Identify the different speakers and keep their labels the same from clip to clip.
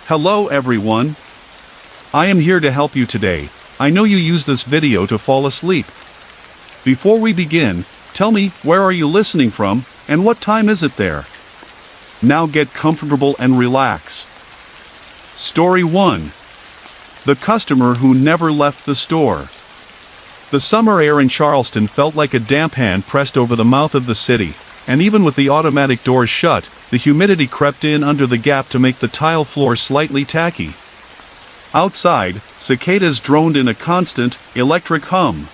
Speaker 1: Hello everyone. I am here to help you today. I know you use this video to fall asleep. Before we begin, tell me, where are you listening from, and what time is it there? Now get comfortable and relax. Story 1. The customer who never left the store. The summer air in Charleston felt like a damp hand pressed over the mouth of the city, and even with the automatic doors shut, the humidity crept in under the gap to make the tile floor slightly tacky. Outside, cicadas droned in a constant, electric hum.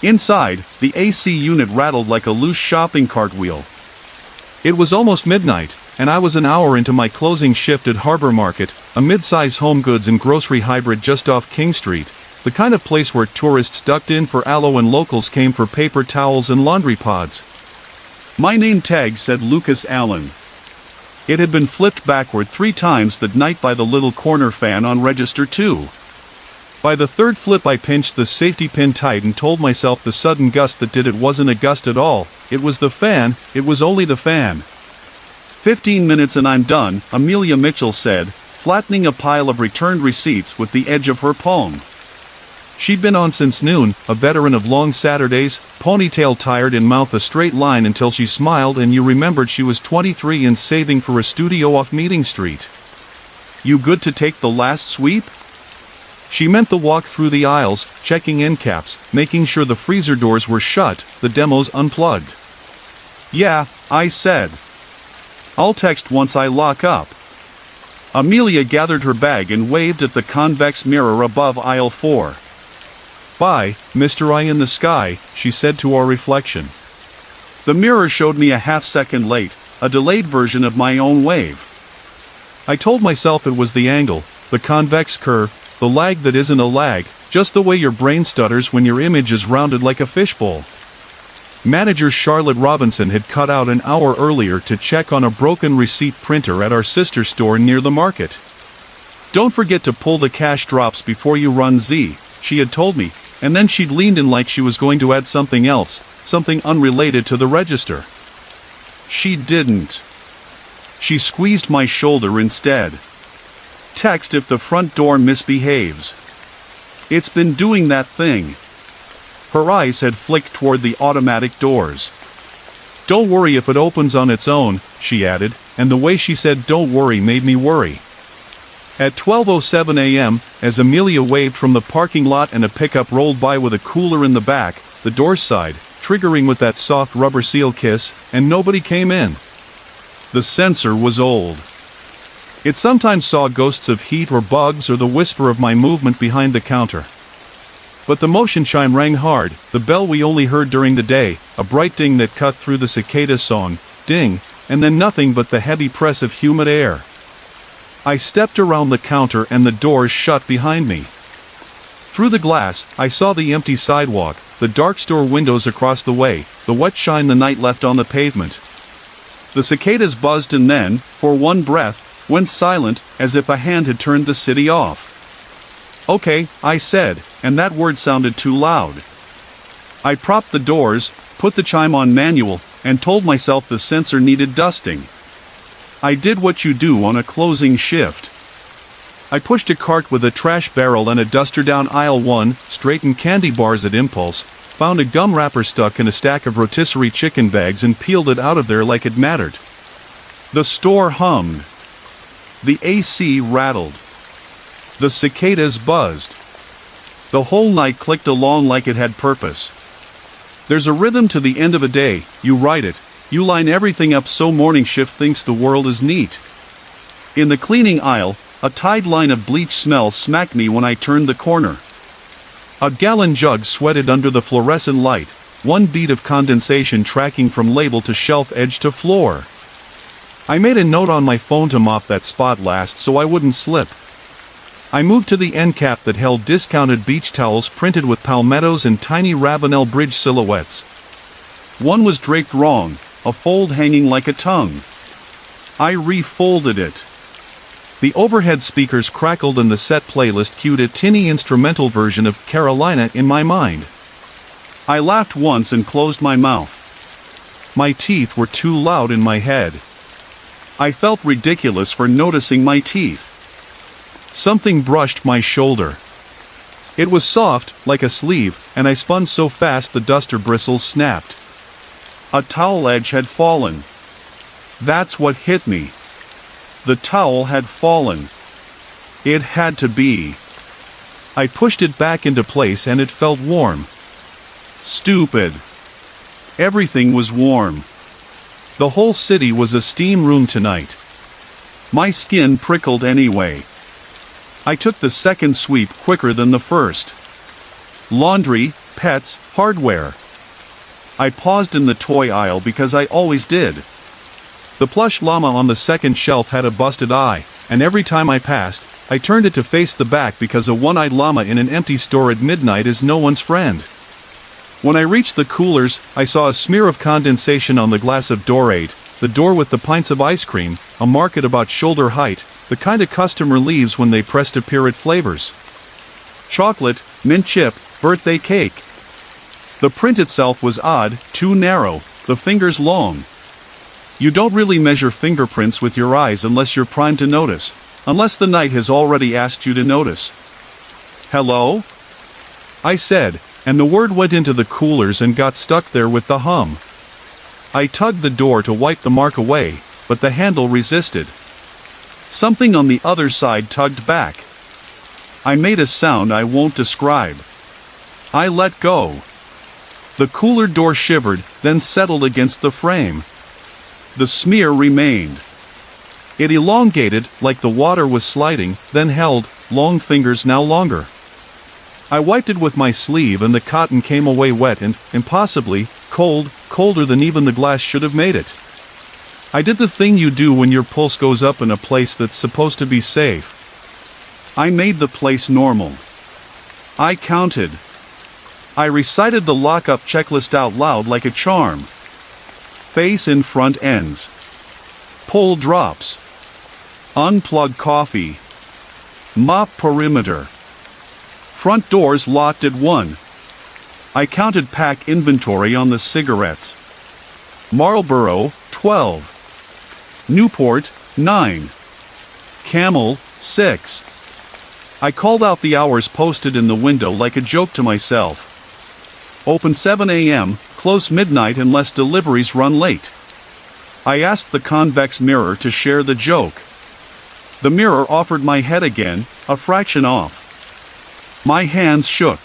Speaker 1: Inside, the AC unit rattled like a loose shopping cart wheel. It was almost midnight, and I was an hour into my closing shift at Harbor Market, a mid-size home goods and grocery hybrid just off King Street, the kind of place where tourists ducked in for aloe and locals came for paper towels and laundry pods. My name tag said Lucas Allen. It had been flipped backward 3 times that night by the little corner fan on register 2. By the third flip I pinched the safety pin tight and told myself the sudden gust that did it wasn't a gust at all, it was the fan, it was only the fan. 15 minutes and I'm done, Amelia Mitchell said, flattening a pile of returned receipts with the edge of her palm. She'd been on since noon, a veteran of long Saturdays, ponytail tired and mouth a straight line until she smiled and you remembered she was 23 and saving for a studio off Meeting Street. You good to take the last sweep? She meant the walk through the aisles, checking end caps, making sure the freezer doors were shut, the demos unplugged. Yeah, I said. I'll text once I lock up. Amelia gathered her bag and waved at the convex mirror above aisle 4. Bye, Mr. Eye in the Sky, she said to our reflection. The mirror showed me a half-second late, a delayed version of my own wave. I told myself it was the angle, the convex curve, the lag that isn't a lag, just the way your brain stutters when your image is rounded like a fishbowl. Manager Charlotte Robinson had cut out an hour earlier to check on a broken receipt printer at our sister store near the market. Don't forget to pull the cash drops before you run Z, she had told me, and then she'd leaned in like she was going to add something else, something unrelated to the register. She didn't. She squeezed my shoulder instead. Text if the front door misbehaves. It's been doing that thing. Her eyes had flicked toward the automatic doors. Don't worry if it opens on its own, she added, and the way she said don't worry made me worry. At 12:07 a.m., as Amelia waved from the parking lot and a pickup rolled by with a cooler in the back, the door sighed, triggering with that soft rubber seal kiss, and nobody came in. The sensor was old. It sometimes saw ghosts of heat or bugs or the whisper of my movement behind the counter. But the motion chime rang hard, the bell we only heard during the day, a bright ding that cut through the cicada song, ding, and then nothing but the heavy press of humid air. I stepped around the counter and the doors shut behind me. Through the glass, I saw the empty sidewalk, the dark store windows across the way, the wet shine the night left on the pavement. The cicadas buzzed and then, for one breath, went silent, as if a hand had turned the city off. Okay, I said, and that word sounded too loud. I propped the doors, put the chime on manual, and told myself the sensor needed dusting. I did what you do on a closing shift. I pushed a cart with a trash barrel and a duster down aisle 1, straightened candy bars at impulse, found a gum wrapper stuck in a stack of rotisserie chicken bags and peeled it out of there like it mattered. The store hummed. The AC rattled. The cicadas buzzed. The whole night clicked along like it had purpose. There's a rhythm to the end of a day, you write it, you line everything up so morning shift thinks the world is neat. In the cleaning aisle, a tied line of bleach smell smacked me when I turned the corner. A gallon jug sweated under the fluorescent light, one bead of condensation tracking from label to shelf edge to floor. I made a note on my phone to mop that spot last so I wouldn't slip. I moved to the end cap that held discounted beach towels printed with palmettos and tiny Ravenel Bridge silhouettes. One was draped wrong, a fold hanging like a tongue. I refolded it. The overhead speakers crackled and the set playlist cued a tinny instrumental version of Carolina in my mind. I laughed once and closed my mouth. My teeth were too loud in my head. I felt ridiculous for noticing my teeth. Something brushed my shoulder. It was soft, like a sleeve, and I spun so fast the duster bristles snapped. A towel edge had fallen. That's what hit me. The towel had fallen. It had to be. I pushed it back into place and it felt warm. Stupid. Everything was warm. The whole city was a steam room tonight. My skin prickled anyway. I took the second sweep quicker than the first. Laundry, pets, hardware. I paused in the toy aisle because I always did. The plush llama on the second shelf had a busted eye, and every time I passed, I turned it to face the back because a one-eyed llama in an empty store at midnight is no one's friend. When I reached the coolers, I saw a smear of condensation on the glass of door 8, the door with the pints of ice cream, a mark at about shoulder height, the kind a customer leaves when they press to peer at flavors. Chocolate, mint chip, birthday cake. The print itself was odd, too narrow, the fingers long. You don't really measure fingerprints with your eyes unless you're primed to notice, unless the night has already asked you to notice. Hello? I said, and the word went into the coolers and got stuck there with the hum. I tugged the door to wipe the mark away, but the handle resisted. Something on the other side tugged back. I made a sound I won't describe. I let go. The cooler door shivered, then settled against the frame. The smear remained. It elongated, like the water was sliding, then held, long fingers now longer. I wiped it with my sleeve and the cotton came away wet and, impossibly, cold, colder than even the glass should have made it. I did the thing you do when your pulse goes up in a place that's supposed to be safe. I made the place normal. I counted. I recited the lockup checklist out loud like a charm. Face in front ends. Pull drops. Unplug coffee. Mop perimeter. Front doors locked at 1. I counted pack inventory on the cigarettes. Marlboro, 12. Newport, 9. Camel, 6. I called out the hours posted in the window like a joke to myself. Open 7 a.m., close midnight unless deliveries run late. I asked the convex mirror to share the joke. The mirror offered my head again, a fraction off. My hands shook.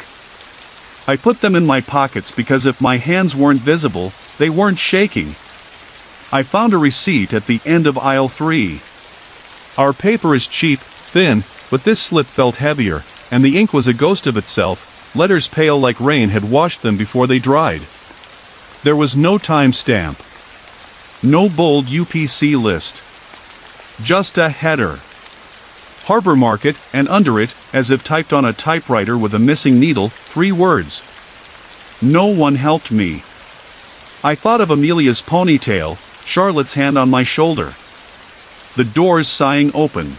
Speaker 1: I put them in my pockets because if my hands weren't visible, they weren't shaking. I found a receipt at the end of aisle 3. Our paper is cheap, thin, but this slip felt heavier, and the ink was a ghost of itself. Letters pale like rain had washed them before they dried. There was no time stamp. No bold UPC list. Just a header. Harbor Market, and under it, as if typed on a typewriter with a missing needle, 3 words. No one helped me. I thought of Amelia's ponytail, Charlotte's hand on my shoulder. The doors sighing open.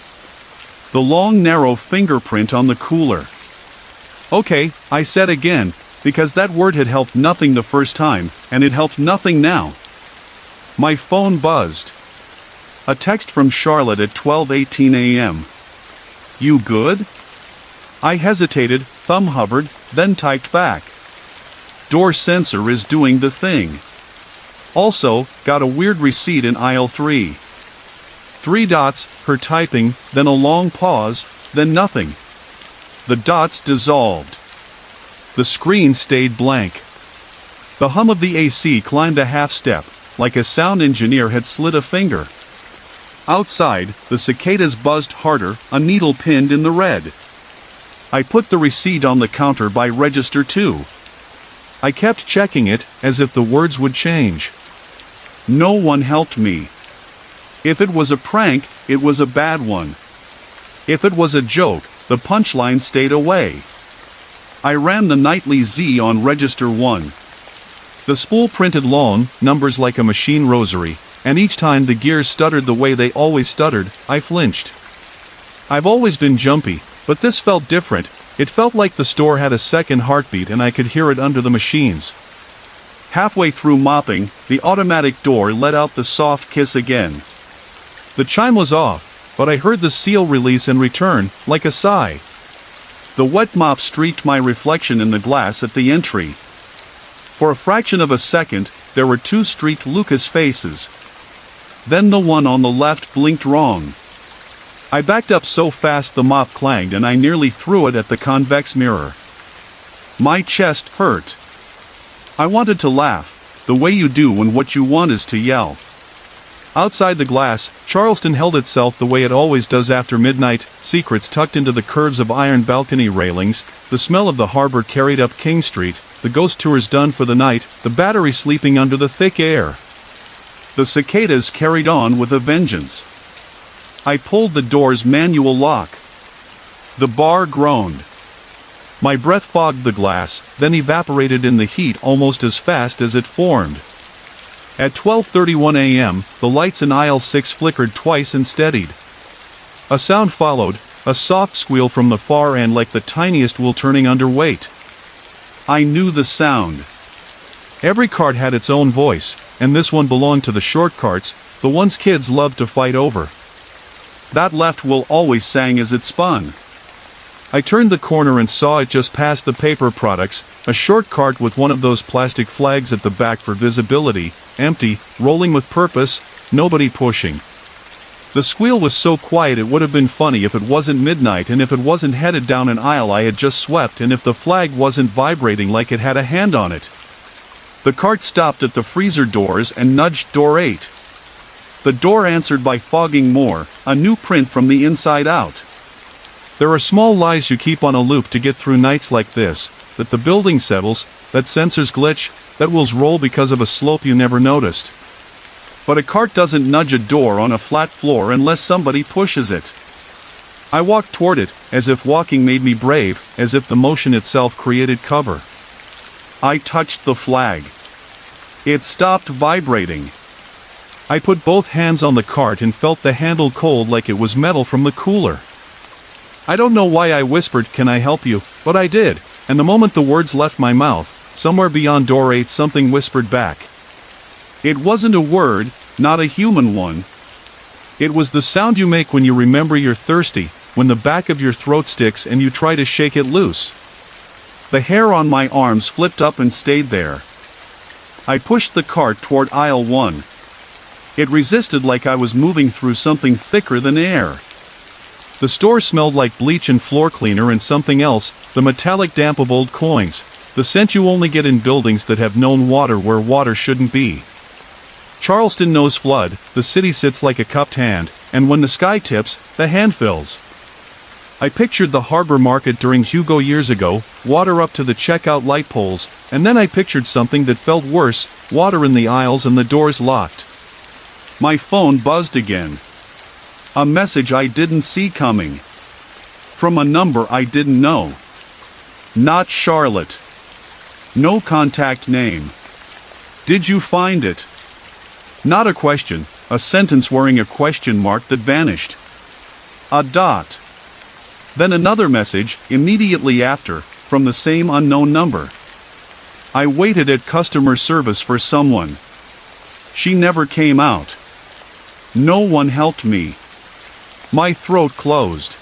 Speaker 1: The long narrow fingerprint on the cooler. Okay, I said again, because that word had helped nothing the first time, and it helped nothing now. My phone buzzed. A text from Charlotte at 12:18 a.m. You good? I hesitated, thumb hovered, then typed back. Door sensor is doing the thing. Also, got a weird receipt in aisle 3. 3 dots, her typing, then a long pause, then nothing. The dots dissolved. The screen stayed blank. The hum of the AC climbed a half step, like a sound engineer had slid a finger. Outside, the cicadas buzzed harder, a needle pinned in the red. I put the receipt on the counter by register 2. I kept checking it, as if the words would change. No one helped me. If it was a prank, it was a bad one. If it was a joke, the punchline stayed away. I ran the nightly Z on register 1. The spool printed long, numbers like a machine rosary, and each time the gears stuttered the way they always stuttered, I flinched. I've always been jumpy, but this felt different. It felt like the store had a second heartbeat and I could hear it under the machines. Halfway through mopping, the automatic door let out the soft kiss again. The chime was off, but I heard the seal release and return, like a sigh. The wet mop streaked my reflection in the glass at the entry. For a fraction of a second, there were two streaked Lucas faces. Then the one on the left blinked wrong. I backed up so fast the mop clanged and I nearly threw it at the convex mirror. My chest hurt. I wanted to laugh, the way you do when what you want is to yell. Outside the glass, Charleston held itself the way it always does after midnight, secrets tucked into the curves of iron balcony railings, the smell of the harbor carried up King Street, the ghost tours done for the night, the battery sleeping under the thick air. The cicadas carried on with a vengeance. I pulled the door's manual lock. The bar groaned. My breath fogged the glass, then evaporated in the heat almost as fast as it formed. At 12:31 a.m., the lights in aisle 6 flickered twice and steadied. A sound followed, a soft squeal from the far end like the tiniest wool turning under weight. I knew the sound. Every cart had its own voice, and this one belonged to the short carts, the ones kids loved to fight over. That left wool always sang as it spun. I turned the corner and saw it just past the paper products, a short cart with one of those plastic flags at the back for visibility, empty, rolling with purpose, nobody pushing. The squeal was so quiet it would have been funny if it wasn't midnight and if it wasn't headed down an aisle I had just swept and if the flag wasn't vibrating like it had a hand on it. The cart stopped at the freezer doors and nudged door 8. The door answered by fogging more, a new print from the inside out. There are small lies you keep on a loop to get through nights like this, that the building settles, that sensors glitch, that wheels roll because of a slope you never noticed. But a cart doesn't nudge a door on a flat floor unless somebody pushes it. I walked toward it, as if walking made me brave, as if the motion itself created cover. I touched the flag. It stopped vibrating. I put both hands on the cart and felt the handle cold like it was metal from the cooler. I don't know why I whispered, "Can I help you?" but I did, and the moment the words left my mouth, somewhere beyond door 8 something whispered back. It wasn't a word, not a human one. It was the sound you make when you remember you're thirsty, when the back of your throat sticks and you try to shake it loose. The hair on my arms flipped up and stayed there. I pushed the cart toward aisle 1. It resisted like I was moving through something thicker than air. The store smelled like bleach and floor cleaner and something else, the metallic damp of old coins, the scent you only get in buildings that have known water where water shouldn't be. Charleston knows flood, the city sits like a cupped hand, and when the sky tips, the hand fills. I pictured the harbor market during Hugo years ago, water up to the checkout light poles, and then I pictured something that felt worse, water in the aisles and the doors locked. My phone buzzed again. A message I didn't see coming. From a number I didn't know. Not Charlotte. No contact name. Did you find it? Not a question, a sentence wearing a question mark that vanished. A dot. Then another message, immediately after, from the same unknown number. I waited at customer service for someone. She never came out. No one helped me. My throat closed.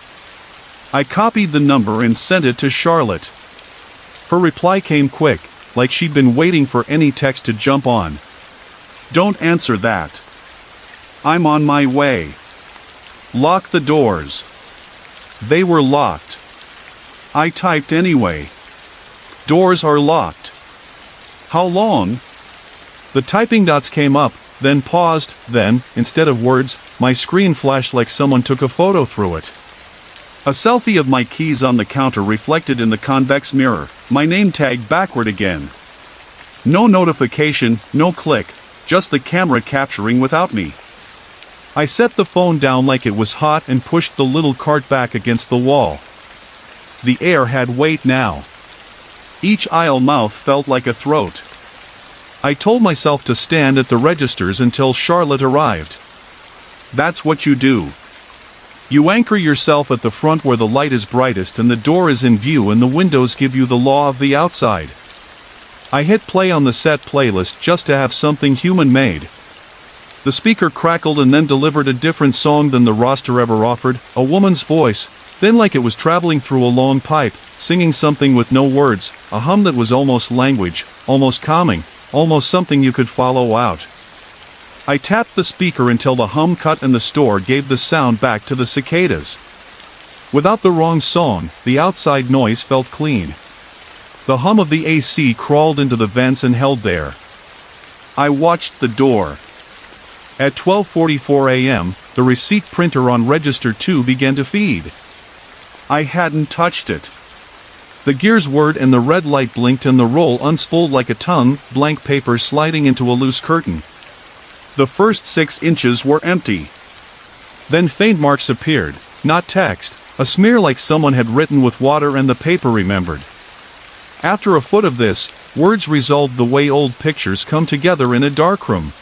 Speaker 1: I copied the number and sent it to Charlotte. Her reply came quick, like she'd been waiting for any text to jump on. Don't answer that. I'm on my way. Lock the doors. They were locked. I typed anyway. Doors are locked. How long? The typing dots came up, then paused, then, instead of words, my screen flashed like someone took a photo through it. A selfie of my keys on the counter reflected in the convex mirror, my name tag backward again. No notification, no click, just the camera capturing without me. I set the phone down like it was hot and pushed the little cart back against the wall. The air had weight now. Each aisle mouth felt like a throat. I told myself to stand at the registers until Charlotte arrived. That's what you do. You anchor yourself at the front where the light is brightest and the door is in view and the windows give you the law of the outside. I hit play on the set playlist just to have something human-made. The speaker crackled and then delivered a different song than the roster ever offered, a woman's voice, thin like it was traveling through a long pipe, singing something with no words, a hum that was almost language, almost calming, almost something you could follow out. I tapped the speaker until the hum cut and the store gave the sound back to the cicadas. Without the wrong song, the outside noise felt clean. The hum of the AC crawled into the vents and held there. I watched the door. At 12:44 a.m., the receipt printer on Register 2 began to feed. I hadn't touched it. The gears whirred and the red light blinked and the roll unspooled like a tongue, blank paper sliding into a loose curtain. The first 6 inches were empty. Then faint marks appeared, not text, a smear like someone had written with water and the paper remembered. After a foot of this, words resolved the way old pictures come together in a darkroom.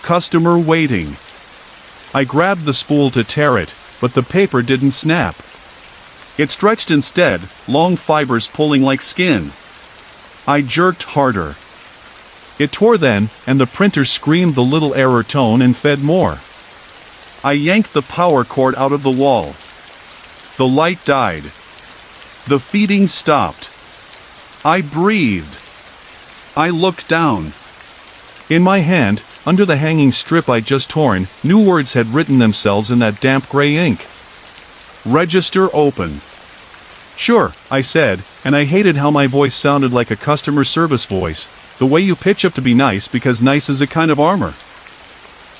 Speaker 1: Customer waiting. I grabbed the spool to tear it, but the paper didn't snap. It stretched instead, long fibers pulling like skin. I jerked harder. It tore then, and the printer screamed the little error tone and fed more. I yanked the power cord out of the wall. The light died. The feeding stopped. I breathed. I looked down. In my hand, under the hanging strip I'd just torn, new words had written themselves in that damp gray ink. Register open. Sure, I said, and I hated how my voice sounded like a customer service voice, the way you pitch up to be nice because nice is a kind of armor.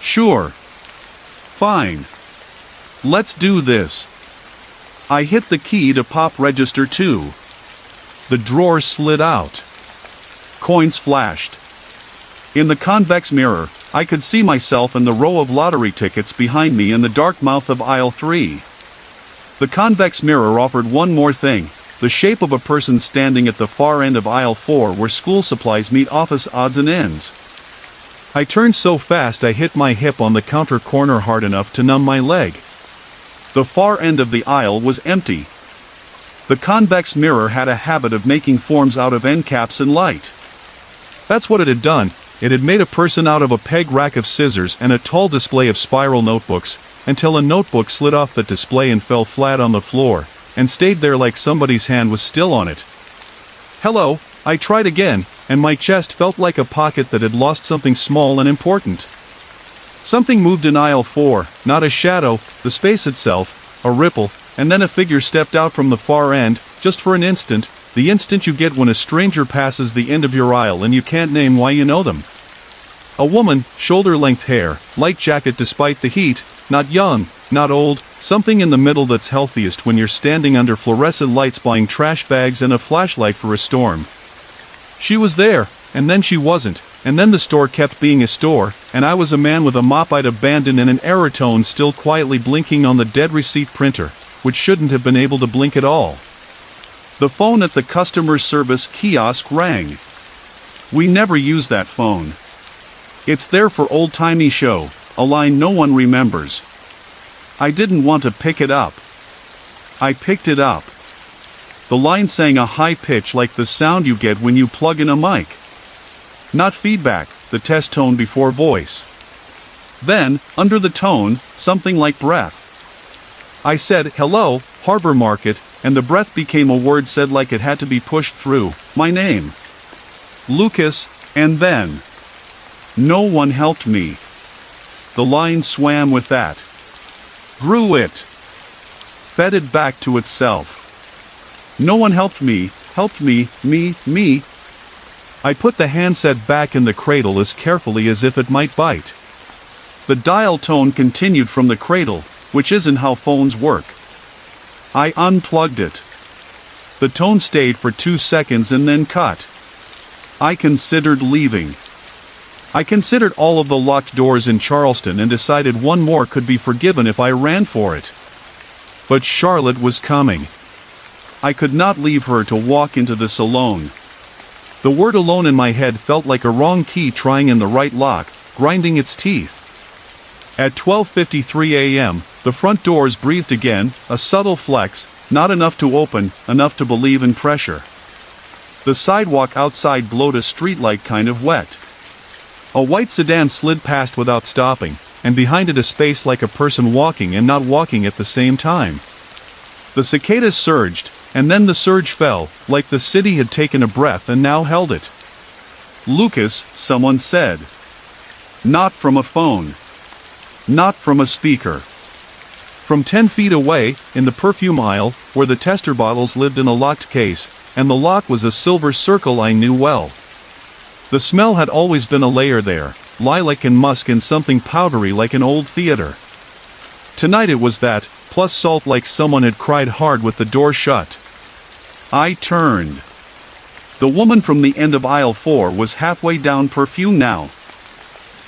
Speaker 1: Sure. Fine. Let's do this. I hit the key to pop Register 2. The drawer slid out. Coins flashed. In the convex mirror, I could see myself and the row of lottery tickets behind me in the dark mouth of aisle 3. The convex mirror offered one more thing, the shape of a person standing at the far end of aisle 4 where school supplies meet office odds and ends. I turned so fast I hit my hip on the counter corner hard enough to numb my leg. The far end of the aisle was empty. The convex mirror had a habit of making forms out of end caps and light. That's what it had done. It had made a person out of a peg rack of scissors and a tall display of spiral notebooks, until a notebook slid off the display and fell flat on the floor, and stayed there like somebody's hand was still on it. Hello, I tried again, and my chest felt like a pocket that had lost something small and important. Something moved in aisle 4, not a shadow, the space itself, a ripple, and then a figure stepped out from the far end, just for an instant, the instant you get when a stranger passes the end of your aisle and you can't name why you know them. A woman, shoulder-length hair, light jacket despite the heat, not young, not old, something in the middle that's healthiest when you're standing under fluorescent lights buying trash bags and a flashlight for a storm. She was there, and then she wasn't, and then the store kept being a store, and I was a man with a mop I'd abandoned and an error tone still quietly blinking on the dead receipt printer, which shouldn't have been able to blink at all. The phone at the customer service kiosk rang. We never use that phone. It's there for old-timey show, a line no one remembers. I didn't want to pick it up. I picked it up. The line sang a high pitch like the sound you get when you plug in a mic. Not feedback, the test tone before voice. Then, under the tone, something like breath. I said, "Hello, Harbor Market," and the breath became a word said like it had to be pushed through, my name. Lucas, and then. No one helped me. The line swam with that. Grew it. Fed it back to itself. No one helped me, me. I put the handset back in the cradle as carefully as if it might bite. The dial tone continued from the cradle, which isn't how phones work. I unplugged it. The tone stayed for 2 seconds and then cut. I considered leaving. I considered all of the locked doors in Charleston and decided one more could be forgiven if I ran for it. But Charlotte was coming. I could not leave her to walk into this alone. The word alone in my head felt like a wrong key trying in the right lock, grinding its teeth. At 12:53 a.m., the front doors breathed again, a subtle flex, not enough to open, enough to believe in pressure. The sidewalk outside glowed a streetlight kind of wet. A white sedan slid past without stopping, and behind it a space like a person walking and not walking at the same time. The cicadas surged, and then the surge fell, like the city had taken a breath and now held it. "Lucas," someone said. Not from a phone. Not from a speaker. From 10 feet away, in the perfume aisle, where the tester bottles lived in a locked case, and the lock was a silver circle I knew well. The smell had always been a layer there, lilac and musk and something powdery like an old theater. Tonight it was that, plus salt like someone had cried hard with the door shut. I turned. The woman from the end of aisle 4 was halfway down perfume now.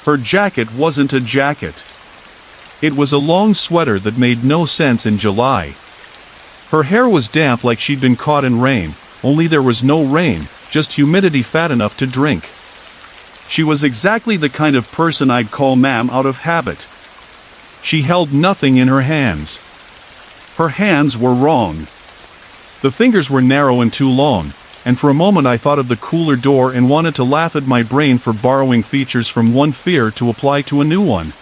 Speaker 1: Her jacket wasn't a jacket. It was a long sweater that made no sense in July. Her hair was damp like she'd been caught in rain, only there was no rain, just humidity fat enough to drink. She was exactly the kind of person I'd call ma'am out of habit. She held nothing in her hands. Her hands were wrong. The fingers were narrow and too long, and for a moment I thought of the cooler door and wanted to laugh at my brain for borrowing features from one fear to apply to a new one.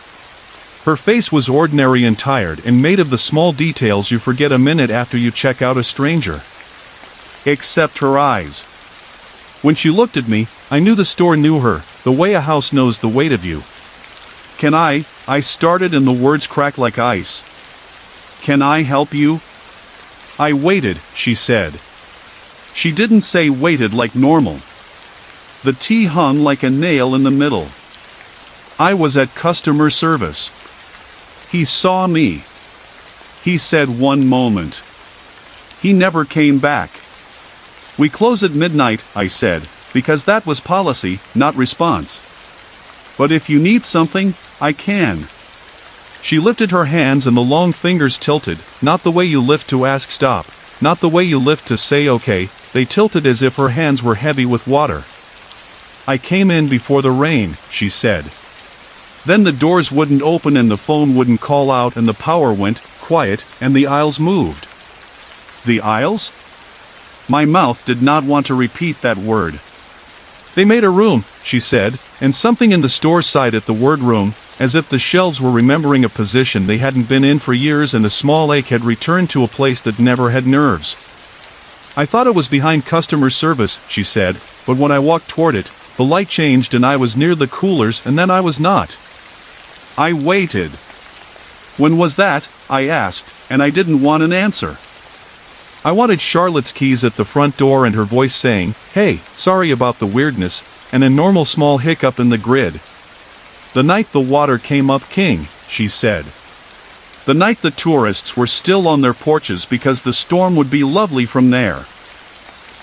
Speaker 1: Her face was ordinary and tired and made of the small details you forget a minute after you check out a stranger. Except her eyes. When she looked at me, I knew the store knew her, the way a house knows the weight of you. "Can I started and the words cracked like ice. "Can I help you?" "I waited," she said. She didn't say waited like normal. The T hung like a nail in the middle. I was at customer service. He saw me. He said one moment. He never came back. "We close at midnight," I said, because that was policy, not response. "But if you need something, I can." She lifted her hands and the long fingers tilted, not the way you lift to ask stop, not the way you lift to say okay, they tilted as if her hands were heavy with water. "I came in before the rain," she said. Then the doors wouldn't open and the phone wouldn't call out and the power went quiet and the aisles moved. The aisles? My mouth did not want to repeat that word. "They made a room," she said, and something in the store sighed at the word room, as if the shelves were remembering a position they hadn't been in for years and a small ache had returned to a place that never had nerves. "I thought it was behind customer service," she said, but when I walked toward it, the light changed and I was near the coolers and then I was not. I waited. "When was that?" I asked, and I didn't want an answer. I wanted Charlotte's keys at the front door and her voice saying, "Hey, sorry about the weirdness," and a normal small hiccup in the grid. "The night the water came up king," she said. "The night the tourists were still on their porches because the storm would be lovely from there.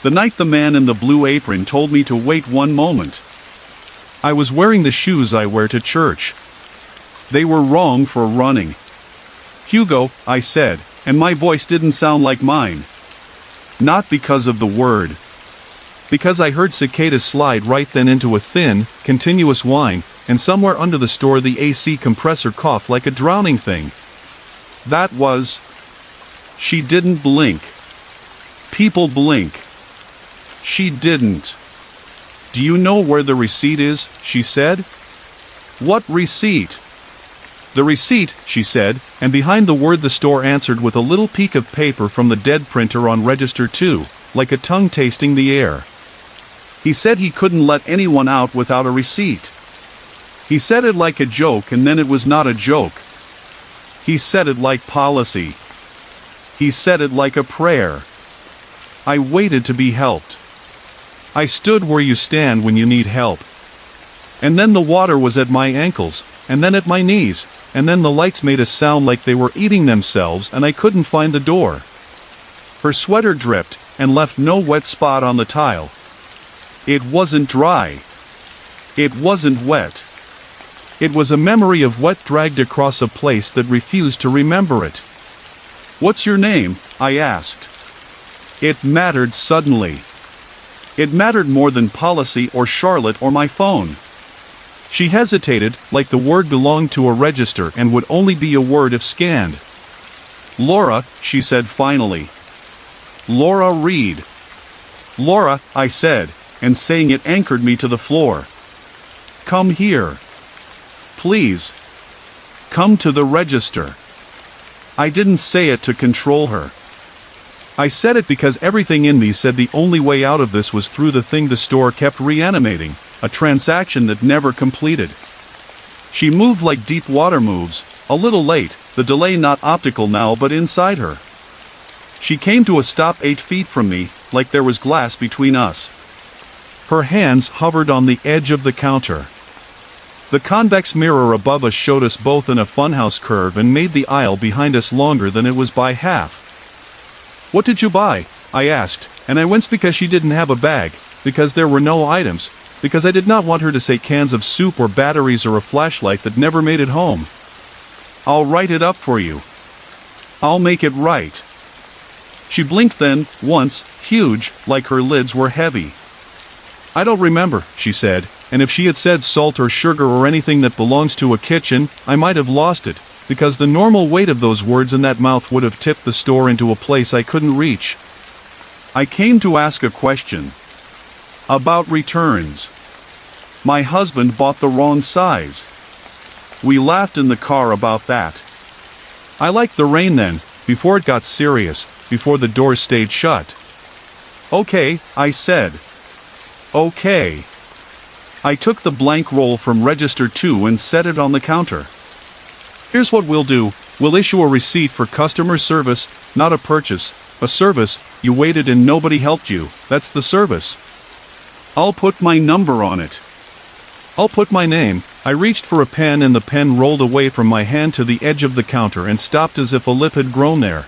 Speaker 1: The night the man in the blue apron told me to wait one moment. I was wearing the shoes I wear to church. They were wrong for running." "Hugo," I said, and my voice didn't sound like mine. Not because of the word. Because I heard cicadas slide right then into a thin, continuous whine, and somewhere under the store the AC compressor coughed like a drowning thing. That was... She didn't blink. People blink. She didn't. "Do you know where the receipt is?" she said. "What receipt?" "The receipt," she said, and behind the word the store answered with a little peek of paper from the dead printer on register 2, like a tongue tasting the air. He said he couldn't let anyone out without a receipt. He said it like a joke and then it was not a joke. He said it like policy. He said it like a prayer. I waited to be helped. I stood where you stand when you need help. And then the water was at my ankles, and then at my knees, and then the lights made a sound like they were eating themselves and I couldn't find the door. Her sweater dripped, and left no wet spot on the tile. It wasn't dry. It wasn't wet. It was a memory of wet dragged across a place that refused to remember it. "What's your name?" I asked. It mattered suddenly. It mattered more than policy or Charlotte or my phone. She hesitated, like the word belonged to a register and would only be a word if scanned. "Laura," she said finally. "Laura Reed." "Laura," I said, and saying it anchored me to the floor. Come here. Please. Come to the register. I didn't say it to control her. I said it because everything in me said the only way out of this was through the thing the store kept reanimating, a transaction that never completed. She moved like deep water moves, a little late, the delay not optical now but inside her. She came to a stop 8 feet from me, like there was glass between us. Her hands hovered on the edge of the counter. The convex mirror above us showed us both in a funhouse curve and made the aisle behind us longer than it was by half. "What did you buy?" I asked, and I winced because she didn't have a bag, because there were no items, because I did not want her to say cans of soup or batteries or a flashlight that never made it home. "I'll write it up for you. I'll make it right." She blinked then, once, huge, like her lids were heavy. "I don't remember," she said, and if she had said salt or sugar or anything that belongs to a kitchen, I might have lost it, because the normal weight of those words in that mouth would have tipped the store into a place I couldn't reach. I came to ask a question. About returns. My husband bought the wrong size. We laughed in the car about that. I liked the rain then, before it got serious, before the doors stayed shut. "Okay," I said. "Okay." I took the blank roll from register 2 and set it on the counter. "Here's what we'll do. We'll issue a receipt for customer service, not a purchase. A service, you waited and nobody helped you, that's the service. I'll put my number on it. I'll put my name." I reached for a pen and the pen rolled away from my hand to the edge of the counter and stopped as if a lip had grown there.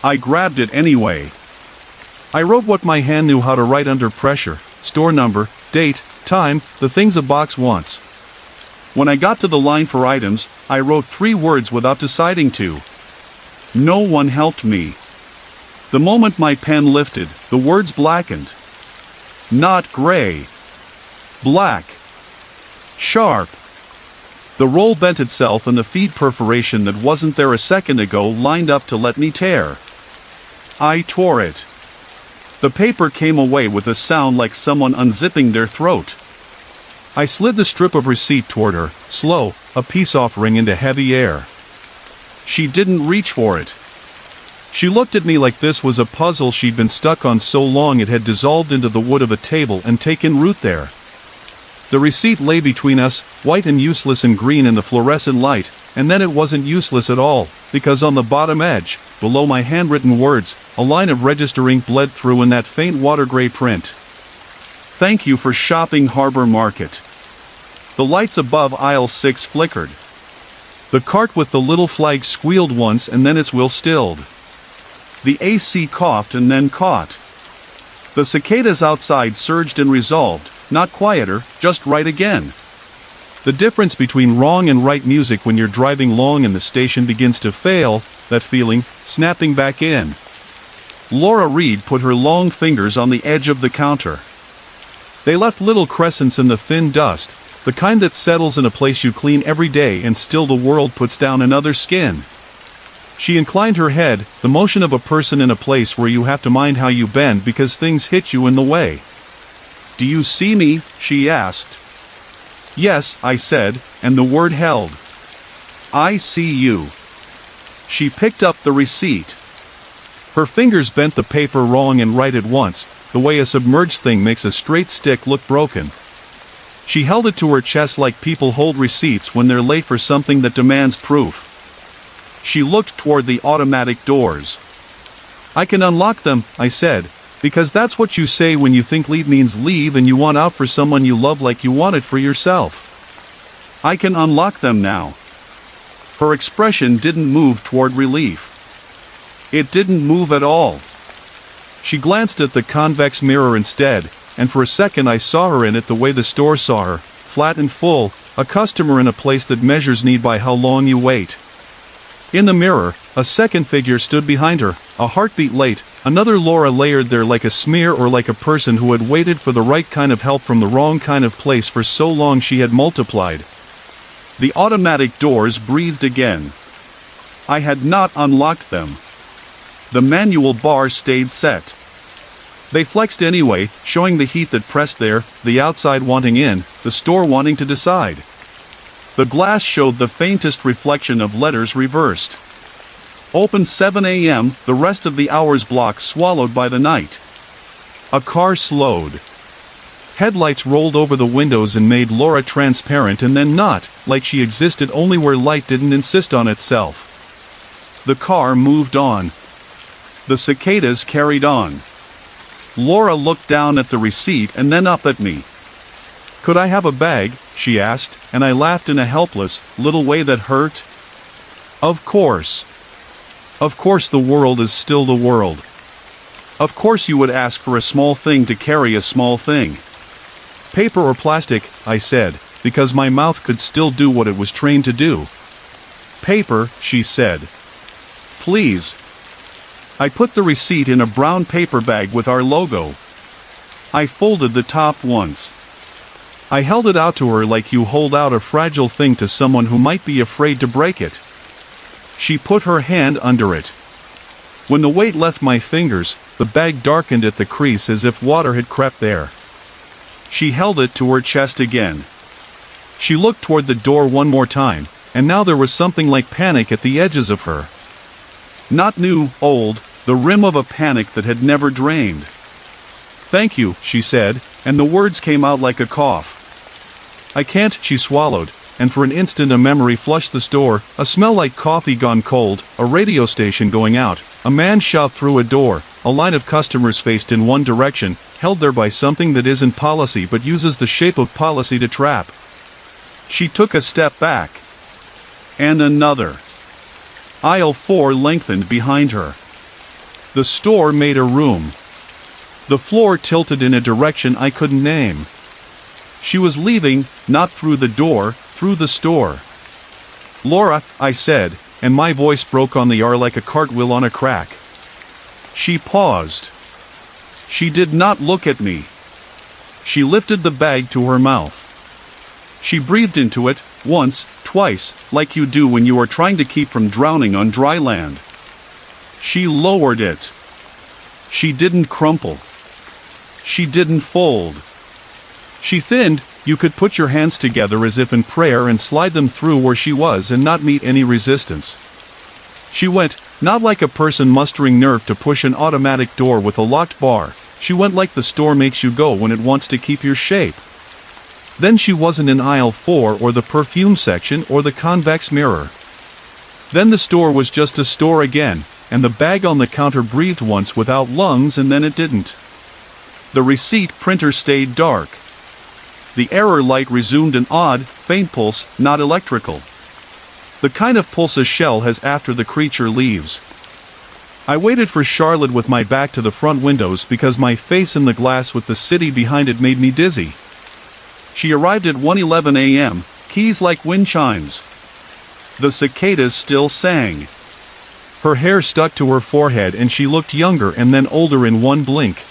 Speaker 1: I grabbed it anyway. I wrote what my hand knew how to write under pressure: store number, date, time, the things a box wants. When I got to the line for items, I wrote 3 words without deciding to. No one helped me. The moment my pen lifted, the words blackened. Not gray. Black. Sharp. The roll bent itself and the feed perforation that wasn't there a second ago lined up to let me tear. I tore it. The paper came away with a sound like someone unzipping their throat. I slid the strip of receipt toward her, slow, a peace offering into heavy air. She didn't reach for it. She looked at me like this was a puzzle she'd been stuck on so long it had dissolved into the wood of a table and taken root there. The receipt lay between us, white and useless and green in the fluorescent light, and then it wasn't useless at all, because on the bottom edge, below my handwritten words, a line of register ink bled through in that faint water-gray print. "Thank you for shopping Harbor Market." The lights above aisle 6 flickered. The cart with the little flag squealed once and then its wheel stilled. The AC coughed and then caught. The cicadas outside surged and resolved, not quieter, just right again. The difference between wrong and right music when you're driving long and the station begins to fail, that feeling, snapping back in. Laura Reed put her long fingers on the edge of the counter. They left little crescents in the thin dust, the kind that settles in a place you clean every day and still the world puts down another skin. She inclined her head, the motion of a person in a place where you have to mind how you bend because things hit you in the way. "Do you see me?" she asked. "Yes," I said, and the word held. "I see you." She picked up the receipt. Her fingers bent the paper wrong and right at once, the way a submerged thing makes a straight stick look broken. She held it to her chest like people hold receipts when they're late for something that demands proof. She looked toward the automatic doors. "I can unlock them," I said, "because that's what you say when you think leave means leave and you want out for someone you love like you want it for yourself. I can unlock them now." Her expression didn't move toward relief. It didn't move at all. She glanced at the convex mirror instead, and for a second I saw her in it the way the store saw her, flat and full, a customer in a place that measures need by how long you wait. In the mirror, a second figure stood behind her, a heartbeat late, another Laura layered there like a smear or like a person who had waited for the right kind of help from the wrong kind of place for so long she had multiplied. The automatic doors breathed again. I had not unlocked them. The manual bar stayed set. They flexed anyway, showing the heat that pressed there, the outside wanting in, the store wanting to decide. The glass showed the faintest reflection of letters reversed. Open 7 a.m., the rest of the hour's block swallowed by the night. A car slowed. Headlights rolled over the windows and made Laura transparent and then not, like she existed only where light didn't insist on itself. The car moved on. The cicadas carried on. Laura looked down at the receipt and then up at me. "Could I have a bag?" she asked, and I laughed in a helpless, little way that hurt. Of course. Of course the world is still the world. Of course you would ask for a small thing to carry a small thing. "Paper or plastic," I said, because my mouth could still do what it was trained to do. "Paper," she said. "Please." I put the receipt in a brown paper bag with our logo. I folded the top once. I held it out to her like you hold out a fragile thing to someone who might be afraid to break it. She put her hand under it. When the weight left my fingers, the bag darkened at the crease as if water had crept there. She held it to her chest again. She looked toward the door one more time, and now there was something like panic at the edges of her. Not new, old, the rim of a panic that had never drained. "Thank you," she said, and the words came out like a cough. "I can't," she swallowed, and for an instant a memory flushed the store, a smell like coffee gone cold, a radio station going out, a man shoved through a door, a line of customers faced in one direction, held there by something that isn't policy but uses the shape of policy to trap. She took a step back. And another. Aisle 4 lengthened behind her. The store made a room. The floor tilted in a direction I couldn't name. She was leaving, not through the door, through the store. "Laura," I said, and my voice broke on the R like a cartwheel on a crack. She paused. She did not look at me. She lifted the bag to her mouth. She breathed into it, once, twice, like you do when you are trying to keep from drowning on dry land. She lowered it. She didn't crumple. She didn't fold. She thinned. You could put your hands together as if in prayer and slide them through where she was and not meet any resistance. She went, not like a person mustering nerve to push an automatic door with a locked bar. She went like the store makes you go when it wants to keep your shape. Then she wasn't in aisle 4 or the perfume section or the convex mirror. Then the store was just a store again, and the bag on the counter breathed once without lungs and then it didn't. The receipt printer stayed dark. The error light resumed an odd, faint pulse, not electrical. The kind of pulse a shell has after the creature leaves. I waited for Charlotte with my back to the front windows because my face in the glass with the city behind it made me dizzy. She arrived at 1:11 a.m., keys like wind chimes. The cicadas still sang. Her hair stuck to her forehead and she looked younger and then older in one blink.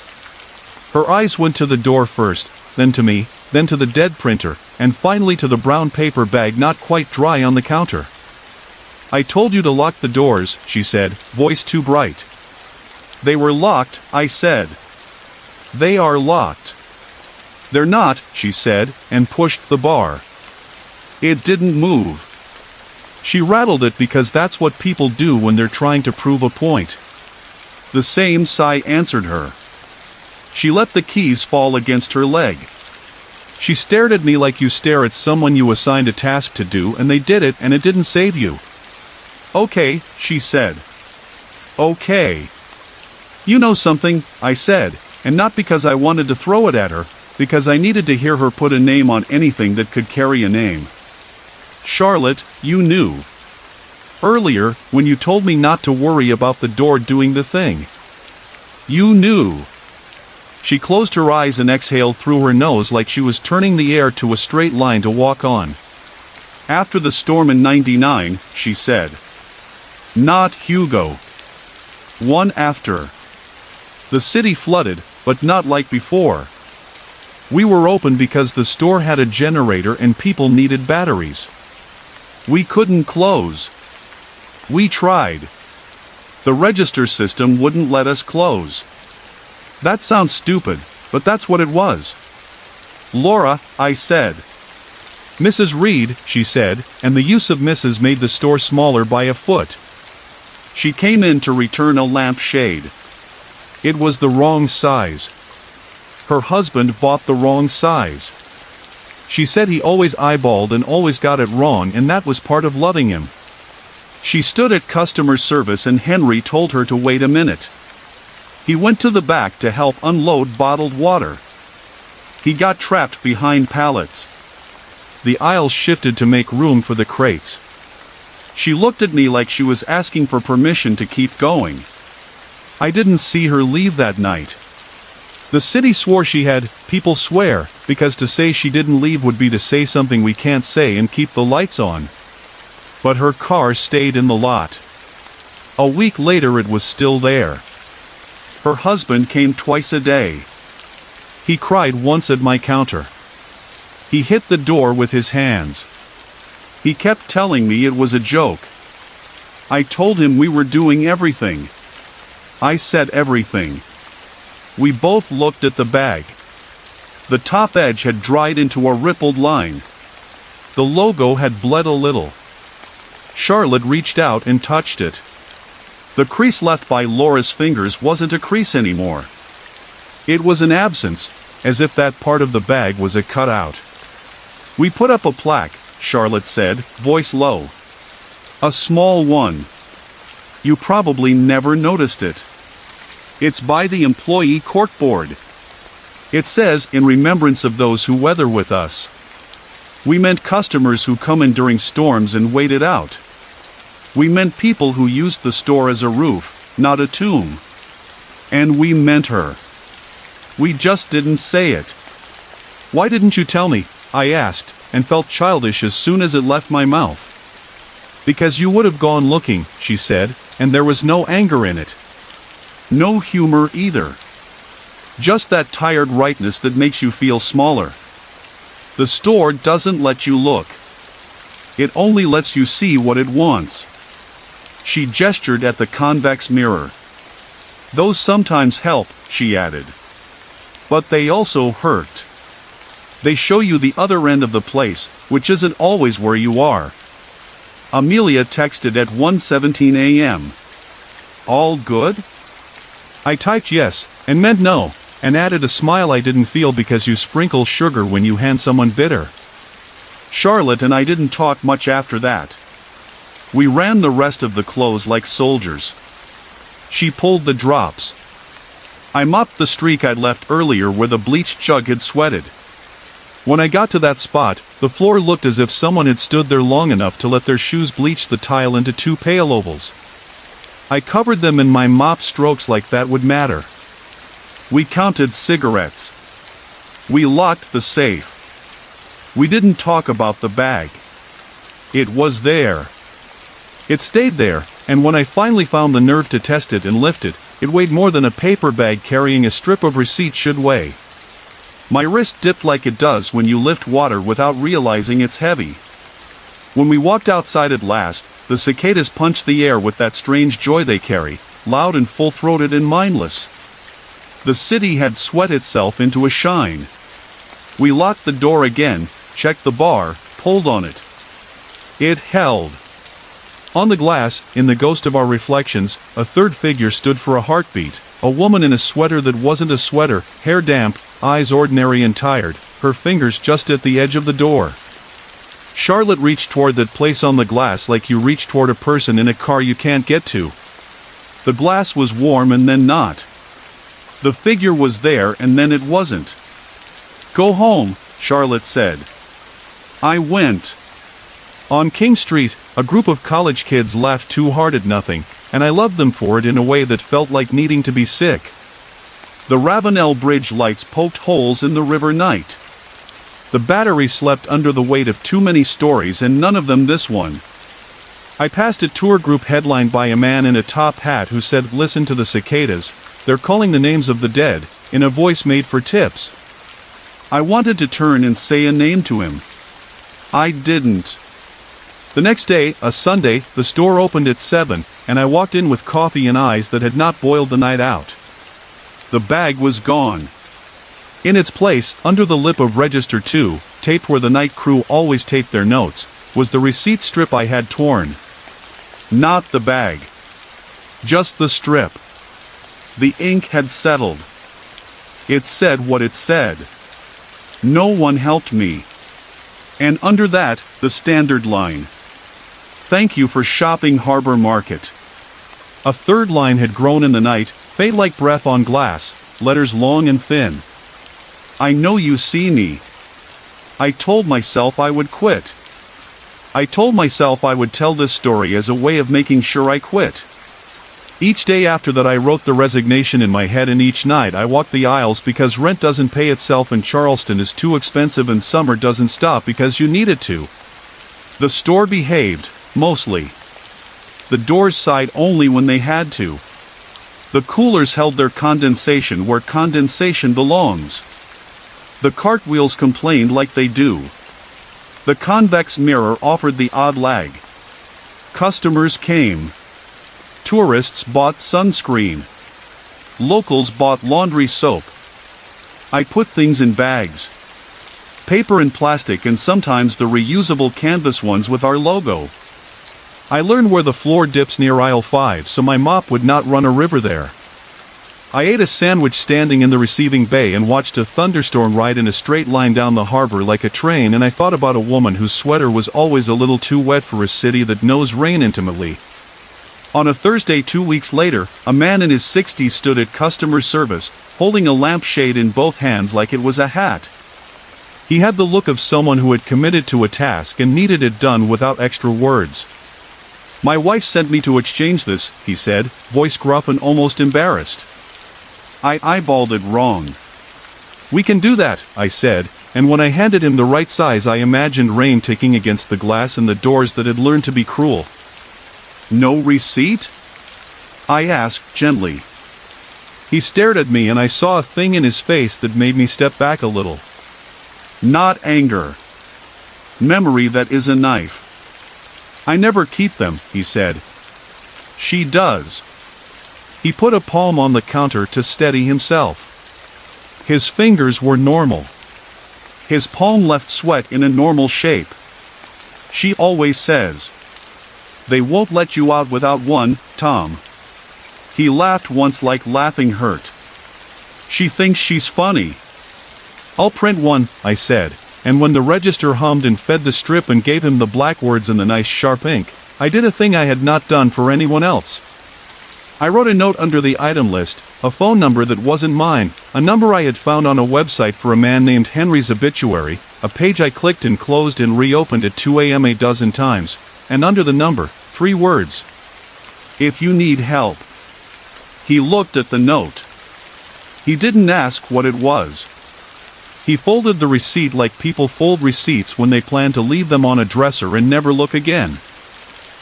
Speaker 1: Her eyes went to the door first, then to me, then to the dead printer, and finally to the brown paper bag not quite dry on the counter. "I told you to lock the doors," she said, voice too bright. "They were locked," I said. "They are locked." "They're not," she said, and pushed the bar. It didn't move. She rattled it because that's what people do when they're trying to prove a point. The same sigh answered her. She let the keys fall against her leg. She stared at me like you stare at someone you assigned a task to do and they did it and it didn't save you. "Okay," she said. "Okay." "You know something," I said, and not because I wanted to throw it at her, because I needed to hear her put a name on anything that could carry a name. "Charlotte, you knew. Earlier, when you told me not to worry about the door doing the thing. You knew." She closed her eyes and exhaled through her nose like she was turning the air to a straight line to walk on. "After the storm in '99, she said. "Not Hugo. One after. The city flooded, but not like before. We were open because the store had a generator and people needed batteries. We couldn't close. We tried. The register system wouldn't let us close. That sounds stupid, but that's what it was. Laura, I said. Mrs. Reed, she said, and the use of Mrs. made the store smaller by a foot. She came in to return a lampshade. It was the wrong size. Her husband bought the wrong size. She said he always eyeballed and always got it wrong, and that was part of loving him. She stood at customer service and Henry told her to wait a minute. He went to the back to help unload bottled water. He got trapped behind pallets. The aisles shifted to make room for the crates. She looked at me like she was asking for permission to keep going. I didn't see her leave that night. The city swore she had, people swear, because to say she didn't leave would be to say something we can't say and keep the lights on. But her car stayed in the lot. A week later it was still there. Her husband came twice a day. He cried once at my counter. He hit the door with his hands. He kept telling me it was a joke. I told him we were doing everything. I said everything. We both looked at the bag. The top edge had dried into a rippled line. The logo had bled a little. Charlotte reached out and touched it. The crease left by Laura's fingers wasn't a crease anymore. It was an absence, as if that part of the bag was a cutout. We put up a plaque, Charlotte said, voice low. A small one. You probably never noticed it. It's by the employee corkboard. It says, in remembrance of those who weather with us. We meant customers who come in during storms and wait it out. We meant people who used the store as a roof, not a tomb. And we meant her. We just didn't say it. Why didn't you tell me? I asked, and felt childish as soon as it left my mouth. Because you would have gone looking, she said, and there was no anger in it. No humor either. Just that tired rightness that makes you feel smaller. The store doesn't let you look. It only lets you see what it wants. She gestured at the convex mirror. Those sometimes help, she added. But they also hurt. They show you the other end of the place, which isn't always where you are. Amelia texted at 1:17 a.m. All good? I typed yes, and meant no, and added a smile I didn't feel because you sprinkle sugar when you hand someone bitter. Charlotte and I didn't talk much after that. We ran the rest of the clothes like soldiers. She pulled the drops. I mopped the streak I'd left earlier where the bleach jug had sweated. When I got to that spot, the floor looked as if someone had stood there long enough to let their shoes bleach the tile into two pale ovals. I covered them in my mop strokes like that would matter. We counted cigarettes. We locked the safe. We didn't talk about the bag. It was there. It stayed there, and when I finally found the nerve to test it and lift it, it weighed more than a paper bag carrying a strip of receipt should weigh. My wrist dipped like it does when you lift water without realizing it's heavy. When we walked outside at last, the cicadas punched the air with that strange joy they carry, loud and full-throated and mindless. The city had sweat itself into a shine. We locked the door again, checked the bar, pulled on it. It held. On the glass, in the ghost of our reflections, a third figure stood for a heartbeat, a woman in a sweater that wasn't a sweater, hair damp, eyes ordinary and tired, her fingers just at the edge of the door. Charlotte reached toward that place on the glass like you reach toward a person in a car you can't get to. The glass was warm and then not. The figure was there and then it wasn't. Go home, Charlotte said. I went. On King Street, a group of college kids laughed too hard at nothing, and I loved them for it in a way that felt like needing to be sick. The Ravenel Bridge lights poked holes in the river night. The Battery slept under the weight of too many stories and none of them this one. I passed a tour group headlined by a man in a top hat who said, "Listen to the cicadas, they're calling the names of the dead," in a voice made for tips. I wanted to turn and say a name to him. I didn't. The next day, a Sunday, the store opened at 7, and I walked in with coffee and eyes that had not boiled the night out. The bag was gone. In its place, under the lip of Register 2, taped where the night crew always taped their notes, was the receipt strip I had torn. Not the bag. Just the strip. The ink had settled. It said what it said. No one helped me. And under that, the standard line. Thank you for shopping Harbor Market. A third line had grown in the night, fade like breath on glass, letters long and thin. I know you see me. I told myself I would quit. I told myself I would tell this story as a way of making sure I quit. Each day after that I wrote the resignation in my head, and each night I walked the aisles because rent doesn't pay itself and Charleston is too expensive and summer doesn't stop because you need it to. The store behaved, mostly. The doors sighed only when they had to. The coolers held their condensation where condensation belongs. The cartwheels complained like they do. The convex mirror offered the odd lag. Customers came. Tourists bought sunscreen. Locals bought laundry soap. I put things in bags. Paper and plastic, and sometimes the reusable canvas ones with our logo. I learned where the floor dips near aisle 5 so my mop would not run a river there. I ate a sandwich standing in the receiving bay and watched a thunderstorm ride in a straight line down the harbor like a train, and I thought about a woman whose sweater was always a little too wet for a city that knows rain intimately. On a Thursday 2 weeks later, a man in his 60s stood at customer service, holding a lampshade in both hands like it was a hat. He had the look of someone who had committed to a task and needed it done without extra words. My wife sent me to exchange this, he said, voice gruff and almost embarrassed. I eyeballed it wrong. We can do that, I said, and when I handed him the right size I imagined rain ticking against the glass and the doors that had learned to be cruel. No receipt? I asked gently. He stared at me and I saw a thing in his face that made me step back a little. Not anger. Memory that is a knife. I never keep them, he said. She does. He put a palm on the counter to steady himself. His fingers were normal. His palm left sweat in a normal shape. She always says, "They won't let you out without one, Tom." He laughed once like laughing hurt. She thinks she's funny. I'll print one, I said, and when the register hummed and fed the strip and gave him the black words in the nice sharp ink, I did a thing I had not done for anyone else. I wrote a note under the item list, a phone number that wasn't mine, a number I had found on a website for a man named Henry's obituary, a page I clicked and closed and reopened at 2 a.m. a dozen times, and under the number, 3 words. If you need help. He looked at the note. He didn't ask what it was. He folded the receipt like people fold receipts when they plan to leave them on a dresser and never look again.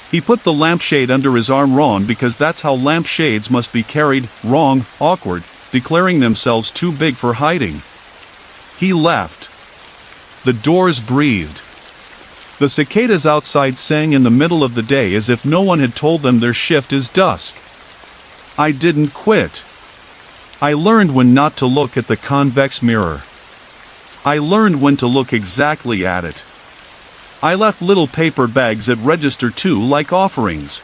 Speaker 1: He put the lampshade under his arm wrong because that's how lampshades must be carried, wrong, awkward, declaring themselves too big for hiding. He left. The doors breathed. The cicadas outside sang in the middle of the day as if no one had told them their shift is dusk. I didn't quit. I learned when not to look at the convex mirror. I learned when to look exactly at it. I left little paper bags at register 2 like offerings.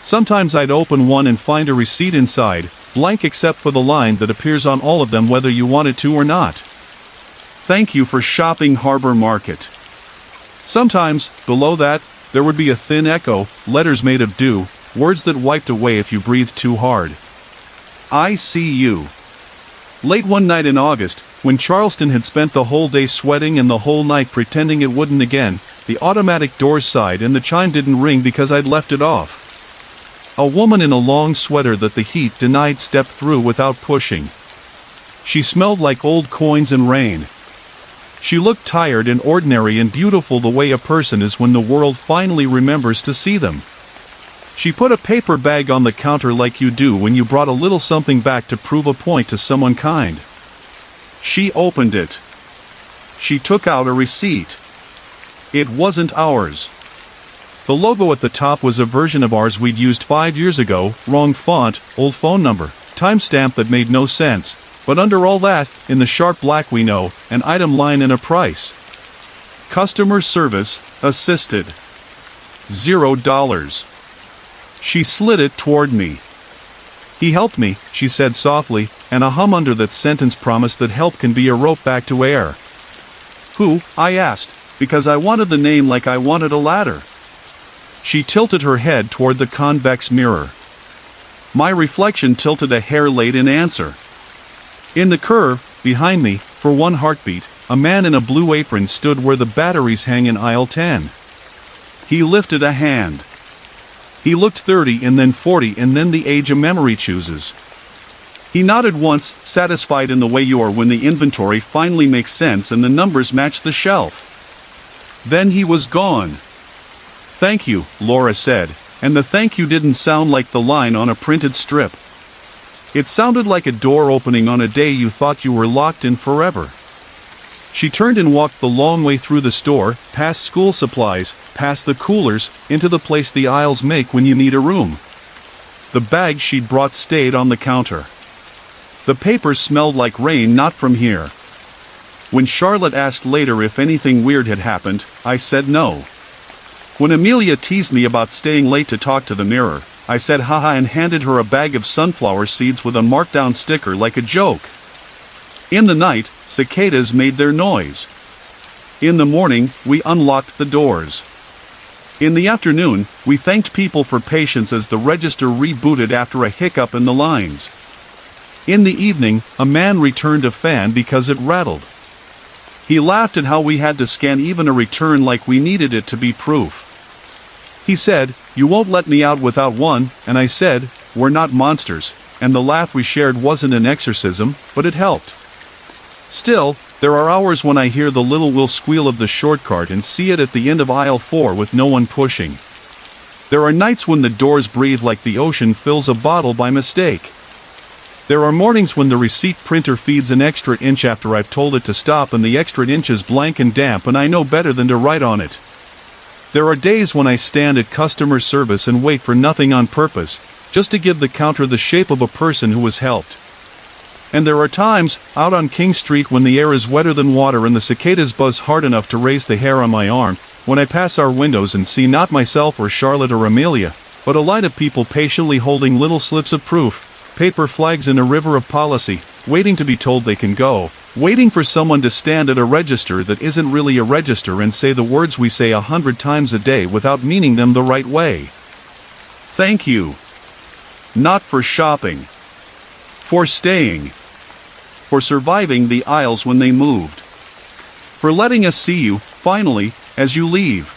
Speaker 1: Sometimes I'd open one and find a receipt inside, blank except for the line that appears on all of them whether you want it to or not. Thank you for shopping Harbor Market. Sometimes, below that, there would be a thin echo, letters made of dew, words that wiped away if you breathed too hard. I see you. Late one night in August, when Charleston had spent the whole day sweating and the whole night pretending it wouldn't again, the automatic doors sighed and the chime didn't ring because I'd left it off. A woman in a long sweater that the heat denied stepped through without pushing. She smelled like old coins and rain. She looked tired and ordinary and beautiful the way a person is when the world finally remembers to see them. She put a paper bag on the counter like you do when you brought a little something back to prove a point to someone kind. She opened it. She took out a receipt. It wasn't ours. The logo at the top was a version of ours we'd used 5 years ago, wrong font, old phone number, timestamp that made no sense, but under all that, in the sharp black we know, an item line and a price. Customer service, assisted. $0. She slid it toward me. He helped me, she said softly, and a hum under that sentence promised that help can be a rope back to air. Who? I asked, because I wanted the name like I wanted a ladder. She tilted her head toward the convex mirror. My reflection tilted a hair late in answer. In the curve, behind me, for one heartbeat, a man in a blue apron stood where the batteries hang in aisle 10. He lifted a hand. He looked 30 and then 40 and then the age a memory chooses. He nodded once, satisfied in the way you are when the inventory finally makes sense and the numbers match the shelf. Then he was gone. Thank you, Laura said, and the thank you didn't sound like the line on a printed strip. It sounded like a door opening on a day you thought you were locked in forever. She turned and walked the long way through the store, past school supplies, past the coolers, into the place the aisles make when you need a room. The bag she'd brought stayed on the counter. The paper smelled like rain, not from here. When Charlotte asked later if anything weird had happened, I said no. When Amelia teased me about staying late to talk to the mirror, I said haha and handed her a bag of sunflower seeds with a markdown sticker like a joke. In the night, cicadas made their noise. In the morning, we unlocked the doors. In the afternoon, we thanked people for patience as the register rebooted after a hiccup in the lines. In the evening, a man returned a fan because it rattled. He laughed at how we had to scan even a return like we needed it to be proof. He said, "You won't let me out without one," and I said, "We're not monsters," and the laugh we shared wasn't an exorcism, but it helped. Still, there are hours when I hear the little wheel squeal of the short cart and see it at the end of aisle 4 with no one pushing. There are nights when the doors breathe like the ocean fills a bottle by mistake. There are mornings when the receipt printer feeds an extra inch after I've told it to stop and the extra inch is blank and damp and I know better than to write on it. There are days when I stand at customer service and wait for nothing on purpose, just to give the counter the shape of a person who was helped. And there are times, out on King Street when the air is wetter than water and the cicadas buzz hard enough to raise the hair on my arm, when I pass our windows and see not myself or Charlotte or Amelia, but a line of people patiently holding little slips of proof, paper flags in a river of policy, waiting to be told they can go, waiting for someone to stand at a register that isn't really a register and say the words we say 100 times a day without meaning them the right way. Thank you. Not for shopping. For staying. For surviving the aisles when they moved. For letting us see you, finally, as you leave.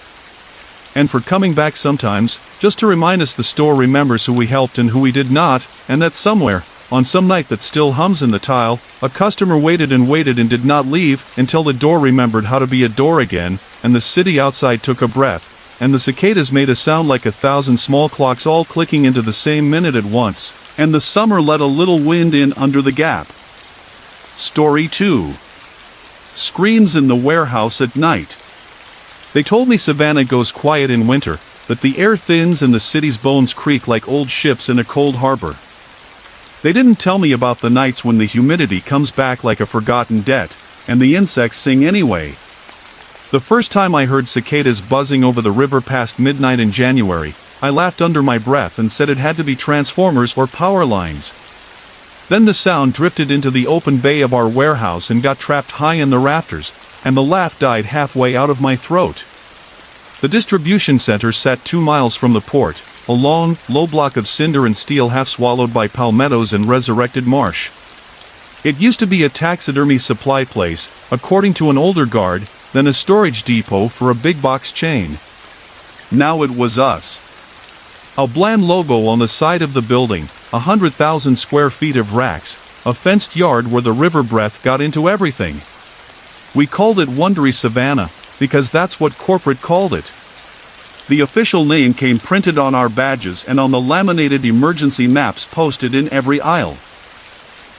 Speaker 1: And for coming back sometimes, just to remind us the store remembers who we helped and who we did not, and that somewhere, on some night that still hums in the tile, a customer waited and did not leave until the door remembered how to be a door again, and the city outside took a breath, and the cicadas made a sound like 1,000 small clocks all clicking into the same minute at once, and the summer let a little wind in under the gap. Story 2. Screams in the warehouse at night. They told me Savannah goes quiet in winter, that the air thins and the city's bones creak like old ships in a cold harbor. They didn't tell me about the nights when the humidity comes back like a forgotten debt, and the insects sing anyway. The first time I heard cicadas buzzing over the river past midnight in January, I laughed under my breath and said it had to be transformers or power lines. Then the sound drifted into the open bay of our warehouse and got trapped high in the rafters, and the laugh died halfway out of my throat. The distribution center sat 2 miles from the port, a long, low block of cinder and steel half swallowed by palmettos and resurrected marsh. It used to be a taxidermy supply place, according to an older guard, then a storage depot for a big box chain. Now it was us. A bland logo on the side of the building, 100,000 square feet of racks, a fenced yard where the river breath got into everything. We called it Vol.3 Savannah, because that's what corporate called it. The official name came printed on our badges and on the laminated emergency maps posted in every aisle.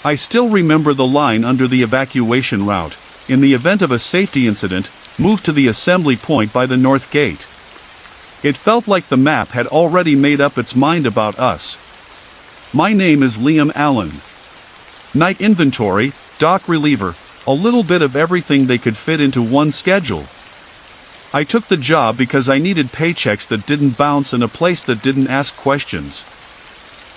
Speaker 1: I still remember the line under the evacuation route, in the event of a safety incident, move to the assembly point by the north gate. It felt like the map had already made up its mind about us. My name is Liam Allen. Night inventory, dock reliever, a little bit of everything they could fit into one schedule. I took the job because I needed paychecks that didn't bounce and a place that didn't ask questions.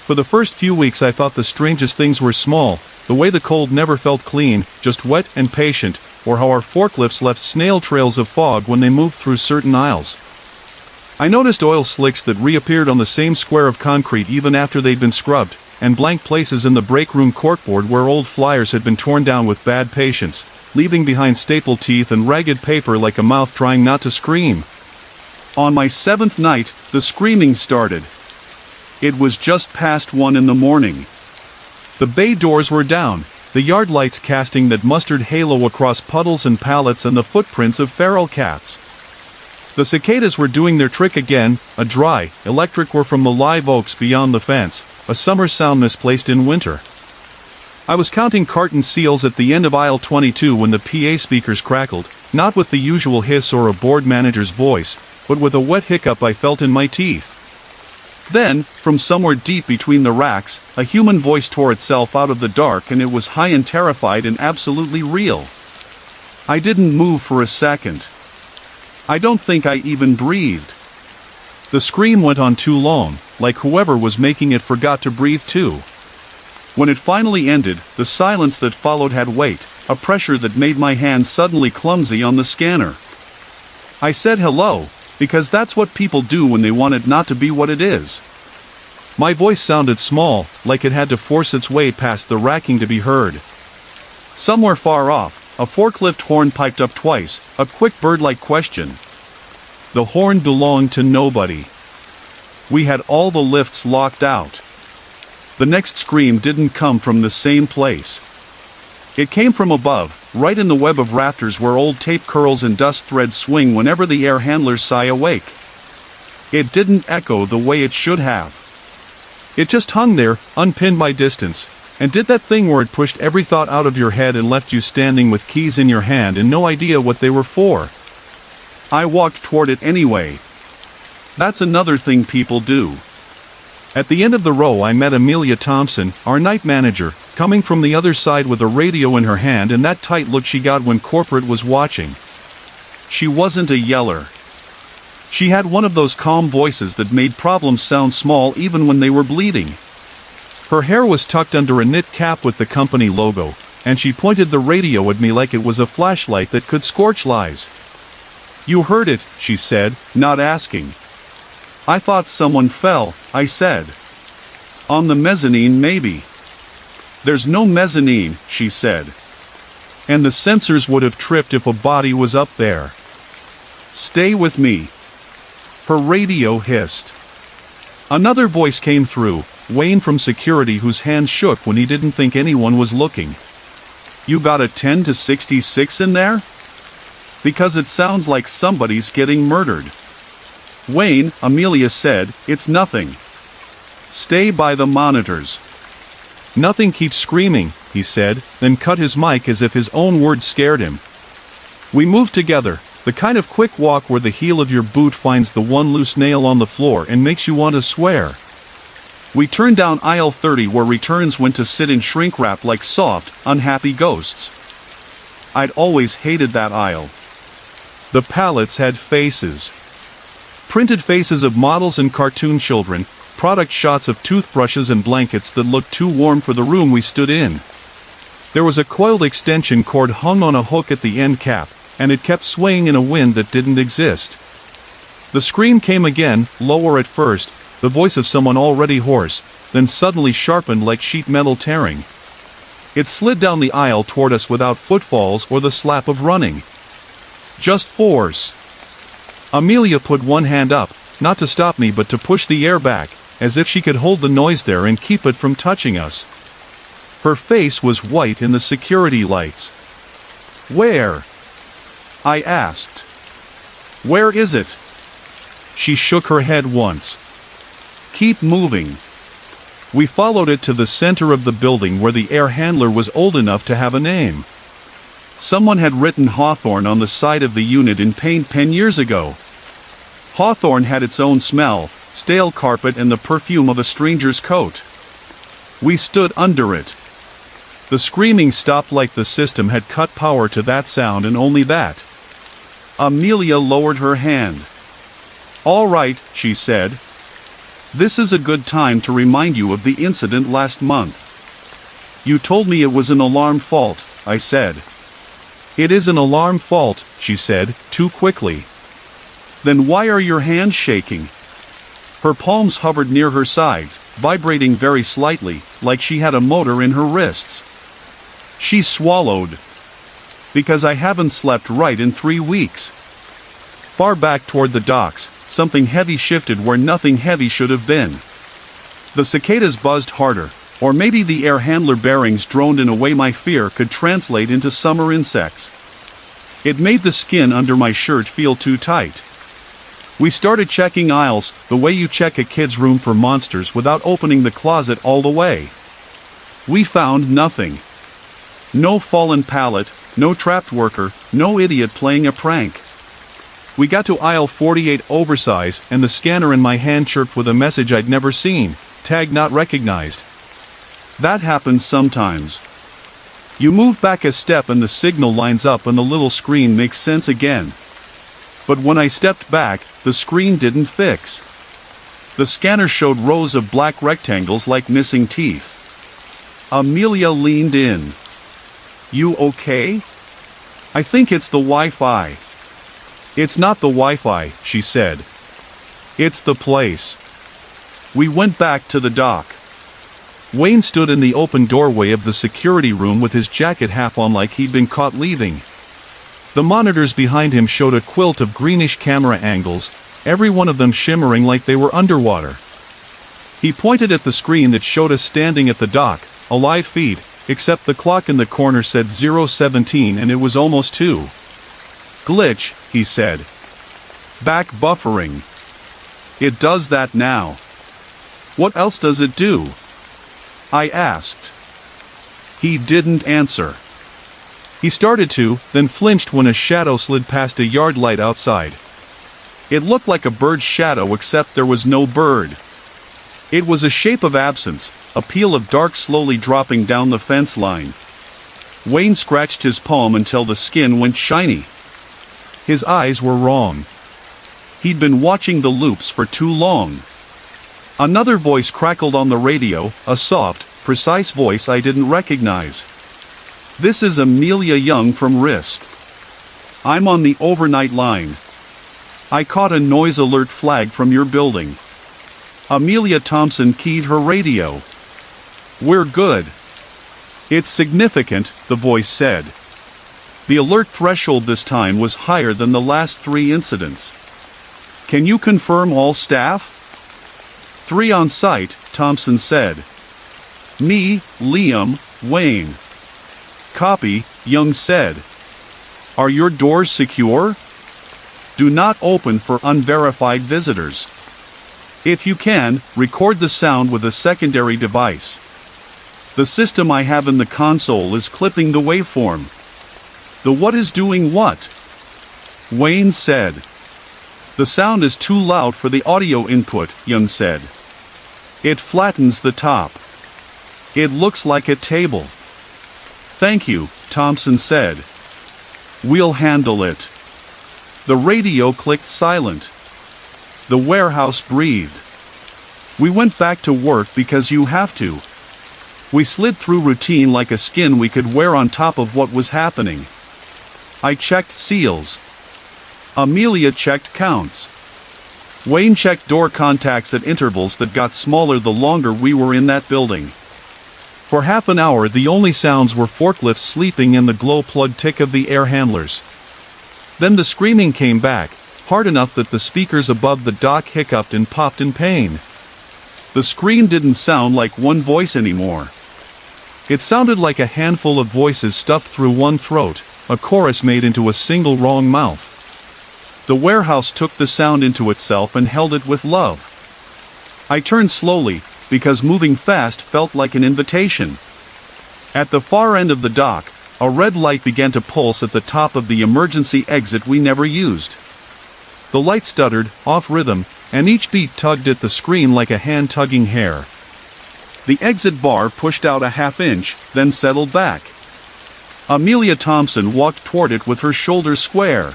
Speaker 1: For the first few weeks I thought the strangest things were small, the way the cold never felt clean, just wet and patient, or how our forklifts left snail trails of fog when they moved through certain aisles. I noticed oil slicks that reappeared on the same square of concrete even after they'd been scrubbed, and blank places in the break room corkboard where old flyers had been torn down with bad patience, leaving behind staple teeth and ragged paper like a mouth trying not to scream. On my 7th night, the screaming started. It was just past 1 in the morning. The bay doors were down, the yard lights casting that mustard halo across puddles and pallets and the footprints of feral cats. The cicadas were doing their trick again, a dry, electric whir from the live oaks beyond the fence, a summer sound misplaced in winter. I was counting carton seals at the end of aisle 22 when the PA speakers crackled, not with the usual hiss or a board manager's voice, but with a wet hiccup I felt in my teeth. Then, from somewhere deep between the racks, a human voice tore itself out of the dark, and it was high and terrified and absolutely real. I didn't move for a second. I don't think I even breathed. The scream went on too long, like whoever was making it forgot to breathe too. When it finally ended, the silence that followed had weight, a pressure that made my hands suddenly clumsy on the scanner. I said hello, because that's what people do when they want it not to be what it is. My voice sounded small, like it had to force its way past the racking to be heard. Somewhere far off, a forklift horn piped up twice, a quick bird-like question. The horn belonged to nobody. We had all the lifts locked out. The next scream didn't come from the same place. It came from above, right in the web of rafters where old tape curls and dust threads swing whenever the air handlers sigh awake. It didn't echo the way it should have. It just hung there, unpinned by distance, and did that thing where it pushed every thought out of your head and left you standing with keys in your hand and no idea what they were for. I walked toward it anyway. That's another thing people do. At the end of the row I met Amelia Thompson, our night manager, coming from the other side with a radio in her hand and that tight look she got when corporate was watching. She wasn't a yeller. She had one of those calm voices that made problems sound small even when they were bleeding. Her hair was tucked under a knit cap with the company logo, and she pointed the radio at me like it was a flashlight that could scorch lies. "You heard it," she said, not asking. "I thought someone fell," I said. "On the mezzanine maybe." "There's no mezzanine," she said. "And the sensors would have tripped if a body was up there." "Stay with me." Her radio hissed. Another voice came through, Wayne from security, whose hands shook when he didn't think anyone was looking. "You got a 10 to 66 in there? Because it sounds like somebody's getting murdered." "Wayne," Amelia said, "it's nothing. Stay by the monitors." "Nothing keeps screaming," he said, then cut his mic as if his own words scared him. We moved together, the kind of quick walk where the heel of your boot finds the one loose nail on the floor and makes you want to swear. We turned down aisle 30 where returns went to sit in shrink wrap like soft, unhappy ghosts. I'd always hated that aisle. The pallets had faces. Printed faces of models and cartoon children, product shots of toothbrushes and blankets that looked too warm for the room we stood in. There was a coiled extension cord hung on a hook at the end cap, and it kept swaying in a wind that didn't exist. The scream came again, lower at first, the voice of someone already hoarse, then suddenly sharpened like sheet metal tearing. It slid down the aisle toward us without footfalls or the slap of running. Just force. Amelia put one hand up, not to stop me but to push the air back, as if she could hold the noise there and keep it from touching us. Her face was white in the security lights. "Where?" I asked. "Where is it?" She shook her head once. "Keep moving." We followed it to the center of the building where the air handler was old enough to have a name. Someone had written Hawthorne on the side of the unit in paint 10 years ago. Hawthorne had its own smell, stale carpet and the perfume of a stranger's coat. We stood under it. The screaming stopped like the system had cut power to that sound, and only that. Amelia lowered her hand. "All right," she said. "This is a good time to remind you of the incident last month." "You told me it was an alarm fault," I said. "It is an alarm fault," she said, too quickly. "Then why are your hands shaking?" Her palms hovered near her sides, vibrating very slightly, like she had a motor in her wrists. She swallowed. "Because I haven't slept right in 3 weeks." Far back toward the docks, something heavy shifted where nothing heavy should have been. The cicadas buzzed harder, or maybe the air handler bearings droned in a way my fear could translate into summer insects. It made the skin under my shirt feel too tight. We started checking aisles, the way you check a kid's room for monsters without opening the closet all the way. We found nothing. No fallen pallet, no trapped worker, no idiot playing a prank. We got to aisle 48 oversize, and the scanner in my hand chirped with a message I'd never seen: tag not recognized. That happens sometimes. You move back a step and the signal lines up and the little screen makes sense again. But when I stepped back, the screen didn't fix. The scanner showed rows of black rectangles like missing teeth. Amelia leaned in. "You okay?" "I think it's the Wi-Fi." "It's not the Wi-Fi," she said. "It's the place." We went back to the dock. Wayne stood in the open doorway of the security room with his jacket half on like he'd been caught leaving. The monitors behind him showed a quilt of greenish camera angles, every one of them shimmering like they were underwater. He pointed at the screen that showed us standing at the dock, a live feed, except the clock in the corner said 0:17 and it was almost 2. "Glitch," he said. "Back buffering." "It does that now." "What else does it do?" I asked. He didn't answer. He started to, then flinched when a shadow slid past a yard light outside. It looked like a bird's shadow except there was no bird. It was a shape of absence, a peel of dark slowly dropping down the fence line. Wayne scratched his palm until the skin went shiny. His eyes were wrong. He'd been watching the loops for too long. Another voice crackled on the radio, a soft, precise voice I didn't recognize. "This is Amelia Young from Risk. I'm on the overnight line. I caught a noise alert flag from your building." Amelia Thompson keyed her radio. "We're good." "It's significant," the voice said. The alert threshold this time was higher than the last 3 incidents. "Can you confirm all staff?" "3 on site," Thompson said. "Me, Liam, Wayne." "Copy," Young said. "Are your doors secure?" "Do not open for unverified visitors. If you can, record the sound with a secondary device. The system I have in the console is clipping the waveform." "The what is doing what?" Wayne said. "The sound is too loud for the audio input," Young said. "It flattens the top. It looks like a table." "Thank you," Thompson said. "We'll handle it." The radio clicked silent. The warehouse breathed. We went back to work because you have to. We slid through routine like a skin we could wear on top of what was happening. I checked seals. Amelia checked counts. Wayne checked door contacts at intervals that got smaller the longer we were in that building. For half an hour the only sounds were forklifts sleeping and the glow-plug tick of the air handlers. Then the screaming came back, hard enough that the speakers above the dock hiccuped and popped in pain. The scream didn't sound like one voice anymore. It sounded like a handful of voices stuffed through one throat, a chorus made into a single wrong mouth. The warehouse took the sound into itself and held it with love. I turned slowly, because moving fast felt like an invitation. At the far end of the dock, a red light began to pulse at the top of the emergency exit we never used. The light stuttered, off rhythm, and each beat tugged at the screen like a hand tugging hair. The exit bar pushed out a half-inch, then settled back. Amelia Thompson walked toward it with her shoulders square.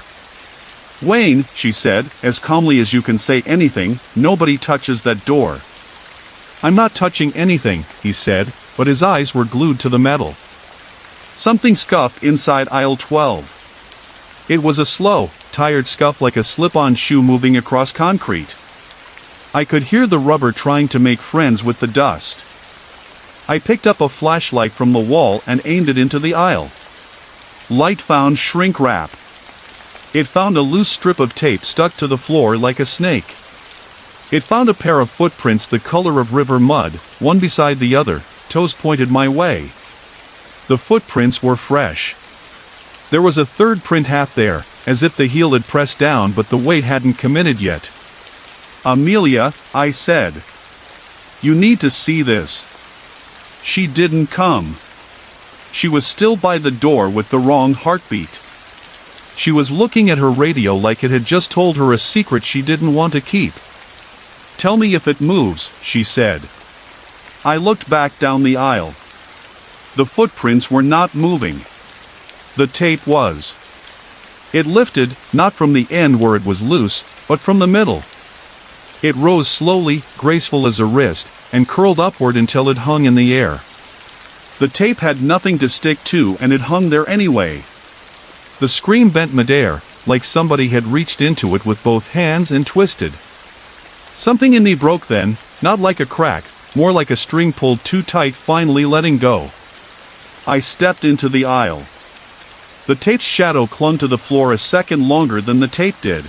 Speaker 1: "Wayne," she said, as calmly as you can say anything, "nobody touches that door." "I'm not touching anything," he said, but his eyes were glued to the metal. Something scuffed inside aisle 12. It was a slow, tired scuff like a slip-on shoe moving across concrete. I could hear the rubber trying to make friends with the dust. I picked up a flashlight from the wall and aimed it into the aisle. Light found shrink wrap. It found a loose strip of tape stuck to the floor like a snake. It found a pair of footprints the color of river mud, one beside the other, toes pointed my way. The footprints were fresh. There was a third print half there, as if the heel had pressed down but the weight hadn't committed yet. "Amelia," I said. "You need to see this." She didn't come. She was still by the door with the wrong heartbeat. She was looking at her radio like it had just told her a secret she didn't want to keep. "Tell me if it moves," she said. I looked back down the aisle. The footprints were not moving. The tape was. It lifted, not from the end where it was loose, but from the middle. It rose slowly, graceful as a wrist, and curled upward until it hung in the air. The tape had nothing to stick to and it hung there anyway. The screen bent midair, like somebody had reached into it with both hands and twisted. Something in me broke then, not like a crack, more like a string pulled too tight finally letting go. I stepped into the aisle. The tape's shadow clung to the floor a second longer than the tape did.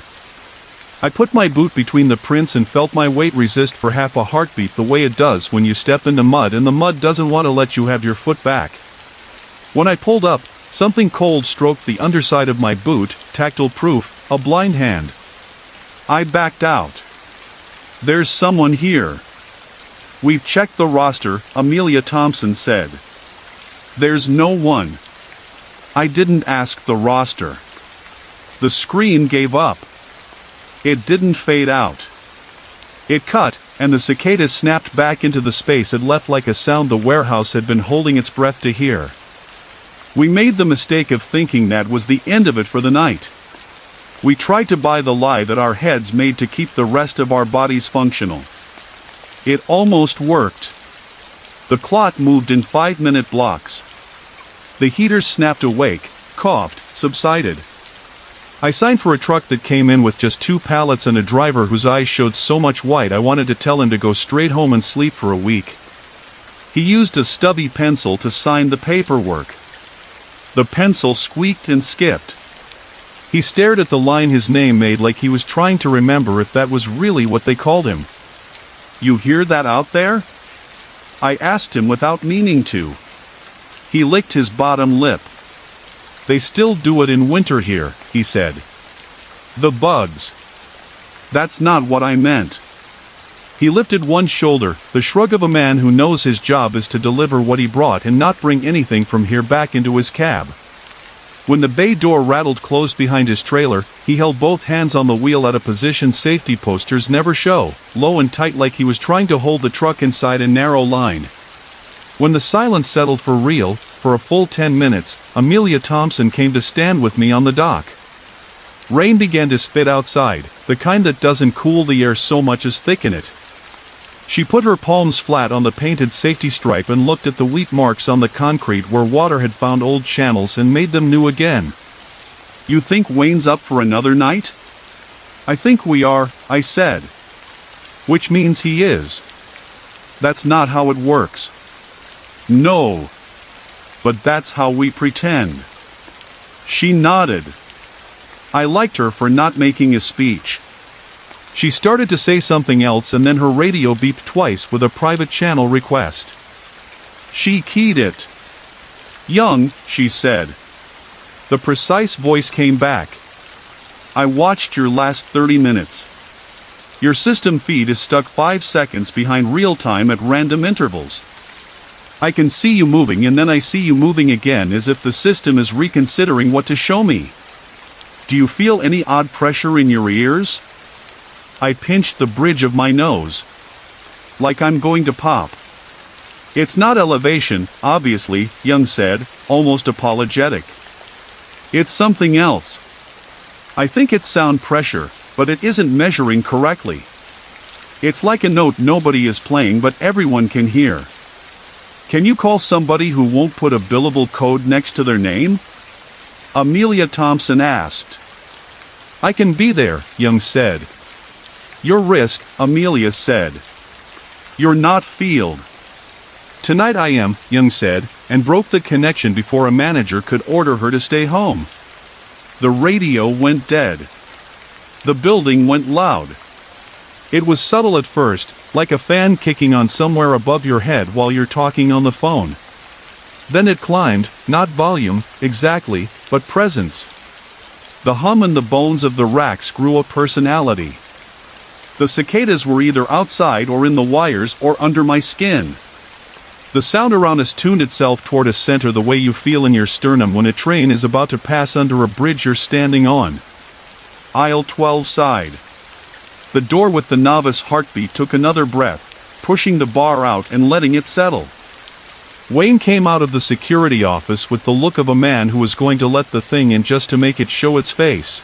Speaker 1: I put my boot between the prints and felt my weight resist for half a heartbeat the way it does when you step into mud and the mud doesn't want to let you have your foot back. When I pulled up, something cold stroked the underside of my boot, tactile proof, a blind hand. I backed out. "There's someone here." "We've checked the roster," Amelia Thompson said. "There's no one." I didn't ask the roster. The screen gave up. It didn't fade out. It cut, and the cicada snapped back into the space it left like a sound the warehouse had been holding its breath to hear. We made the mistake of thinking that was the end of it for the night. We tried to buy the lie that our heads made to keep the rest of our bodies functional. It almost worked. The clock moved in 5-minute blocks. The heaters snapped awake, coughed, subsided. I signed for a truck that came in with just 2 pallets and a driver whose eyes showed so much white I wanted to tell him to go straight home and sleep for a week. He used a stubby pencil to sign the paperwork. The pencil squeaked and skipped. He stared at the line his name made like he was trying to remember if that was really what they called him. "You hear that out there?" I asked him without meaning to. He licked his bottom lip. "They still do it in winter here," he said. "The bugs." "That's not what I meant." He lifted one shoulder, the shrug of a man who knows his job is to deliver what he brought and not bring anything from here back into his cab. When the bay door rattled closed behind his trailer, he held both hands on the wheel at a position safety posters never show, low and tight like he was trying to hold the truck inside a narrow line. When the silence settled for real, for a full 10 minutes, Amelia Thompson came to stand with me on the dock. Rain began to spit outside, the kind that doesn't cool the air so much as thicken it. She put her palms flat on the painted safety stripe and looked at the wheat marks on the concrete where water had found old channels and made them new again. "You think Wayne's up for another night?" "I think we are," I said. "Which means he is." "That's not how it works." "No. But that's how we pretend." She nodded. I liked her for not making a speech. She started to say something else and then her radio beeped twice with a private channel request. She keyed it. "Young," she said. The precise voice came back. "I watched your last 30 minutes. Your system feed is stuck 5 seconds behind real time at random intervals. I can see you moving and then I see you moving again as if the system is reconsidering what to show me. Do you feel any odd pressure in your ears?" I pinched the bridge of my nose. "Like I'm going to pop." It's not elevation, obviously, Young said, almost apologetic. It's something else. I think it's sound pressure, but it isn't measuring correctly. It's like a note nobody is playing but everyone can hear. Can you call somebody who won't put a billable code next to their name? Amelia Thompson asked. I can be there, Young said. Your risk, Amelia said. You're not field. Tonight I am, Young said, and broke the connection before a manager could order her to stay home. The radio went dead. The building went loud. It was subtle at first, like a fan kicking on somewhere above your head while you're talking on the phone. Then it climbed, not volume, exactly, but presence. The hum and the bones of the racks grew a personality. The cicadas were either outside or in the wires or under my skin. The sound around us tuned itself toward a center the way you feel in your sternum when a train is about to pass under a bridge you're standing on. Aisle 12 sighed. The door with the novice heartbeat took another breath, pushing the bar out and letting it settle. Wayne came out of the security office with the look of a man who was going to let the thing in just to make it show its face.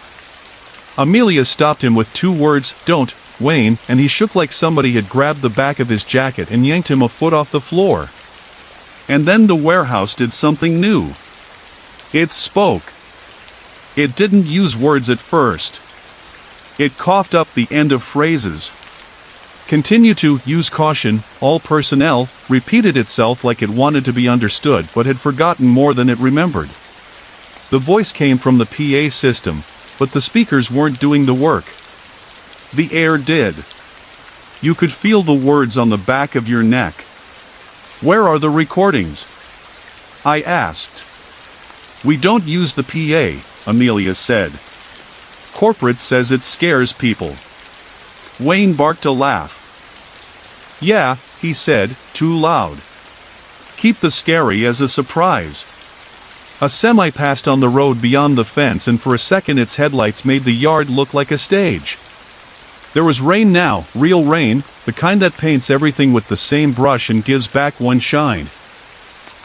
Speaker 1: Amelia stopped him with 2 words, "Don't, Wayne," and he shook like somebody had grabbed the back of his jacket and yanked him a foot off the floor. And then the warehouse did something new. It spoke. It didn't use words at first. It coughed up the end of phrases. Continue to use caution, all personnel, repeated itself like it wanted to be understood but had forgotten more than it remembered. The voice came from the PA system, but the speakers weren't doing the work. The air did. You could feel the words on the back of your neck. Where are the recordings? I asked. We don't use the PA, Amelia said. Corporate says it scares people. Wayne barked a laugh. Yeah, he said, too loud. Keep the scary as a surprise. A semi passed on the road beyond the fence and for a second its headlights made the yard look like a stage. There was rain now, real rain, the kind that paints everything with the same brush and gives back one shine.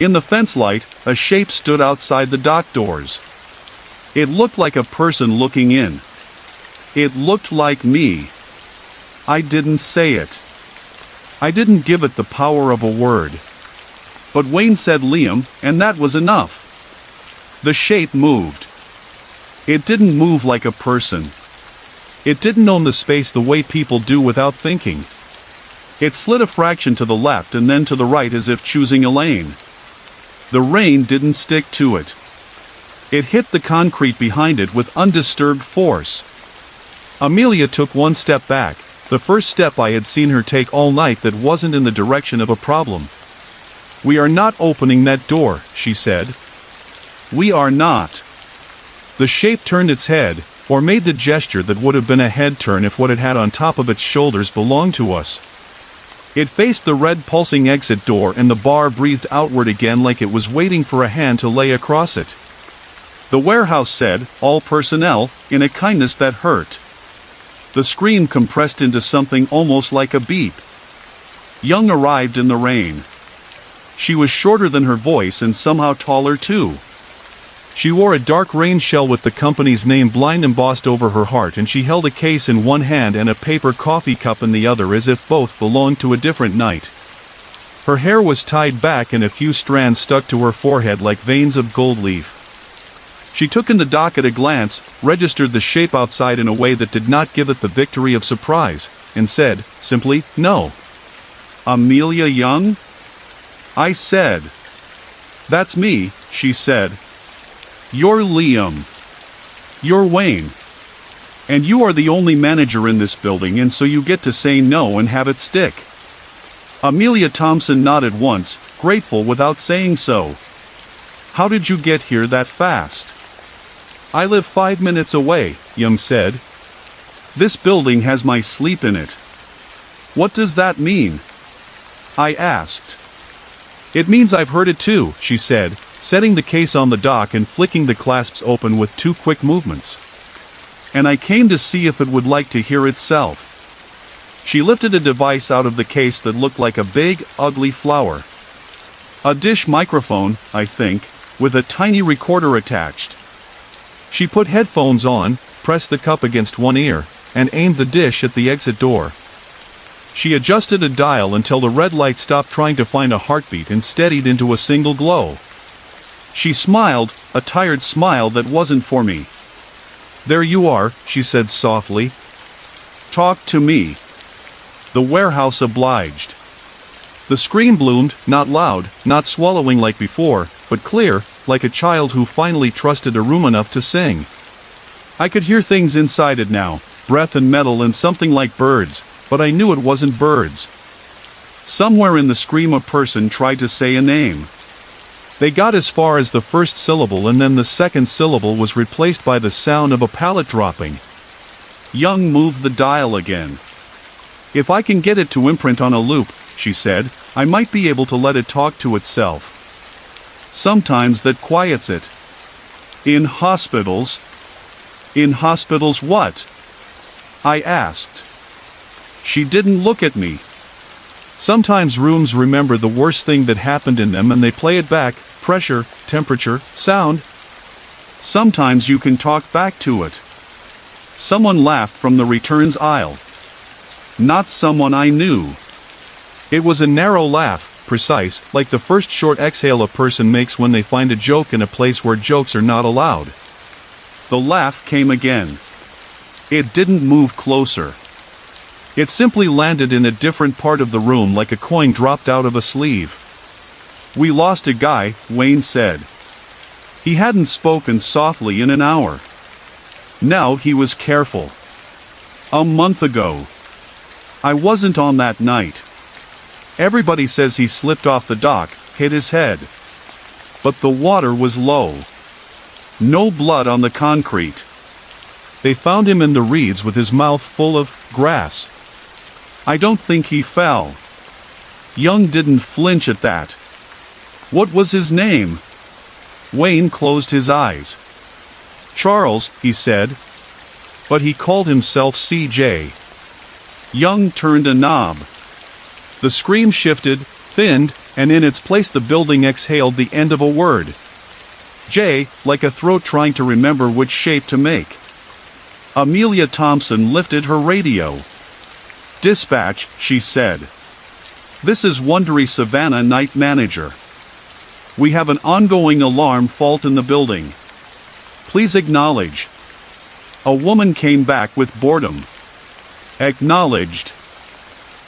Speaker 1: In the fence light, a shape stood outside the dock doors. It looked like a person looking in. It looked like me. I didn't say it. I didn't give it the power of a word. But Wayne said Liam, and that was enough. The shape moved. It didn't move like a person. It didn't own the space the way people do without thinking. It slid a fraction to the left and then to the right as if choosing a lane. The rain didn't stick to it. It hit the concrete behind it with undisturbed force. Amelia took one step back, the first step I had seen her take all night that wasn't in the direction of a problem. We are not opening that door, she said. We are not. The shape turned its head, or made the gesture that would have been a head turn if what it had on top of its shoulders belonged to us. It faced the red pulsing exit door and the bar breathed outward again like it was waiting for a hand to lay across it. The warehouse said, all personnel, in a kindness that hurt. The scream compressed into something almost like a beep. Young arrived in the rain. She was shorter than her voice and somehow taller too. She wore a dark rain shell with the company's name blind embossed over her heart, and she held a case in one hand and a paper coffee cup in the other as if both belonged to a different night. Her hair was tied back and a few strands stuck to her forehead like veins of gold leaf. She took in the dock at a glance, registered the shape outside in a way that did not give it the victory of surprise, and said, simply, no. Amelia Young? I said. That's me, she said. You're Liam. You're Wayne. And you are the only manager in this building, and so you get to say no and have it stick. Amelia Thompson nodded once, grateful without saying so. How did you get here that fast? I live 5 minutes away, Young said. This building has my sleep in it. What does that mean? I asked. It means I've heard it too, she said, setting the case on the dock and flicking the clasps open with 2 quick movements. And I came to see if it would like to hear itself. She lifted a device out of the case that looked like a big, ugly flower. A dish microphone, I think, with a tiny recorder attached. She put headphones on, pressed the cup against one ear, and aimed the dish at the exit door. She adjusted a dial until the red light stopped trying to find a heartbeat and steadied into a single glow. She smiled, a tired smile that wasn't for me. "There you are," she said softly. "Talk to me." The warehouse obliged. The scream bloomed, not loud, not swallowing like before, but clear, like a child who finally trusted a room enough to sing. I could hear things inside it now, breath and metal and something like birds, but I knew it wasn't birds. Somewhere in the scream a person tried to say a name. They got as far as the first syllable and then the second syllable was replaced by the sound of a pallet dropping. Young moved the dial again. "If I can get it to imprint on a loop," she said, "I might be able to let it talk to itself. Sometimes that quiets it." "In hospitals?" "In hospitals what?" I asked. She didn't look at me. "Sometimes rooms remember the worst thing that happened in them and they play it back, pressure, temperature, sound. Sometimes you can talk back to it." Someone laughed from the returns aisle. Not someone I knew. It was a narrow laugh, precise, like the first short exhale a person makes when they find a joke in a place where jokes are not allowed. The laugh came again. It didn't move closer. It simply landed in a different part of the room like a coin dropped out of a sleeve. "We lost a guy," Wayne said. He hadn't spoken softly in an hour. Now he was careful. "A month ago. I wasn't on that night. Everybody says he slipped off the dock, hit his head. But the water was low. No blood on the concrete. They found him in the reeds with his mouth full of grass. I don't think he fell." Young didn't flinch at that. "What was his name?" Wayne closed his eyes. "Charles," he said. But he called himself CJ. Young turned a knob. The scream shifted, thinned, and in its place the building exhaled the end of a word. J, like a throat trying to remember which shape to make. Amelia Thompson lifted her radio. "Dispatch," she said. "This is Wondery Savannah Night Manager. We have an ongoing alarm fault in the building. Please acknowledge." A woman came back with boredom. "Acknowledged."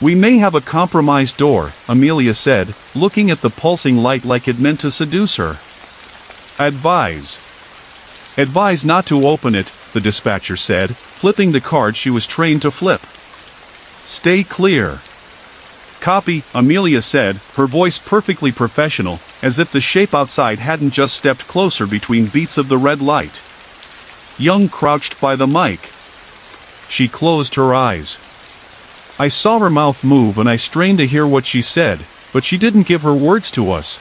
Speaker 1: "We may have a compromised door," Amelia said, looking at the pulsing light like it meant to seduce her. "Advise." "Advise not to open it," the dispatcher said, flipping the card she was trained to flip. "Stay clear." "Copy," Amelia said, her voice perfectly professional, as if the shape outside hadn't just stepped closer between beats of the red light. Young crouched by the mic. She closed her eyes. I saw her mouth move and I strained to hear what she said, but she didn't give her words to us.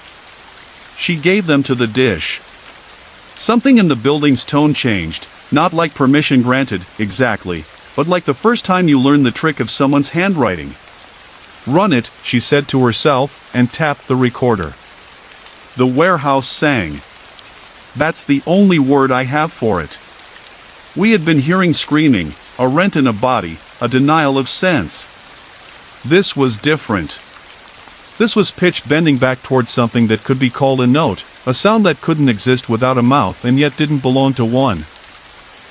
Speaker 1: She gave them to the dish. Something in the building's tone changed, not like permission granted, exactly, but like the first time you learn the trick of someone's handwriting. "Run it," she said to herself, and tapped the recorder. The warehouse sang. That's the only word I have for it. We had been hearing screaming, a rent in a body, a denial of sense. This was different. This was pitch bending back towards something that could be called a note, a sound that couldn't exist without a mouth and yet didn't belong to one.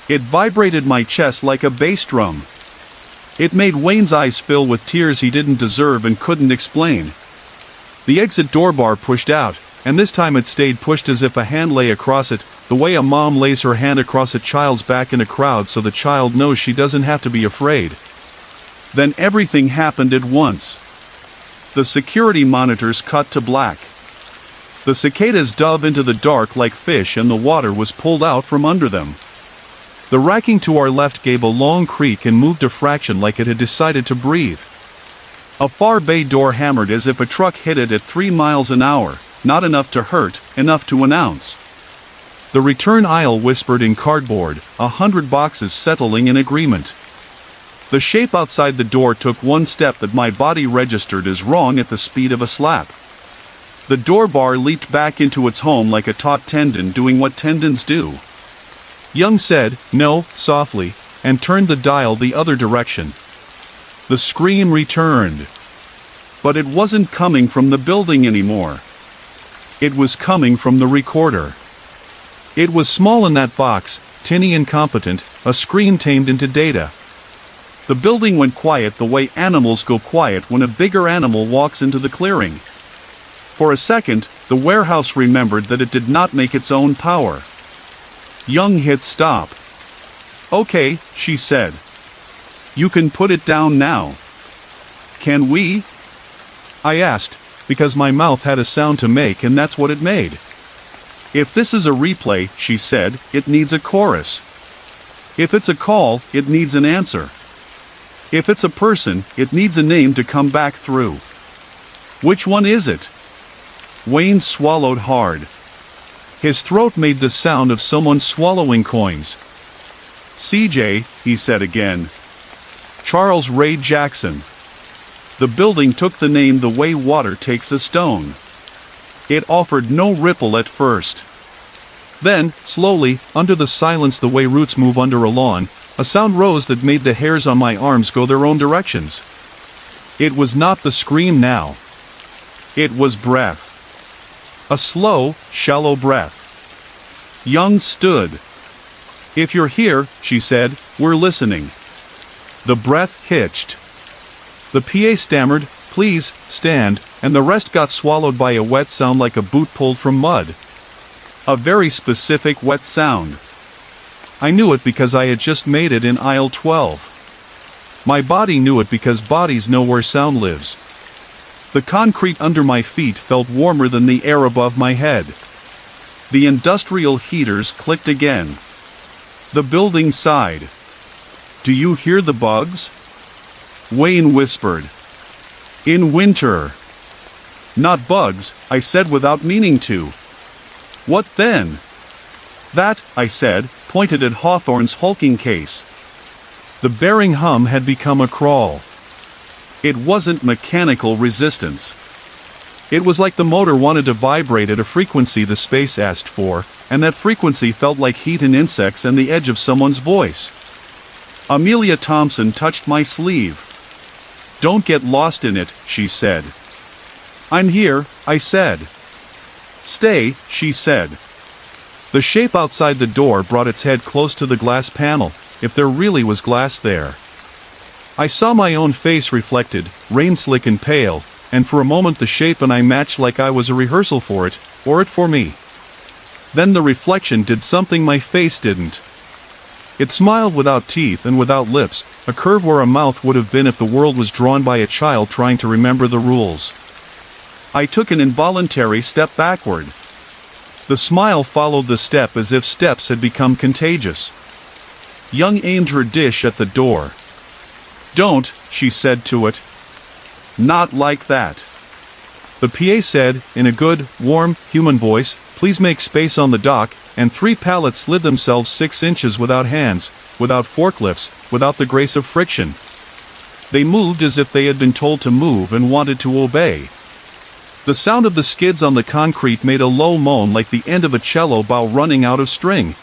Speaker 1: It vibrated my chest like a bass drum. It made Wayne's eyes fill with tears he didn't deserve and couldn't explain. The exit door bar pushed out, and this time it stayed pushed as if a hand lay across it, the way a mom lays her hand across a child's back in a crowd so the child knows she doesn't have to be afraid. Then everything happened at once. The security monitors cut to black. The cicadas dove into the dark like fish and the water was pulled out from under them. The racking to our left gave a long creak and moved a fraction like it had decided to breathe. A far bay door hammered as if a truck hit it at 3 miles an hour, not enough to hurt, enough to announce. The return aisle whispered in cardboard, 100 boxes settling in agreement. The shape outside the door took one step that my body registered as wrong at the speed of a slap. The door bar leaped back into its home like a taut tendon doing what tendons do. Young said, "No," softly, and turned the dial the other direction. The scream returned. But it wasn't coming from the building anymore. It was coming from the recorder. It was small in that box, tinny and competent, a screen tamed into data. The building went quiet the way animals go quiet when a bigger animal walks into the clearing. For a second, the warehouse remembered that it did not make its own power. Young hit stop. "Okay," she said. "You can put it down now." "Can we?" I asked, because my mouth had a sound to make and that's what it made. "If this is a replay," she said, "it needs a chorus. If it's a call, it needs an answer. If it's a person, it needs a name to come back through. Which one is it?" Wayne swallowed hard. His throat made the sound of someone swallowing coins. "CJ," he said again. "Charles Ray Jackson." The building took the name the way water takes a stone. It offered no ripple at first. Then, slowly, under the silence the way roots move under a lawn, a sound rose that made the hairs on my arms go their own directions. It was not the scream now. It was breath. A slow, shallow breath. Young stood. "If you're here," she said, "we're listening." The breath hitched. The PA stammered, "Please, stand," and the rest got swallowed by a wet sound like a boot pulled from mud. A very specific wet sound. I knew it because I had just made it in aisle 12. My body knew it because bodies know where sound lives. The concrete under my feet felt warmer than the air above my head. The industrial heaters clicked again. The building sighed. "Do you hear the bugs?" Wayne whispered. "In winter." "Not bugs," I said without meaning to. "What then?" "That," I said, pointed at Hawthorne's hulking case. The bearing hum had become a crawl. It wasn't mechanical resistance. It was like the motor wanted to vibrate at a frequency the space asked for, and that frequency felt like heat and insects and the edge of someone's voice. Amelia Thompson touched my sleeve. "Don't get lost in it," she said. "I'm here," I said. "Stay," she said. The shape outside the door brought its head close to the glass panel, if there really was glass there. I saw my own face reflected, rain-slick and pale, and for a moment the shape and I matched like I was a rehearsal for it, or it for me. Then the reflection did something my face didn't. It smiled without teeth and without lips, a curve where a mouth would have been if the world was drawn by a child trying to remember the rules. I took an involuntary step backward. The smile followed the step as if steps had become contagious. Young aimed her dish at the door. "Don't," she said to it. "Not like that." The PA said, in a good, warm, human voice, "Please make space on the dock," and 3 pallets slid themselves 6 inches without hands, without forklifts, without the grace of friction. They moved as if they had been told to move and wanted to obey. The sound of the skids on the concrete made a low moan like the end of a cello bow running out of string.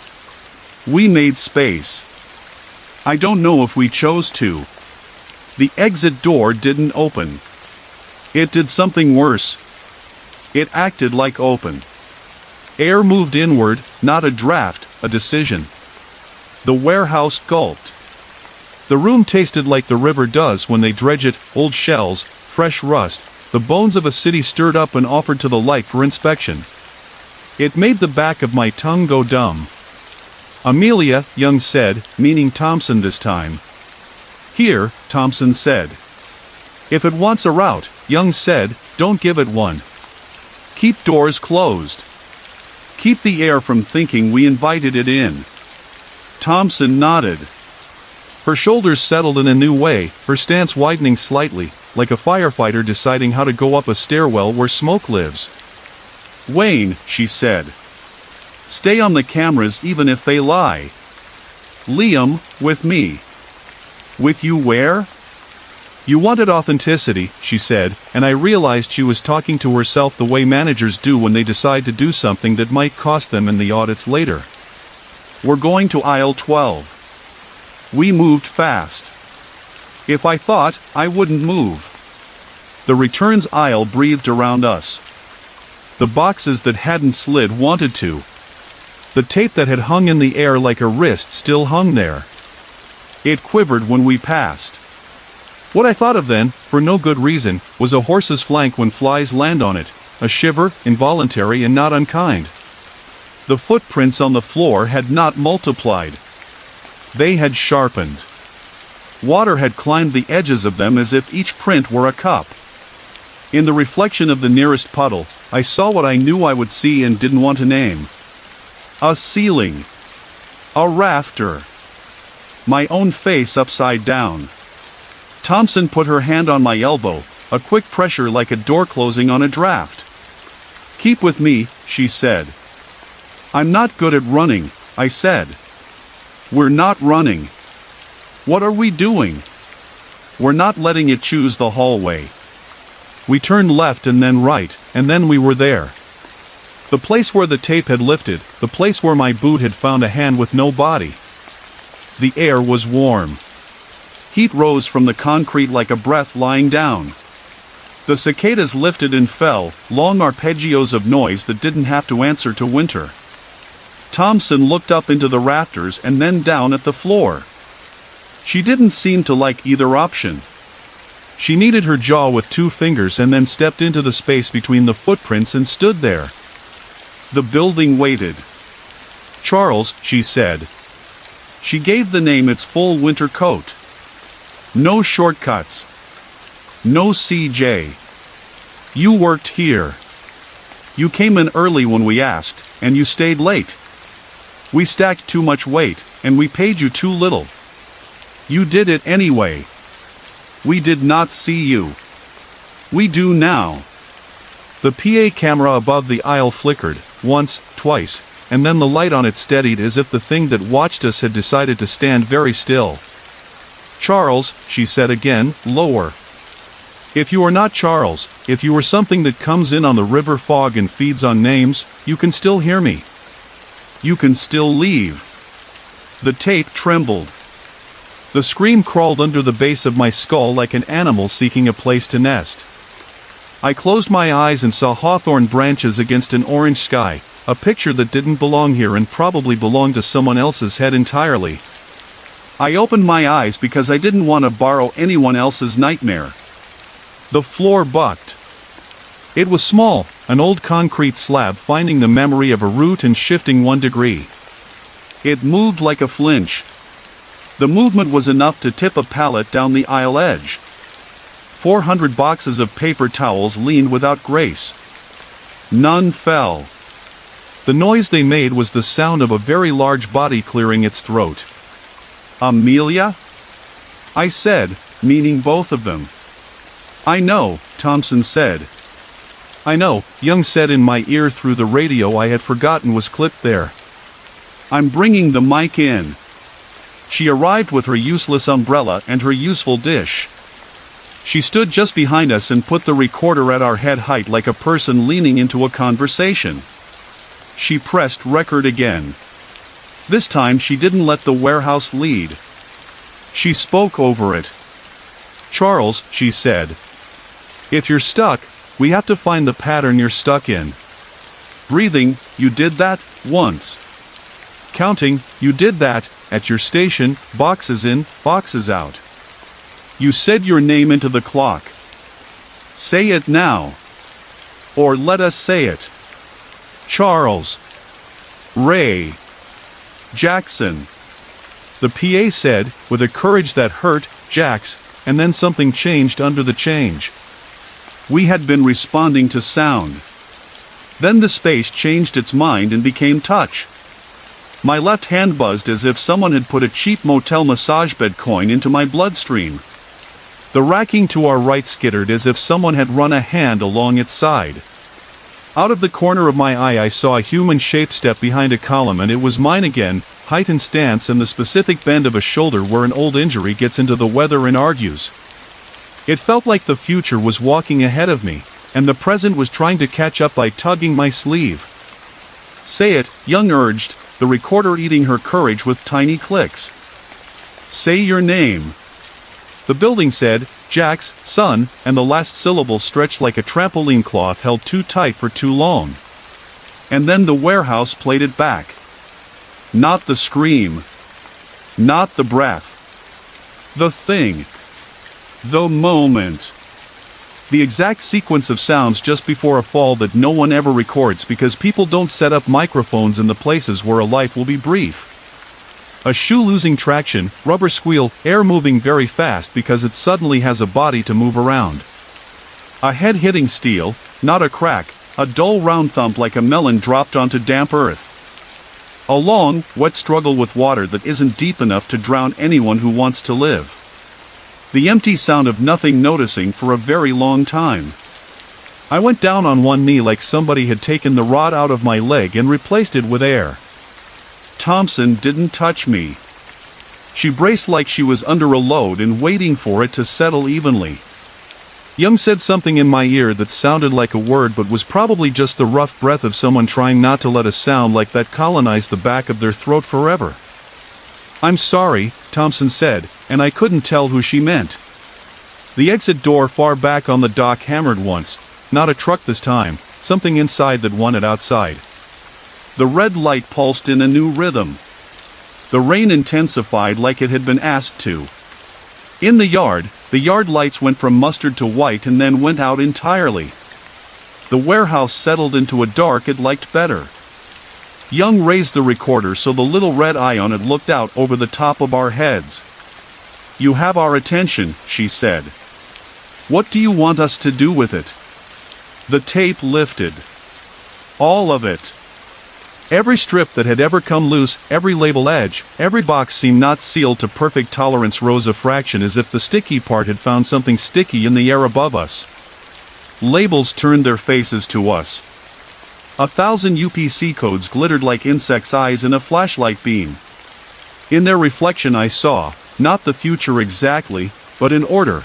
Speaker 1: We made space. I don't know if we chose to. The exit door didn't open. It did something worse. It acted like open. Air moved inward, not a draft, a decision. The warehouse gulped. The room tasted like the river does when they dredge it, old shells, fresh rust, the bones of a city stirred up and offered to the light for inspection. It made the back of my tongue go dumb. "Amelia," Young said, meaning Thompson this time. "Here," Thompson said. "If it wants a route," Young said, "don't give it one. Keep doors closed. Keep the air from thinking we invited it in." Thompson nodded. Her shoulders settled in a new way, her stance widening slightly, like a firefighter deciding how to go up a stairwell where smoke lives. "Wayne," she said. "Stay on the cameras even if they lie. Liam, with me." "With you where?" You wanted authenticity, she said, and I realized she was talking to herself the way managers do when they decide to do something that might cost them in the audits later. We're going to aisle 12. We moved fast. If I thought, I wouldn't move. The returns aisle breathed around us. The boxes that hadn't slid wanted to. The tape that had hung in the air like a wrist still hung there. It quivered when we passed. What I thought of then, for no good reason, was a horse's flank when flies land on it, a shiver, involuntary and not unkind. The footprints on the floor had not multiplied. They had sharpened. Water had climbed the edges of them as if each print were a cup. In the reflection of the nearest puddle, I saw what I knew I would see and didn't want to name. A ceiling. A rafter. My own face upside down. Thompson put her hand on my elbow, a quick pressure like a door closing on a draft. Keep with me, she said. I'm not good at running, I said. We're not running. What are we doing? We're not letting it choose the hallway. We turned left and then right, and then we were there. The place where the tape had lifted, the place where my boot had found a hand with no body. The air was warm. Heat rose from the concrete like a breath lying down. The cicadas lifted and fell, long arpeggios of noise that didn't have to answer to winter. Thompson looked up into the rafters and then down at the floor. She didn't seem to like either option. She kneaded her jaw with 2 fingers and then stepped into the space between the footprints and stood there. The building waited. Charles, she said. She gave the name its full winter coat. No shortcuts. No CJ. You worked here. You came in early when we asked, and you stayed late. We stacked too much weight, and we paid you too little. You did it anyway. We did not see you. We do now. The PA camera above the aisle flickered, once, twice, and then the light on it steadied as if the thing that watched us had decided to stand very still. Charles, she said again, lower. If you are not Charles, if you are something that comes in on the river fog and feeds on names, you can still hear me. You can still leave. The tape trembled. The scream crawled under the base of my skull like an animal seeking a place to nest. I closed my eyes and saw hawthorn branches against an orange sky, a picture that didn't belong here and probably belonged to someone else's head entirely. I opened my eyes because I didn't want to borrow anyone else's nightmare. The floor bucked. It was small, an old concrete slab finding the memory of a root and shifting 1 degree. It moved like a flinch. The movement was enough to tip a pallet down the aisle edge. 400 boxes of paper towels leaned without grace. None fell. The noise they made was the sound of a very large body clearing its throat. Amelia? I said, meaning both of them. I know, Thompson said. I know, Young said in my ear through the radio I had forgotten was clipped there. I'm bringing the mic in. She arrived with her useless umbrella and her useful dish. She stood just behind us and put the recorder at our head height like a person leaning into a conversation. She pressed record again. This time she didn't let the warehouse lead. She spoke over it. Charles, she said. If you're stuck, we have to find the pattern you're stuck in. Breathing, you did that, once. Counting, you did that, at your station, boxes in, boxes out. You said your name into the clock. Say it now. Or let us say it. Charles. Ray. Jackson. The PA said, with a courage that hurt, Jax, and then something changed under the change. We had been responding to sound. Then the space changed its mind and became touch. My left hand buzzed as if someone had put a cheap motel massage bed coin into my bloodstream. The racking to our right skittered as if someone had run a hand along its side. Out of the corner of my eye I saw a human shape step behind a column, and it was mine again, height and stance and the specific bend of a shoulder where an old injury gets into the weather and argues. It felt like the future was walking ahead of me, and the present was trying to catch up by tugging my sleeve. "Say it," Young urged, the recorder eating her courage with tiny clicks. "Say your name." The building said, "Jack's son," and the last syllable stretched like a trampoline cloth held too tight for too long. And then the warehouse played it back. Not the scream. Not the breath. The thing. The moment. The exact sequence of sounds just before a fall that no one ever records because people don't set up microphones in the places where a life will be brief. A shoe losing traction, rubber squeal, air moving very fast because it suddenly has a body to move around. A head hitting steel, not a crack, a dull round thump like a melon dropped onto damp earth. A long, wet struggle with water that isn't deep enough to drown anyone who wants to live. The empty sound of nothing noticing for a very long time. I went down on one knee like somebody had taken the rod out of my leg and replaced it with air. Thompson didn't touch me. She braced like she was under a load and waiting for it to settle evenly. Young said something in my ear that sounded like a word but was probably just the rough breath of someone trying not to let a sound like that colonize the back of their throat forever. "I'm sorry," Thompson said, and I couldn't tell who she meant. The exit door far back on the dock hammered once, not a truck this time, something inside that wanted outside. The red light pulsed in a new rhythm. The rain intensified like it had been asked to. In the yard lights went from mustard to white and then went out entirely. The warehouse settled into a dark it liked better. Young raised the recorder so the little red eye on it looked out over the top of our heads. "You have our attention," she said. "What do you want us to do with it?" The tape lifted. All of it. Every strip that had ever come loose, every label edge, every box seemed not sealed to perfect tolerance rose a fraction as if the sticky part had found something sticky in the air above us. Labels turned their faces to us. 1,000 UPC codes glittered like insects' eyes in a flashlight beam. In their reflection I saw, not the future exactly, but in order.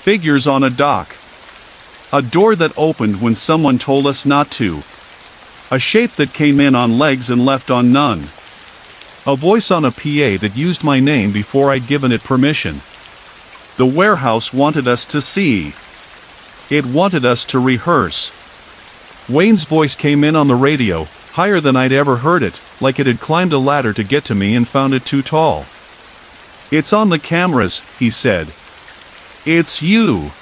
Speaker 1: Figures on a dock. A door that opened when someone told us not to. A shape that came in on legs and left on none. A voice on a PA that used my name before I'd given it permission. The warehouse wanted us to see. It wanted us to rehearse. Wayne's voice came in on the radio, higher than I'd ever heard it, like it had climbed a ladder to get to me and found it too tall. "It's on the cameras," he said. "It's you.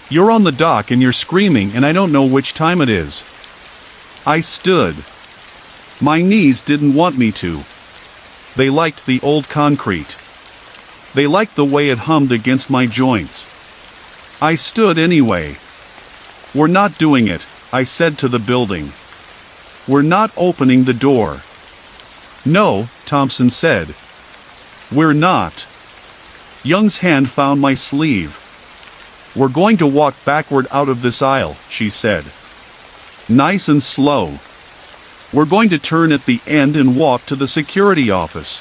Speaker 1: You're on the dock and you're screaming and I don't know which time it is." I stood. My knees didn't want me to. They liked the old concrete. They liked the way it hummed against my joints. I stood anyway. "We're not doing it," I said to the building. "We're not opening the door." "No," Thompson said. "We're not." Young's hand found my sleeve. "We're going to walk backward out of this aisle," she said. "Nice and slow. We're going to turn at the end and walk to the security office.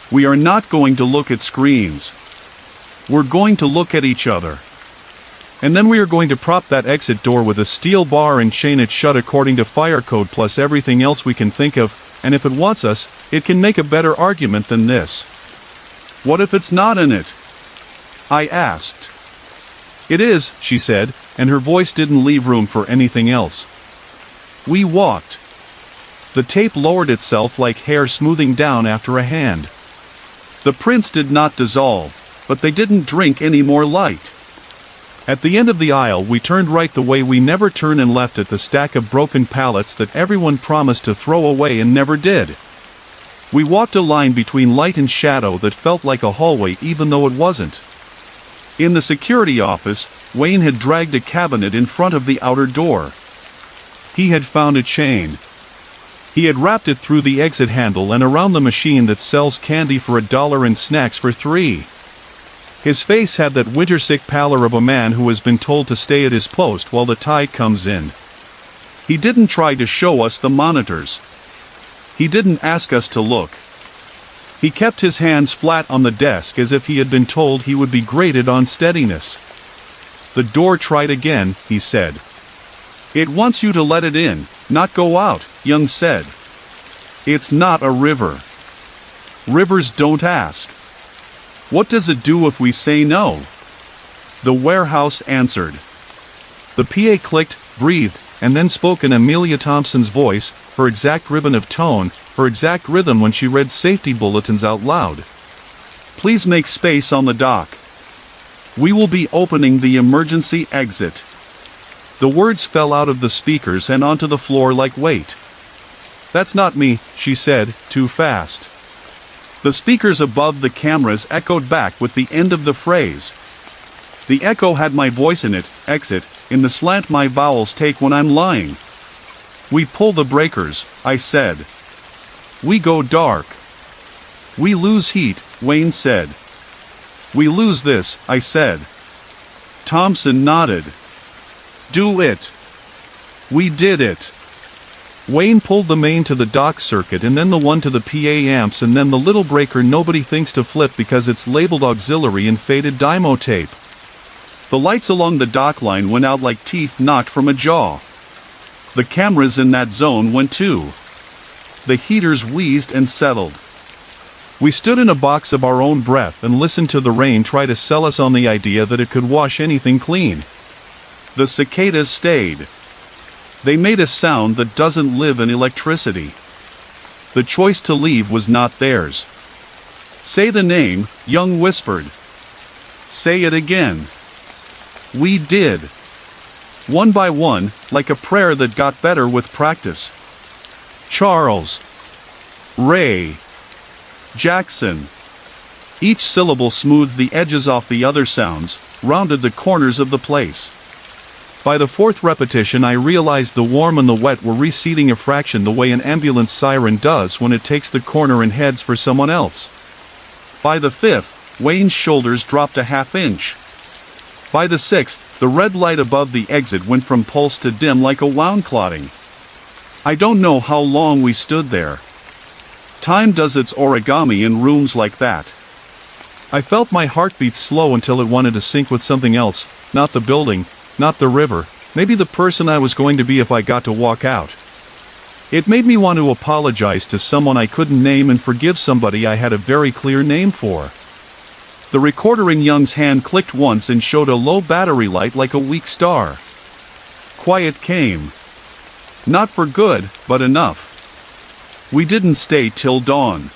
Speaker 1: We are not going to look at screens. We're going to look at each other. And then we are going to prop that exit door with a steel bar and chain it shut according to fire code plus everything else we can think of, and if it wants us, it can make a better argument than this." "What if it's not in it?" I asked. "It is," she said, and her voice didn't leave room for anything else. We walked. The tape lowered itself like hair smoothing down after a hand. The prints did not dissolve, but they didn't drink any more light. At the end of the aisle we turned right the way we never turn and left at the stack of broken pallets that everyone promised to throw away and never did. We walked a line between light and shadow that felt like a hallway even though it wasn't. In the security office, Wayne had dragged a cabinet in front of the outer door. He had found a chain. He had wrapped it through the exit handle and around the machine that sells candy for $1 and snacks for $3. His face had that winter-sick pallor of a man who has been told to stay at his post while the tide comes in. He didn't try to show us the monitors. He didn't ask us to look. He kept his hands flat on the desk as if he had been told he would be graded on steadiness. "The door tried again," he said. "It wants you to let it in, not go out," Young said. "It's not a river. Rivers don't ask. What does it do if we say no?" The warehouse answered. The PA clicked, breathed, and then spoke in Amelia Thompson's voice, her exact ribbon of tone, her exact rhythm when she read safety bulletins out loud. "Please make space on the dock. We will be opening the emergency exit." The words fell out of the speakers and onto the floor like weight. "That's not me," she said, too fast. The speakers above the cameras echoed back with the end of the phrase. The echo had my voice in it, exit, in the slant my vowels take when I'm lying. "We pull the breakers," I said. "We go dark. We lose heat," Wayne said. "We lose this," I said. Thompson nodded. "Do it." We did it. Wayne pulled the main to the dock circuit and then the one to the PA amps and then the little breaker nobody thinks to flip because it's labeled auxiliary in faded dymo tape. The lights along the dock line went out like teeth knocked from a jaw. The cameras in that zone went too. The heaters wheezed and settled. We stood in a box of our own breath and listened to the rain try to sell us on the idea that it could wash anything clean. The cicadas stayed. They made a sound that doesn't live in electricity. The choice to leave was not theirs. "Say the name," Young whispered. "Say it again." We did. One by one, like a prayer that got better with practice. Charles. Ray. Jackson. Each syllable smoothed the edges off the other sounds, rounded the corners of the place. By the fourth repetition I realized the warm and the wet were receding a fraction the way an ambulance siren does when it takes the corner and heads for someone else. By the fifth, Wayne's shoulders dropped a half-inch. By the sixth, the red light above the exit went from pulse to dim like a wound clotting. I don't know how long we stood there. Time does its origami in rooms like that. I felt my heartbeat slow until it wanted to sync with something else, not the building, not the river, maybe the person I was going to be if I got to walk out. It made me want to apologize to someone I couldn't name and forgive somebody I had a very clear name for. The recorder in Young's hand clicked once and showed a low battery light like a weak star. Quiet came. Not for good, but enough. We didn't stay till dawn.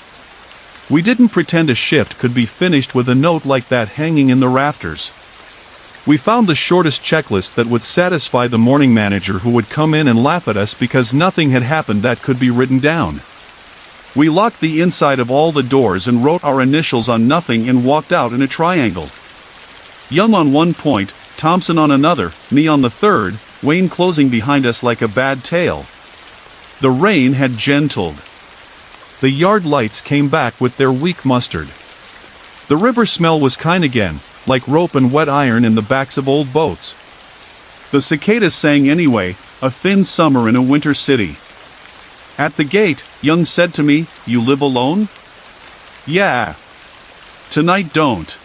Speaker 1: We didn't pretend a shift could be finished with a note like that hanging in the rafters. We found the shortest checklist that would satisfy the morning manager who would come in and laugh at us because nothing had happened that could be written down. We locked the inside of all the doors and wrote our initials on nothing and walked out in a triangle. Young on one point, Thompson on another, me on the third, Wayne closing behind us like a bad tale. The rain had gentled. The yard lights came back with their weak mustard. The river smell was kind again, like rope and wet iron in the backs of old boats. The cicadas sang anyway, a thin summer in a winter city. At the gate, Young said to me, "You live alone?" "Yeah. Tonight don't."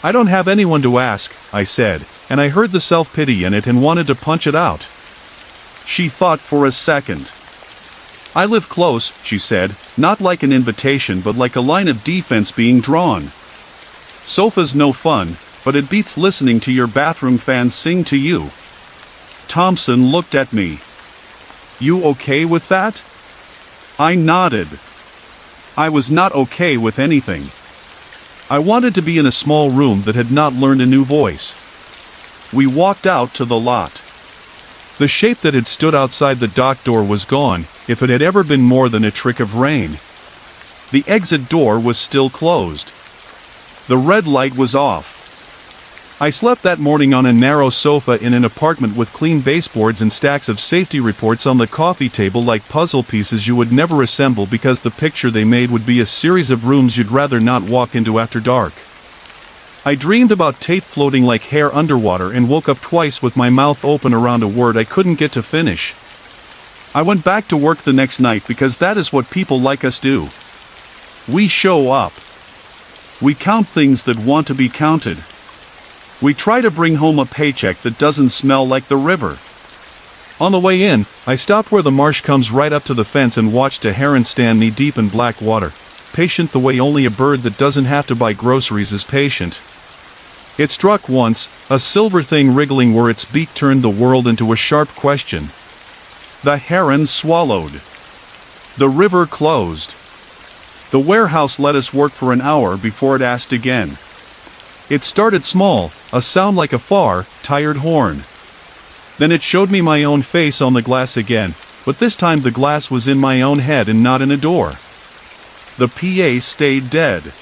Speaker 1: "I don't have anyone to ask," I said, and I heard the self-pity in it and wanted to punch it out. She thought for a second. "I live close," she said, not like an invitation but like a line of defense being drawn. "Sofa's no fun, but it beats listening to your bathroom fans sing to you." Thompson looked at me. "You okay with that?" I nodded. I was not okay with anything. I wanted to be in a small room that had not learned a new voice. We walked out to the lot. The shape that had stood outside the dock door was gone, if it had ever been more than a trick of rain. The exit door was still closed. The red light was off. I slept that morning on a narrow sofa in an apartment with clean baseboards and stacks of safety reports on the coffee table like puzzle pieces you would never assemble because the picture they made would be a series of rooms you'd rather not walk into after dark. I dreamed about tape floating like hair underwater and woke up twice with my mouth open around a word I couldn't get to finish. I went back to work the next night because that is what people like us do. We show up. We count things that want to be counted. We try to bring home a paycheck that doesn't smell like the river. On the way in, I stopped where the marsh comes right up to the fence and watched a heron stand knee-deep in black water, patient the way only a bird that doesn't have to buy groceries is patient. It struck once, a silver thing wriggling where its beak turned the world into a sharp question. The heron swallowed. The river closed. The warehouse let us work for an hour before it asked again. It started small, a sound like a far, tired horn. Then it showed me my own face on the glass again, but this time the glass was in my own head and not in a door. The PA stayed dead.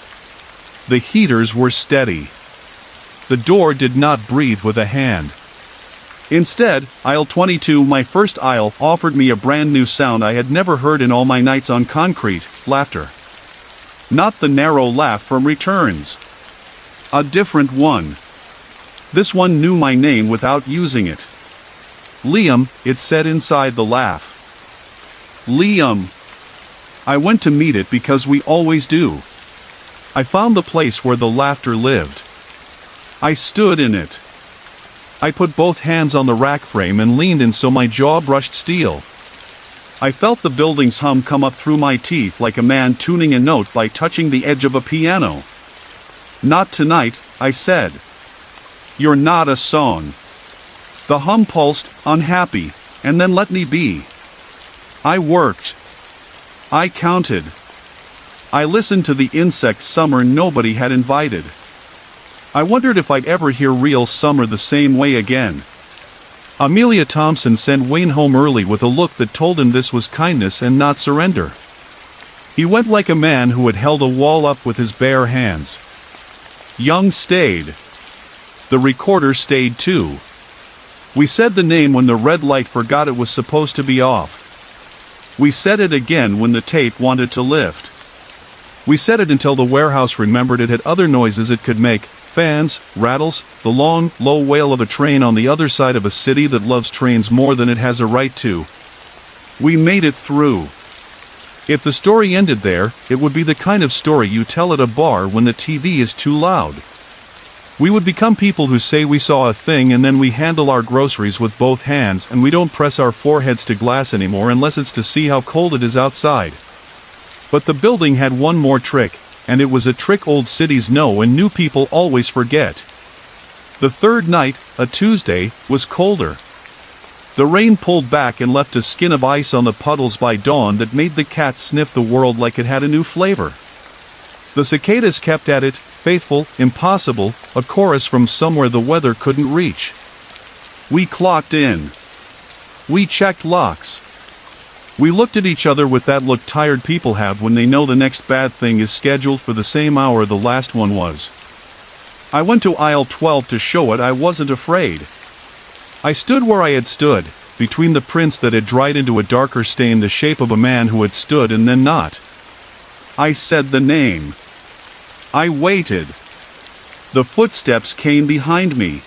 Speaker 1: The heaters were steady. The door did not breathe with a hand. Instead, aisle 22, my first aisle, offered me a brand new sound I had never heard in all my nights on concrete: laughter. Not the narrow laugh from Returns. A different one. This one knew my name without using it. Liam, it said inside the laugh. Liam. I went to meet it because we always do. I found the place where the laughter lived. I stood in it. I put both hands on the rack frame and leaned in so my jaw brushed steel. I felt the building's hum come up through my teeth like a man tuning a note by touching the edge of a piano. Not tonight, I said. You're not a song. The hum pulsed, unhappy, and then let me be. I worked. I counted. I listened to the insect summer nobody had invited. I wondered if I'd ever hear real summer the same way again. Amelia Thompson sent Wayne home early with a look that told him this was kindness and not surrender. He went like a man who had held a wall up with his bare hands. Young stayed. The recorder stayed too. We said the name when the red light forgot it was supposed to be off. We said it again when the tape wanted to lift. We said it until the warehouse remembered it had other noises it could make: fans, rattles, the long, low wail of a train on the other side of a city that loves trains more than it has a right to. We made it through. If the story ended there, it would be the kind of story you tell at a bar when the TV is too loud. We would become people who say we saw a thing and then we handle our groceries with both hands and we don't press our foreheads to glass anymore unless it's to see how cold it is outside. But the building had one more trick, and it was a trick old cities know and new people always forget. The third night, a Tuesday, was colder. The rain pulled back and left a skin of ice on the puddles by dawn that made the cat sniff the world like it had a new flavor. The cicadas kept at it, faithful, impossible, a chorus from somewhere the weather couldn't reach. We clocked in. We checked locks. We looked at each other with that look tired people have when they know the next bad thing is scheduled for the same hour the last one was. I went to aisle 12 to show it I wasn't afraid. I stood where I had stood, between the prints that had dried into a darker stain the shape of a man who had stood and then not. I said the name. I waited. The footsteps came behind me.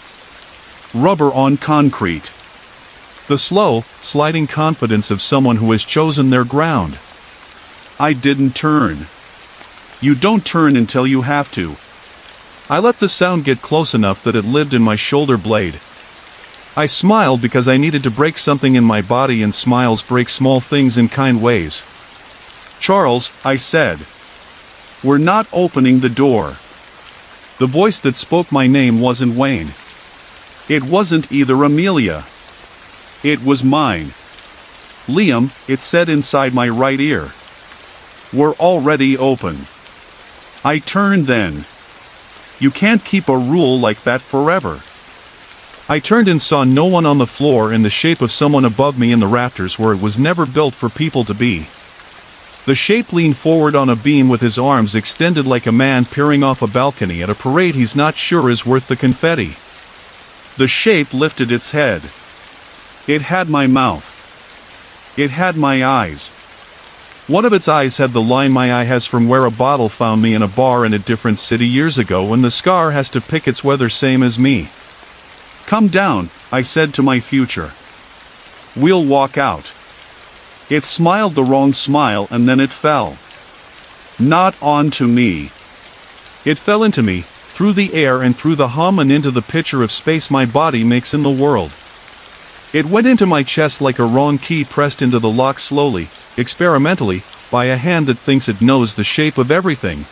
Speaker 1: Rubber on concrete. The slow, sliding confidence of someone who has chosen their ground. I didn't turn. You don't turn until you have to. I let the sound get close enough that it lived in my shoulder blade. I smiled because I needed to break something in my body, and smiles break small things in kind ways. Charles, I said. We're not opening the door. The voice that spoke my name wasn't Wayne. It wasn't either Amelia. It was mine. Liam, it said inside my right ear. We're already open. I turned then. You can't keep a rule like that forever. I turned and saw no one on the floor in the shape of someone above me in the rafters where it was never built for people to be. The shape leaned forward on a beam with his arms extended like a man peering off a balcony at a parade he's not sure is worth the confetti. The shape lifted its head. It had my mouth. It had my eyes. One of its eyes had the line my eye has from where a bottle found me in a bar in a different city years ago when the scar has to pick its weather same as me. Come down, I said to my future. We'll walk out. It smiled the wrong smile and then it fell. Not onto me. It fell into me, through the air and through the hum and into the picture of space my body makes in the world. It went into my chest like a wrong key pressed into the lock slowly, experimentally, by a hand that thinks it knows the shape of everything.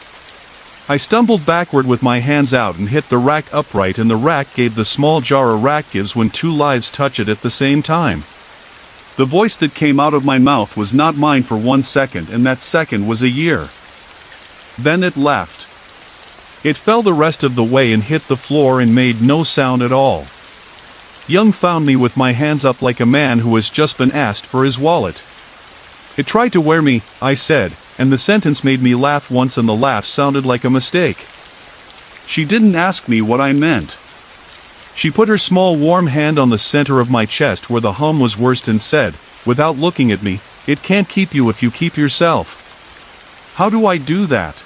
Speaker 1: I stumbled backward with my hands out and hit the rack upright, and the rack gave the small jar a rack gives when two lives touch it at the same time. The voice that came out of my mouth was not mine for 1 second, and that second was a year. Then it left. It fell the rest of the way and hit the floor and made no sound at all. Young found me with my hands up like a man who has just been asked for his wallet. It tried to wear me, I said, and the sentence made me laugh once, and the laugh sounded like a mistake. She didn't ask me what I meant. She put her small warm hand on the center of my chest where the hum was worst and said, without looking at me, "It can't keep you if you keep yourself." "How do I do that?"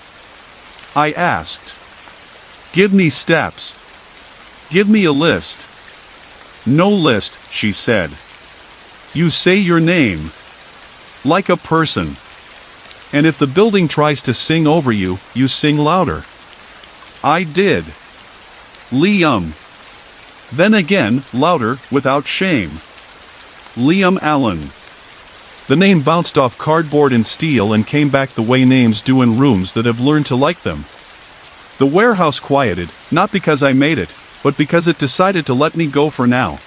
Speaker 1: I asked. "Give me steps. Give me a list." "No list," she said. "You say your name. Like a person. And if the building tries to sing over you, you sing louder." I did. Liam. Then again, louder, without shame. Liam Allen. The name bounced off cardboard and steel and came back the way names do in rooms that have learned to like them. The warehouse quieted, not because I made it, but because it decided to let me go for now.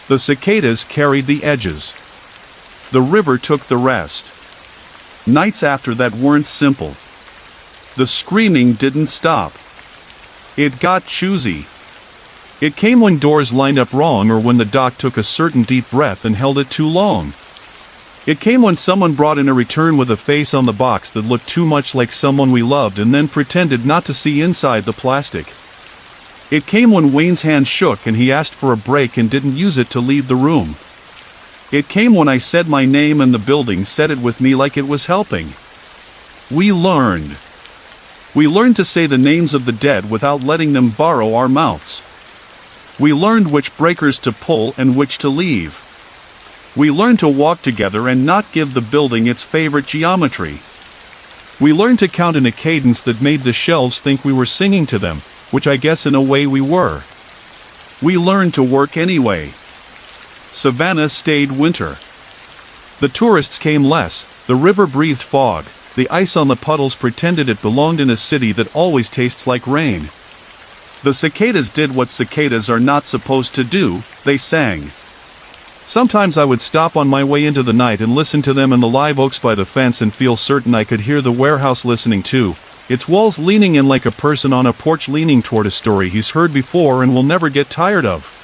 Speaker 1: The cicadas carried the edges. The river took the rest. Nights after that weren't simple. The screaming didn't stop. It got choosy. It came when doors lined up wrong, or when the doc took a certain deep breath and held it too long. It came when someone brought in a return with a face on the box that looked too much like someone we loved and then pretended not to see inside the plastic. It came when Wayne's hand shook and he asked for a break and didn't use it to leave the room. It came when I said my name and the building said it with me like it was helping. We learned. We learned to say the names of the dead without letting them borrow our mouths. We learned which breakers to pull and which to leave. We learned to walk together and not give the building its favorite geometry. We learned to count in a cadence that made the shelves think we were singing to them, which I guess in a way we were. We learned to work anyway. Savannah stayed winter. The tourists came less, the river breathed fog, the ice on the puddles pretended it belonged in a city that always tastes like rain. The cicadas did what cicadas are not supposed to do, they sang. Sometimes I would stop on my way into the night and listen to them in the live oaks by the fence and feel certain I could hear the warehouse listening too, its walls leaning in like a person on a porch leaning toward a story he's heard before and will never get tired of.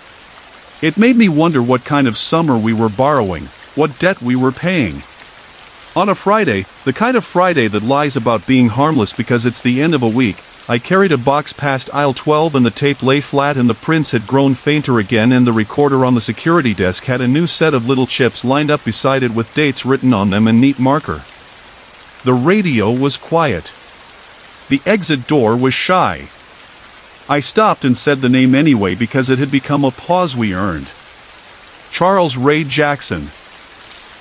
Speaker 1: It made me wonder what kind of summer we were borrowing, what debt we were paying. On a Friday, the kind of Friday that lies about being harmless because it's the end of a week, I carried a box past aisle 12 and the tape lay flat and the prints had grown fainter again and the recorder on the security desk had a new set of little chips lined up beside it with dates written on them in neat marker. The radio was quiet. The exit door was shy. I stopped and said the name anyway because it had become a pause we earned. Charles Ray Jackson.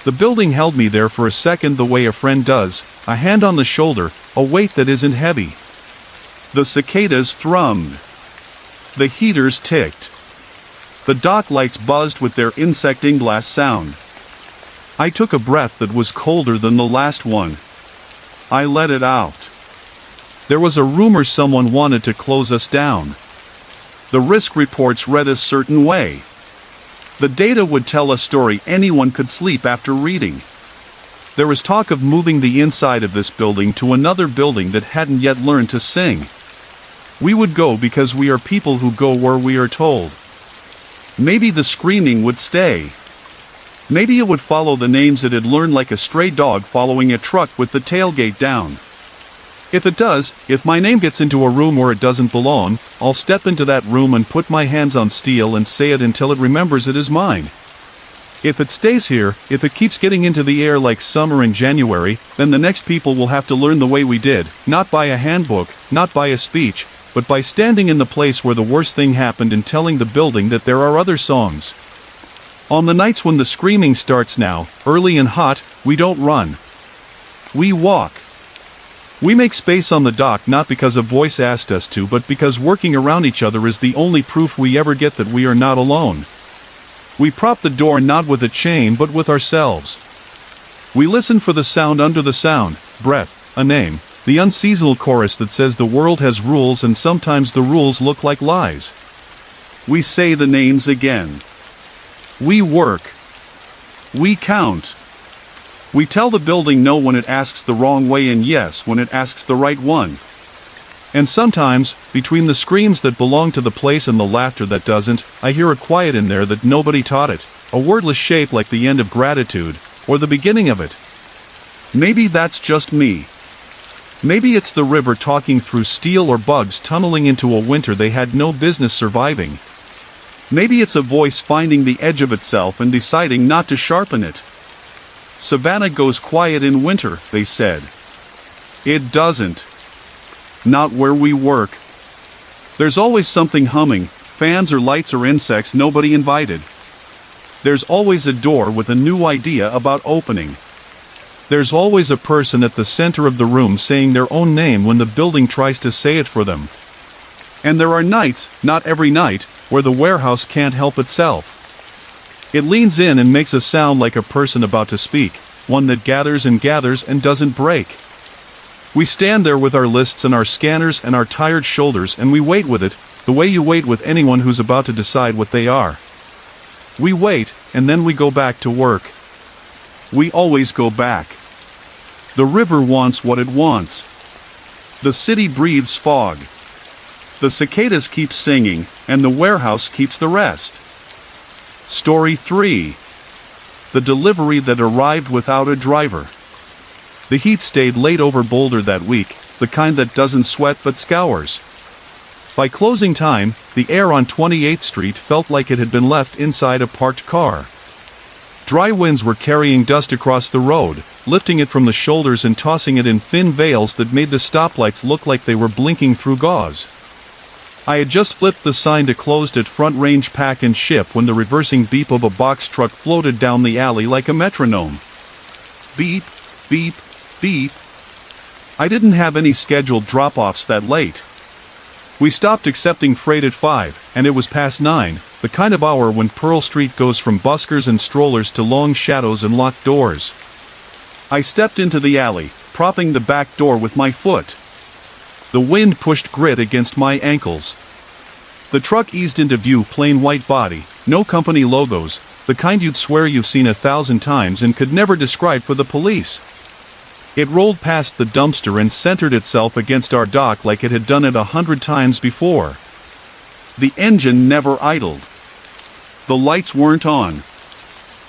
Speaker 1: The building held me there for a second the way a friend does, a hand on the shoulder, a weight that isn't heavy. The cicadas thrummed. The heaters ticked. The dock lights buzzed with their insecting glass sound. I took a breath that was colder than the last one. I let it out. There was a rumor someone wanted to close us down. The risk reports read a certain way. The data would tell a story anyone could sleep after reading. There was talk of moving the inside of this building to another building that hadn't yet learned to sing. We would go because we are people who go where we are told. Maybe the screaming would stay. Maybe it would follow the names it had learned like a stray dog following a truck with the tailgate down. If it does, if my name gets into a room where it doesn't belong, I'll step into that room and put my hands on steel and say it until it remembers it is mine. If it stays here, if it keeps getting into the air like summer in January, then the next people will have to learn the way we did, not by a handbook, not by a speech, but by standing in the place where the worst thing happened and telling the building that there are other songs. On the nights when the screaming starts now, early and hot, we don't run. We walk. We make space on the dock not because a voice asked us to, but because working around each other is the only proof we ever get that we are not alone. We prop the door not with a chain but with ourselves. We listen for the sound under the sound, breath, a name, the unseasonal chorus that says the world has rules and sometimes the rules look like lies. We say the names again. We work. We count. We tell the building no when it asks the wrong way and yes when it asks the right one. And sometimes, between the screams that belong to the place and the laughter that doesn't, I hear a quiet in there that nobody taught it, a wordless shape like the end of gratitude, or the beginning of it. Maybe that's just me. Maybe it's the river talking through steel or bugs tunneling into a winter they had no business surviving. Maybe it's a voice finding the edge of itself and deciding not to sharpen it. Savannah goes quiet in winter, they said. It doesn't. Not where we work. There's always something humming, fans or lights or insects nobody invited. There's always a door with a new idea about opening. There's always a person at the center of the room saying their own name when the building tries to say it for them. And there are nights, not every night, where the warehouse can't help itself. It leans in and makes a sound like a person about to speak, one that gathers and gathers and doesn't break. We stand there with our lists and our scanners and our tired shoulders and we wait with it, the way you wait with anyone who's about to decide what they are. We wait, and then we go back to work. We always go back. The river wants what it wants. The city breathes fog. The cicadas keep singing, and the warehouse keeps the rest. Story 3. The delivery that arrived without a driver. The heat stayed late over Boulder that week, the kind that doesn't sweat but scours. By closing time, the air on 28th Street felt like it had been left inside a parked car. Dry winds were carrying dust across the road, lifting it from the shoulders and tossing it in thin veils that made the stoplights look like they were blinking through gauze. I had just flipped the sign to closed at Front Range Pack and Ship when the reversing beep of a box truck floated down the alley like a metronome. Beep, beep, beep. I didn't have any scheduled drop-offs that late. We stopped accepting freight at 5, and it was past 9, the kind of hour when Pearl Street goes from buskers and strollers to long shadows and locked doors. I stepped into the alley, propping the back door with my foot. The wind pushed grit against my ankles. The truck eased into view, plain white body, no company logos, the kind you'd swear you've seen 1,000 times and could never describe for the police. It rolled past the dumpster and centered itself against our dock like it had done it 100 times before. The engine never idled. The lights weren't on.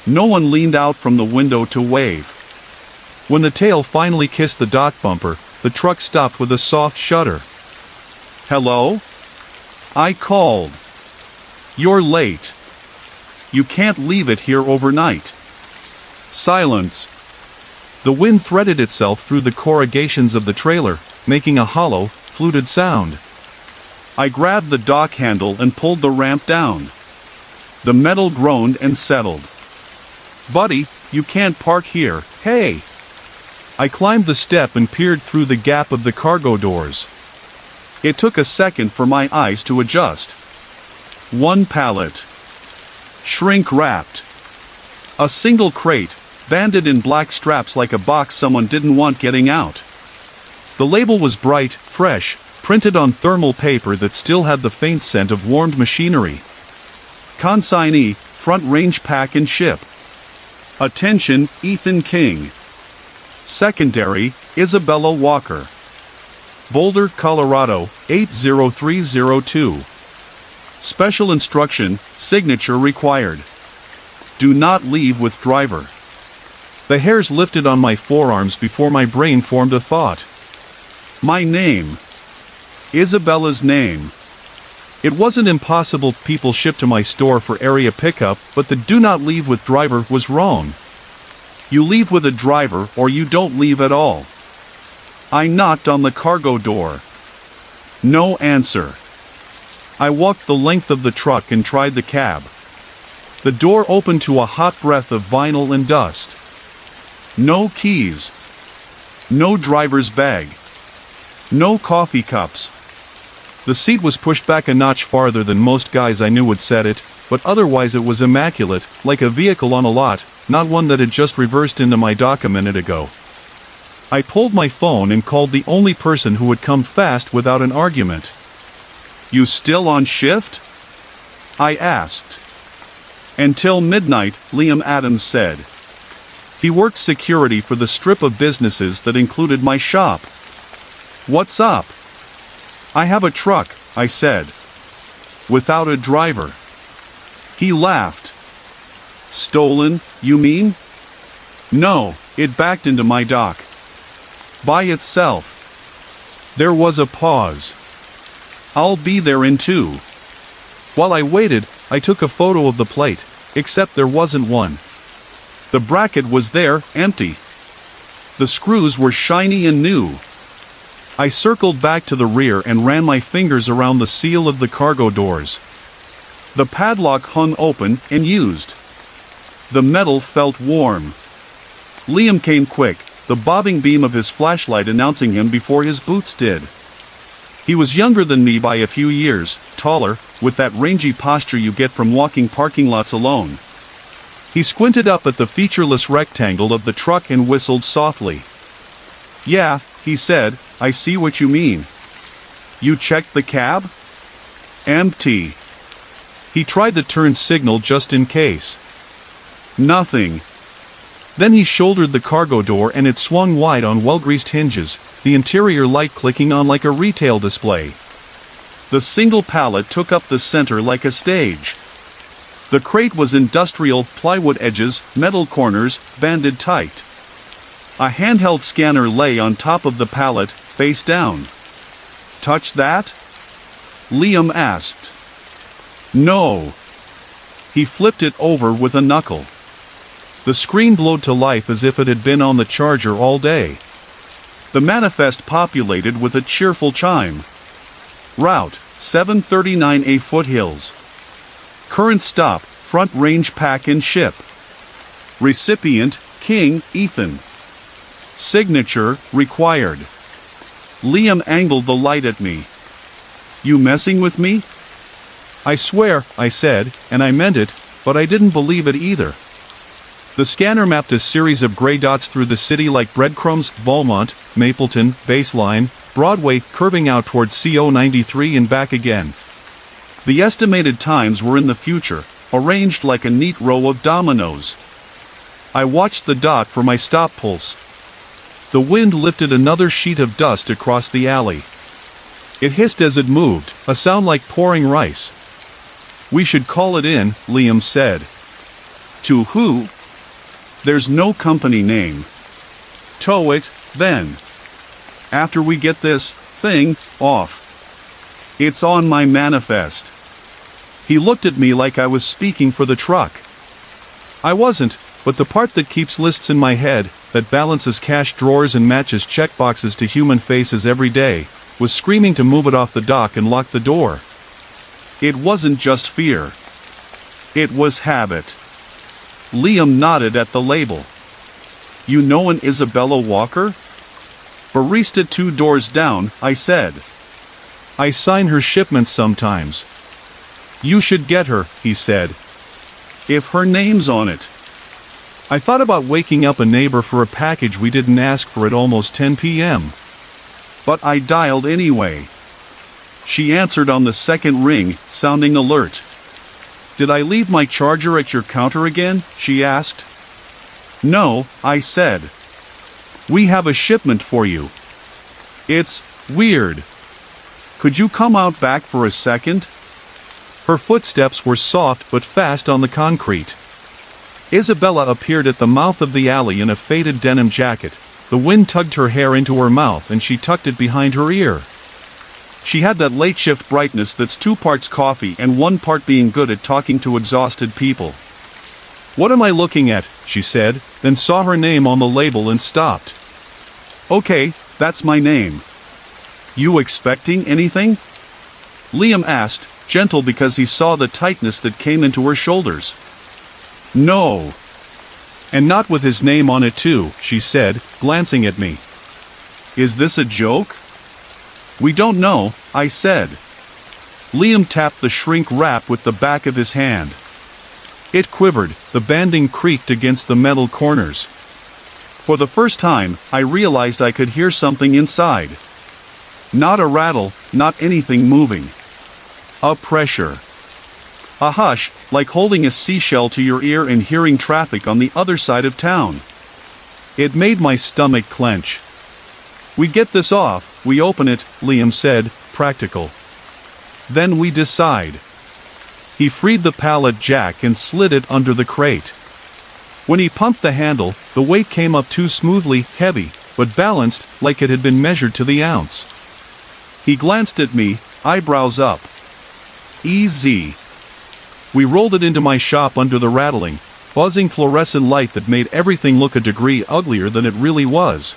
Speaker 1: No one leaned out from the window to wave. When the tail finally kissed the dock bumper, the truck stopped with a soft shudder. Hello? I called. You're late. You can't leave it here overnight. Silence. The wind threaded itself through the corrugations of the trailer, making a hollow, fluted sound. I grabbed the dock handle and pulled the ramp down. The metal groaned and settled. Buddy, you can't park here, hey! I climbed the step and peered through the gap of the cargo doors. It took a second for my eyes to adjust. One pallet. Shrink-wrapped. A single crate, banded in black straps like a box someone didn't want getting out. The label was bright, fresh, printed on thermal paper that still had the faint scent of warmed machinery. Consignee, Front Range Pack and Ship. Attention, Ethan King. Secondary, Isabella Walker. Boulder, Colorado, 80302. Special instruction, signature required. Do not leave with driver. The hairs lifted on my forearms before my brain formed a thought. My name. Isabella's name. It wasn't impossible people shipped to my store for area pickup, but the do not leave with driver was wrong. You leave with a driver or you don't leave at all. I knocked on the cargo door. No answer. I walked the length of the truck and tried the cab. The door opened to a hot breath of vinyl and dust. No keys. No driver's bag. No coffee cups. The seat was pushed back a notch farther than most guys I knew would set it, but otherwise it was immaculate, like a vehicle on a lot, not one that had just reversed into my dock a minute ago. I pulled my phone and called the only person who would come fast without an argument. "You still on shift?" I asked. "Until midnight," Liam Adams said. He worked security for the strip of businesses that included my shop. "What's up?" "I have a truck," I said. "Without a driver." He laughed. "Stolen, you mean?" "No, it backed into my dock. By itself." There was a pause. "I'll be there in 2. While I waited, I took a photo of the plate, except there wasn't one. The bracket was there, empty. The screws were shiny and new. I circled back to the rear and ran my fingers around the seal of the cargo doors. The padlock hung open and used. The metal felt warm. Liam came quick, the bobbing beam of his flashlight announcing him before his boots did. He was younger than me by a few years, taller, with that rangy posture you get from walking parking lots alone. He squinted up at the featureless rectangle of the truck and whistled softly. "Yeah," he said, "I see what you mean. You checked the cab?" "Empty." He tried the turn signal just in case. "Nothing." Then he shouldered the cargo door and it swung wide on well-greased hinges, the interior light clicking on like a retail display. The single pallet took up the center like a stage. The crate was industrial, plywood edges, metal corners, banded tight. A handheld scanner lay on top of the pallet, face down. "Touch that?" Liam asked. "No." He flipped it over with a knuckle. The screen glowed to life as if it had been on the charger all day. The manifest populated with a cheerful chime. Route 739A Foothills. Current stop, Front Range Pack and Ship. Recipient, King, Ethan. Signature, required. Liam angled the light at me. "You messing with me?" "I swear," I said, and I meant it, but I didn't believe it either. The scanner mapped a series of gray dots through the city like breadcrumbs: Volmont, Mapleton, Baseline, Broadway, curving out towards CO 93 and back again. The estimated times were in the future, arranged like a neat row of dominoes. I watched the dot for my stop pulse. The wind lifted another sheet of dust across the alley. It hissed as it moved, a sound like pouring rice. "We should call it in," Liam said. "To who?" "There's no company name." "Tow it, then. After we get this thing off. It's on my manifest." He looked at me like I was speaking for the truck. I wasn't, but the part that keeps lists in my head, that balances cash drawers and matches checkboxes to human faces every day, was screaming to move it off the dock and lock the door. It wasn't just fear. It was habit. Liam nodded at the label. "You know an Isabella Walker?" "Barista 2 doors down," I said. "I sign her shipments sometimes." "You should get her," he said. "If her name's on it." I thought about waking up a neighbor for a package we didn't ask for at almost 10 p.m. But I dialed anyway. She answered on the second ring, sounding alert. "Did I leave my charger at your counter again?" she asked. "No," I said. "We have a shipment for you. It's weird. Could you come out back for a second?" Her footsteps were soft but fast on the concrete. Isabella appeared at the mouth of the alley in a faded denim jacket. The wind tugged her hair into her mouth and she tucked it behind her ear. She had that late shift brightness that's 2 parts coffee and 1 part being good at talking to exhausted people. "What am I looking at?" she said, then saw her name on the label and stopped. "Okay, that's my name. You expecting anything?" Liam asked, gentle because he saw the tightness that came into her shoulders. "No." "And not with his name on it too," she said, glancing at me. "Is this a joke?" We don't know, I said. Liam tapped the shrink wrap with the back of his hand. It quivered, the banding creaked against the metal corners. For the first time, I realized I could hear something inside. Not a rattle, not anything moving. A pressure. A hush, like holding a seashell to your ear and hearing traffic on the other side of town. It made my stomach clench. We get this off, we open it, Liam said, practical. Then we decide. He freed the pallet jack and slid it under the crate. When he pumped the handle, the weight came up too smoothly, heavy, but balanced, like it had been measured to the ounce. He glanced at me, eyebrows up. Easy. We rolled it into my shop under the rattling, buzzing fluorescent light that made everything look a degree uglier than it really was.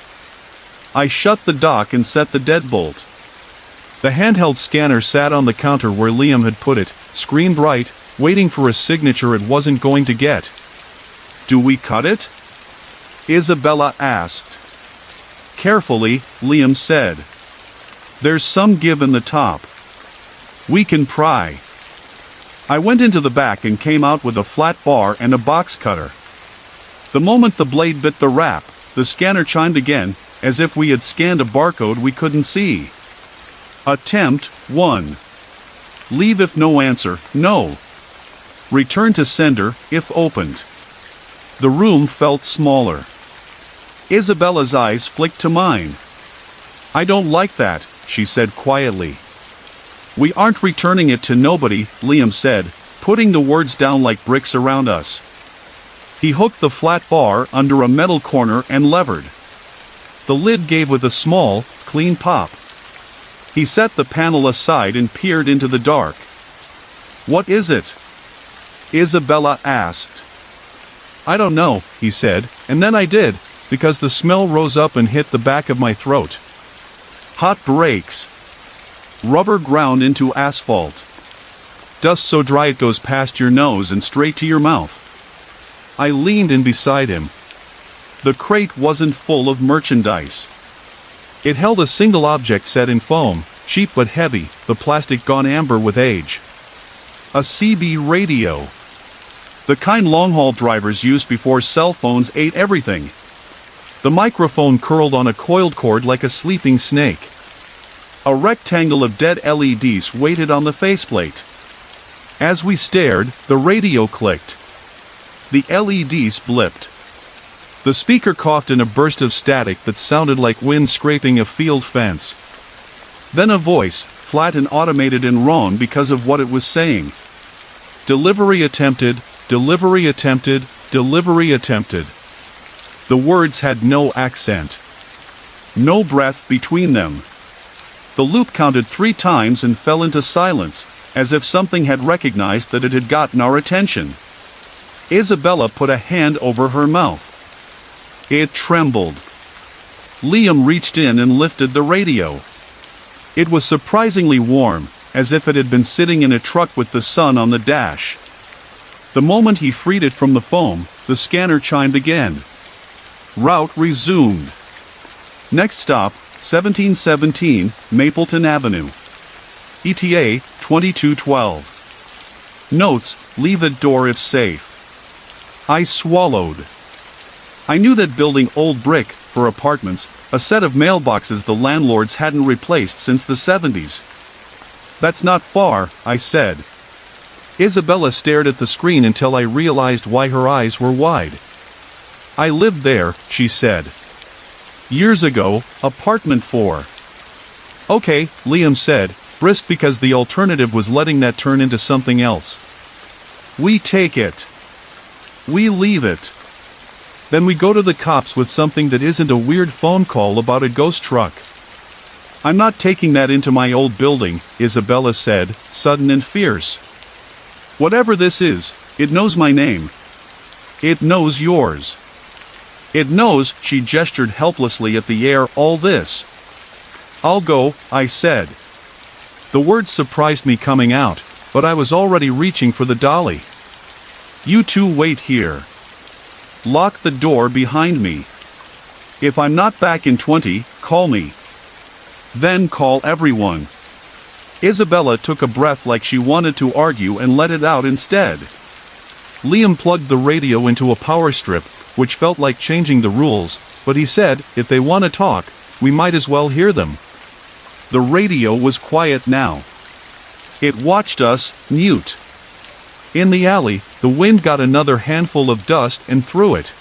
Speaker 1: I shut the dock and set the deadbolt. The handheld scanner sat on the counter where Liam had put it, screen bright, waiting for a signature it wasn't going to get. Do we cut it? Isabella asked. Carefully, Liam said. There's some give in the top. We can pry. I went into the back and came out with a flat bar and a box cutter. The moment the blade bit the wrap, the scanner chimed again, as if we had scanned a barcode we couldn't see. Attempt 1. Leave if no answer, no. Return to sender, if opened. The room felt smaller. Isabella's eyes flicked to mine. I don't like that, she said quietly. We aren't returning it to nobody, Liam said, putting the words down like bricks around us. He hooked the flat bar under a metal corner and levered. The lid gave with a small, clean pop. He set the panel aside and peered into the dark. What is it? Isabella asked. I don't know, he said, and then I did, because the smell rose up and hit the back of my throat. Hot brakes. Rubber ground into asphalt. Dust so dry it goes past your nose and straight to your mouth. I leaned in beside him. The crate wasn't full of merchandise. It held a single object set in foam, cheap but heavy, the plastic gone amber with age. A CB radio. The kind long-haul drivers used before cell phones ate everything. The microphone curled on a coiled cord like a sleeping snake. A rectangle of dead LEDs waited on the faceplate. As we stared, the radio clicked. The LEDs blipped. The speaker coughed in a burst of static that sounded like wind scraping a field fence. Then a voice, flat and automated and wrong because of what it was saying. Delivery attempted, delivery attempted, delivery attempted. The words had no accent. No breath between them. The loop counted 3 times and fell into silence, as if something had recognized that it had gotten our attention. Isabella put a hand over her mouth. It trembled. Liam reached in and lifted the radio. It was surprisingly warm, as if it had been sitting in a truck with the sun on the dash. The moment he freed it from the foam, the scanner chimed again. Route resumed. Next stop, 1717 Mapleton Avenue. ETA 2212. Notes, leave at door if safe. I swallowed. I knew that building old brick, for apartments, a set of mailboxes the landlords hadn't replaced since the 70s. That's not far, I said. Isabella stared at the screen until I realized why her eyes were wide. I lived there, she said. Years ago, apartment 4. Okay, Liam said, brisk because the alternative was letting that turn into something else. We take it. We leave it. Then we go to the cops with something that isn't a weird phone call about a ghost truck. I'm not taking that into my old building, Isabella said, sudden and fierce. Whatever this is, it knows my name. It knows yours. It knows, she gestured helplessly at the air, all this. I'll go, I said. The words surprised me coming out, but I was already reaching for the dolly. You two wait here. Lock the door behind me. If I'm not back in 20, call me. Then call everyone. Isabella took a breath like she wanted to argue and let it out instead. Liam plugged the radio into a power strip, which felt like changing the rules, but he said, if they want to talk, we might as well hear them. The radio was quiet now. It watched us, mute. In the alley, the wind got another handful of dust and threw it.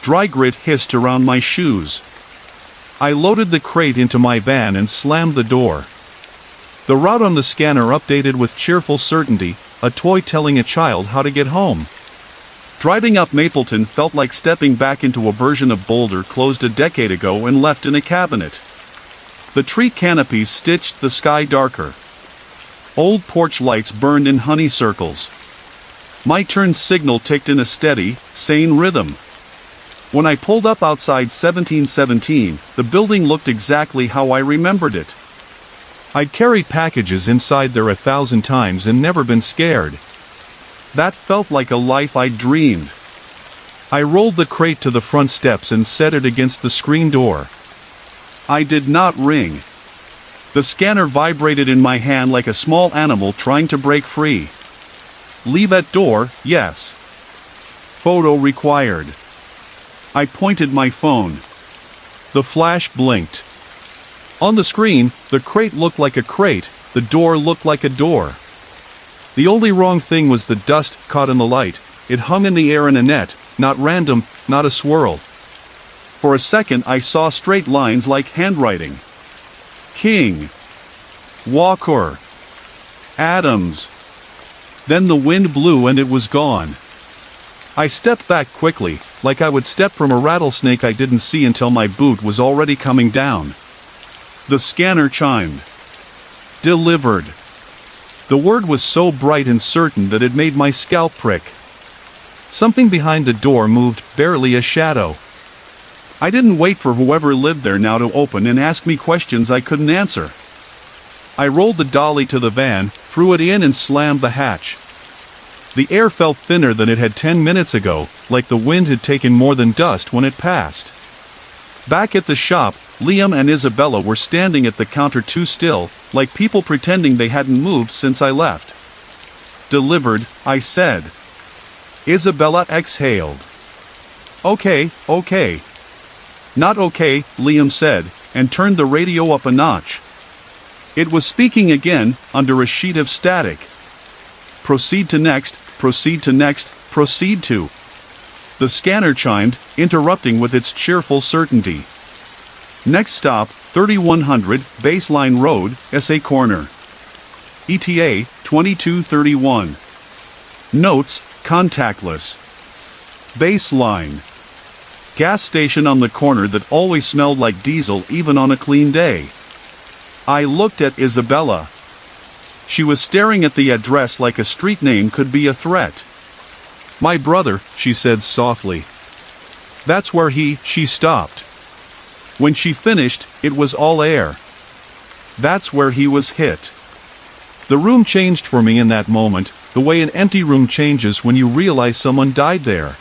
Speaker 1: Dry grit hissed around my shoes. I loaded the crate into my van and slammed the door. The route on the scanner updated with cheerful certainty, a toy telling a child how to get home. Driving up Mapleton felt like stepping back into a version of Boulder closed a decade ago and left in a cabinet. The tree canopies stitched the sky darker. Old porch lights burned in honeysuckles. My turn signal ticked in a steady, sane rhythm. When I pulled up outside 1717, the building looked exactly how I remembered it. I'd carried packages inside there 1,000 times and never been scared. That felt like a life I'd dreamed. I rolled the crate to the front steps and set it against the screen door. I did not ring. The scanner vibrated in my hand like a small animal trying to break free. Leave at door, yes. Photo required. I pointed my phone. The flash blinked. On the screen, the crate looked like a crate, the door looked like a door. The only wrong thing was the dust caught in the light. It hung in the air in a net, not random, not a swirl. For a second I saw straight lines like handwriting. King. Walker. Adams. Then the wind blew and it was gone. I stepped back quickly, like I would step from a rattlesnake I didn't see until my boot was already coming down. The scanner chimed. Delivered. The word was so bright and certain that it made my scalp prick. Something behind the door moved, barely a shadow. I didn't wait for whoever lived there now to open and ask me questions I couldn't answer. I rolled the dolly to the van, threw it in and slammed the hatch. The air felt thinner than it had 10 minutes ago, like the wind had taken more than dust when it passed. Back at the shop, Liam and Isabella were standing at the counter too still, like people pretending they hadn't moved since I left. Delivered, I said. Isabella exhaled. Okay. Not okay, Liam said, and turned the radio up a notch. It was speaking again, under a sheet of static. Proceed to next, proceed to next, proceed to. The scanner chimed, interrupting with its cheerful certainty. Next stop, 3100 Baseline Road, SA Corner. ETA, 2231. Notes, contactless. Baseline. Gas station on the corner that always smelled like diesel even on a clean day. I looked at Isabella. She was staring at the address like a street name could be a threat. My brother, she said softly. That's where she stopped. When she finished, it was all air. That's where he was hit. The room changed for me in that moment, the way an empty room changes when you realize someone died there.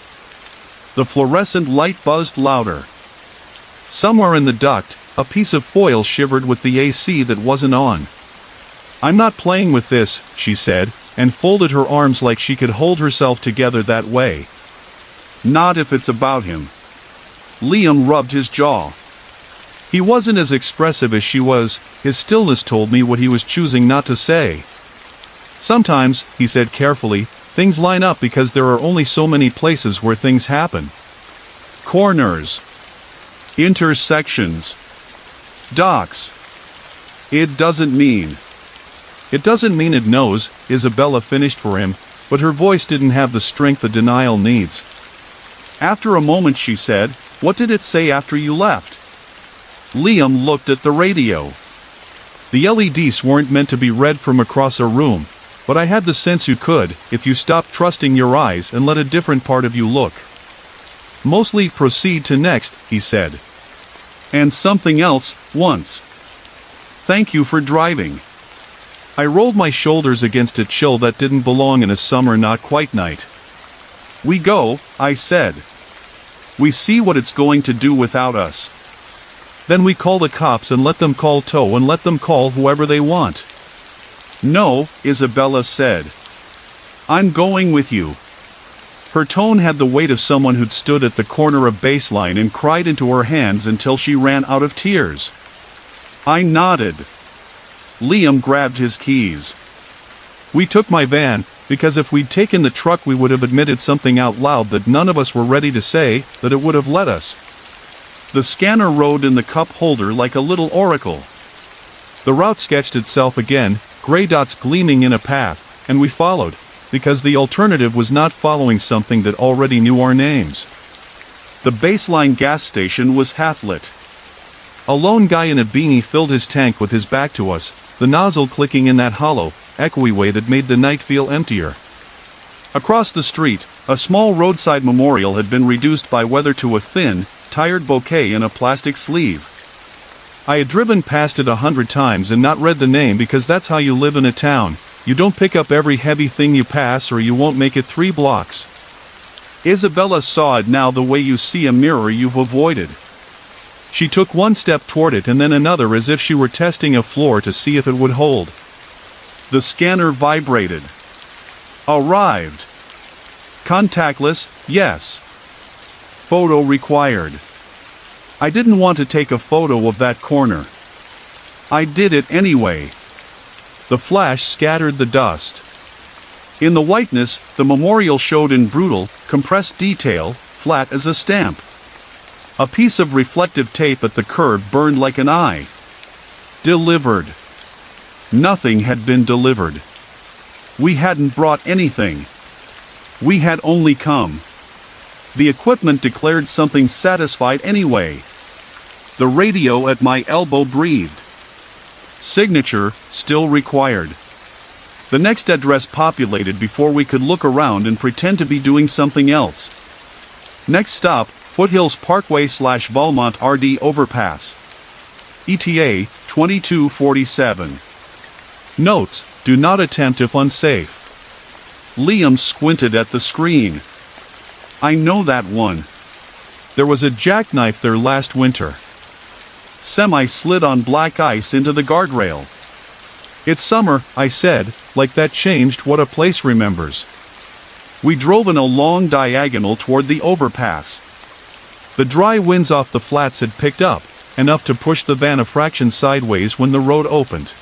Speaker 1: The fluorescent light buzzed louder. Somewhere in the duct, a piece of foil shivered with the AC that wasn't on. I'm not playing with this, she said, and folded her arms like she could hold herself together that way. Not if it's about him. Liam rubbed his jaw. He wasn't as expressive as she was, his stillness told me what he was choosing not to say. Sometimes, he said carefully, things line up because there are only so many places where things happen. Corners. Intersections. Docks. It doesn't mean it knows, Isabella finished for him, but her voice didn't have the strength the denial needs. After a moment she said, "What did it say after you left?" Liam looked at the radio. The LEDs weren't meant to be read from across a room, but I had the sense you could, if you stopped trusting your eyes and let a different part of you look. Mostly proceed to next, he said. And something else, once. Thank you for driving. I rolled my shoulders against a chill that didn't belong in a summer not quite night. We go, I said. We see what it's going to do without us. Then we call the cops and let them call tow and let them call whoever they want." "No," Isabella said. "I'm going with you." Her tone had the weight of someone who'd stood at the corner of baseline and cried into her hands until she ran out of tears. I nodded. Liam grabbed his keys. We took my van, because if we'd taken the truck we would have admitted something out loud that none of us were ready to say, that it would have let us. The scanner rode in the cup holder like a little oracle. The route sketched itself again, gray dots gleaming in a path, and we followed, because the alternative was not following something that already knew our names. The baseline gas station was half lit. A lone guy in a beanie filled his tank with his back to us, the nozzle clicking in that hollow, echoey way that made the night feel emptier. Across the street, a small roadside memorial had been reduced by weather to a thin, tired bouquet in a plastic sleeve. I had driven past it 100 times and not read the name because that's how you live in a town. You don't pick up every heavy thing you pass or you won't make it 3 blocks. Isabella saw it now the way you see a mirror you've avoided. She took one step toward it and then another as if she were testing a floor to see if it would hold. The scanner vibrated. Arrived. Contactless, yes. Photo required. I didn't want to take a photo of that corner. I did it anyway. The flash scattered the dust. In the whiteness, the memorial showed in brutal, compressed detail, flat as a stamp. A piece of reflective tape at the curb burned like an eye. Delivered. Nothing had been delivered. We hadn't brought anything. We had only come. The equipment declared something satisfied anyway. The radio at my elbow breathed. Signature, still required. The next address populated before we could look around and pretend to be doing something else. Next stop, Foothills Parkway / Volmont RD Overpass. ETA, 2247. Notes, do not attempt if unsafe. Liam squinted at the screen. I know that one. There was a jackknife there last winter. Semi slid on black ice into the guardrail. It's summer, I said, like that changed what a place remembers. We drove in a long diagonal toward the overpass. The dry winds off the flats had picked up, enough to push the van a fraction sideways when the road opened.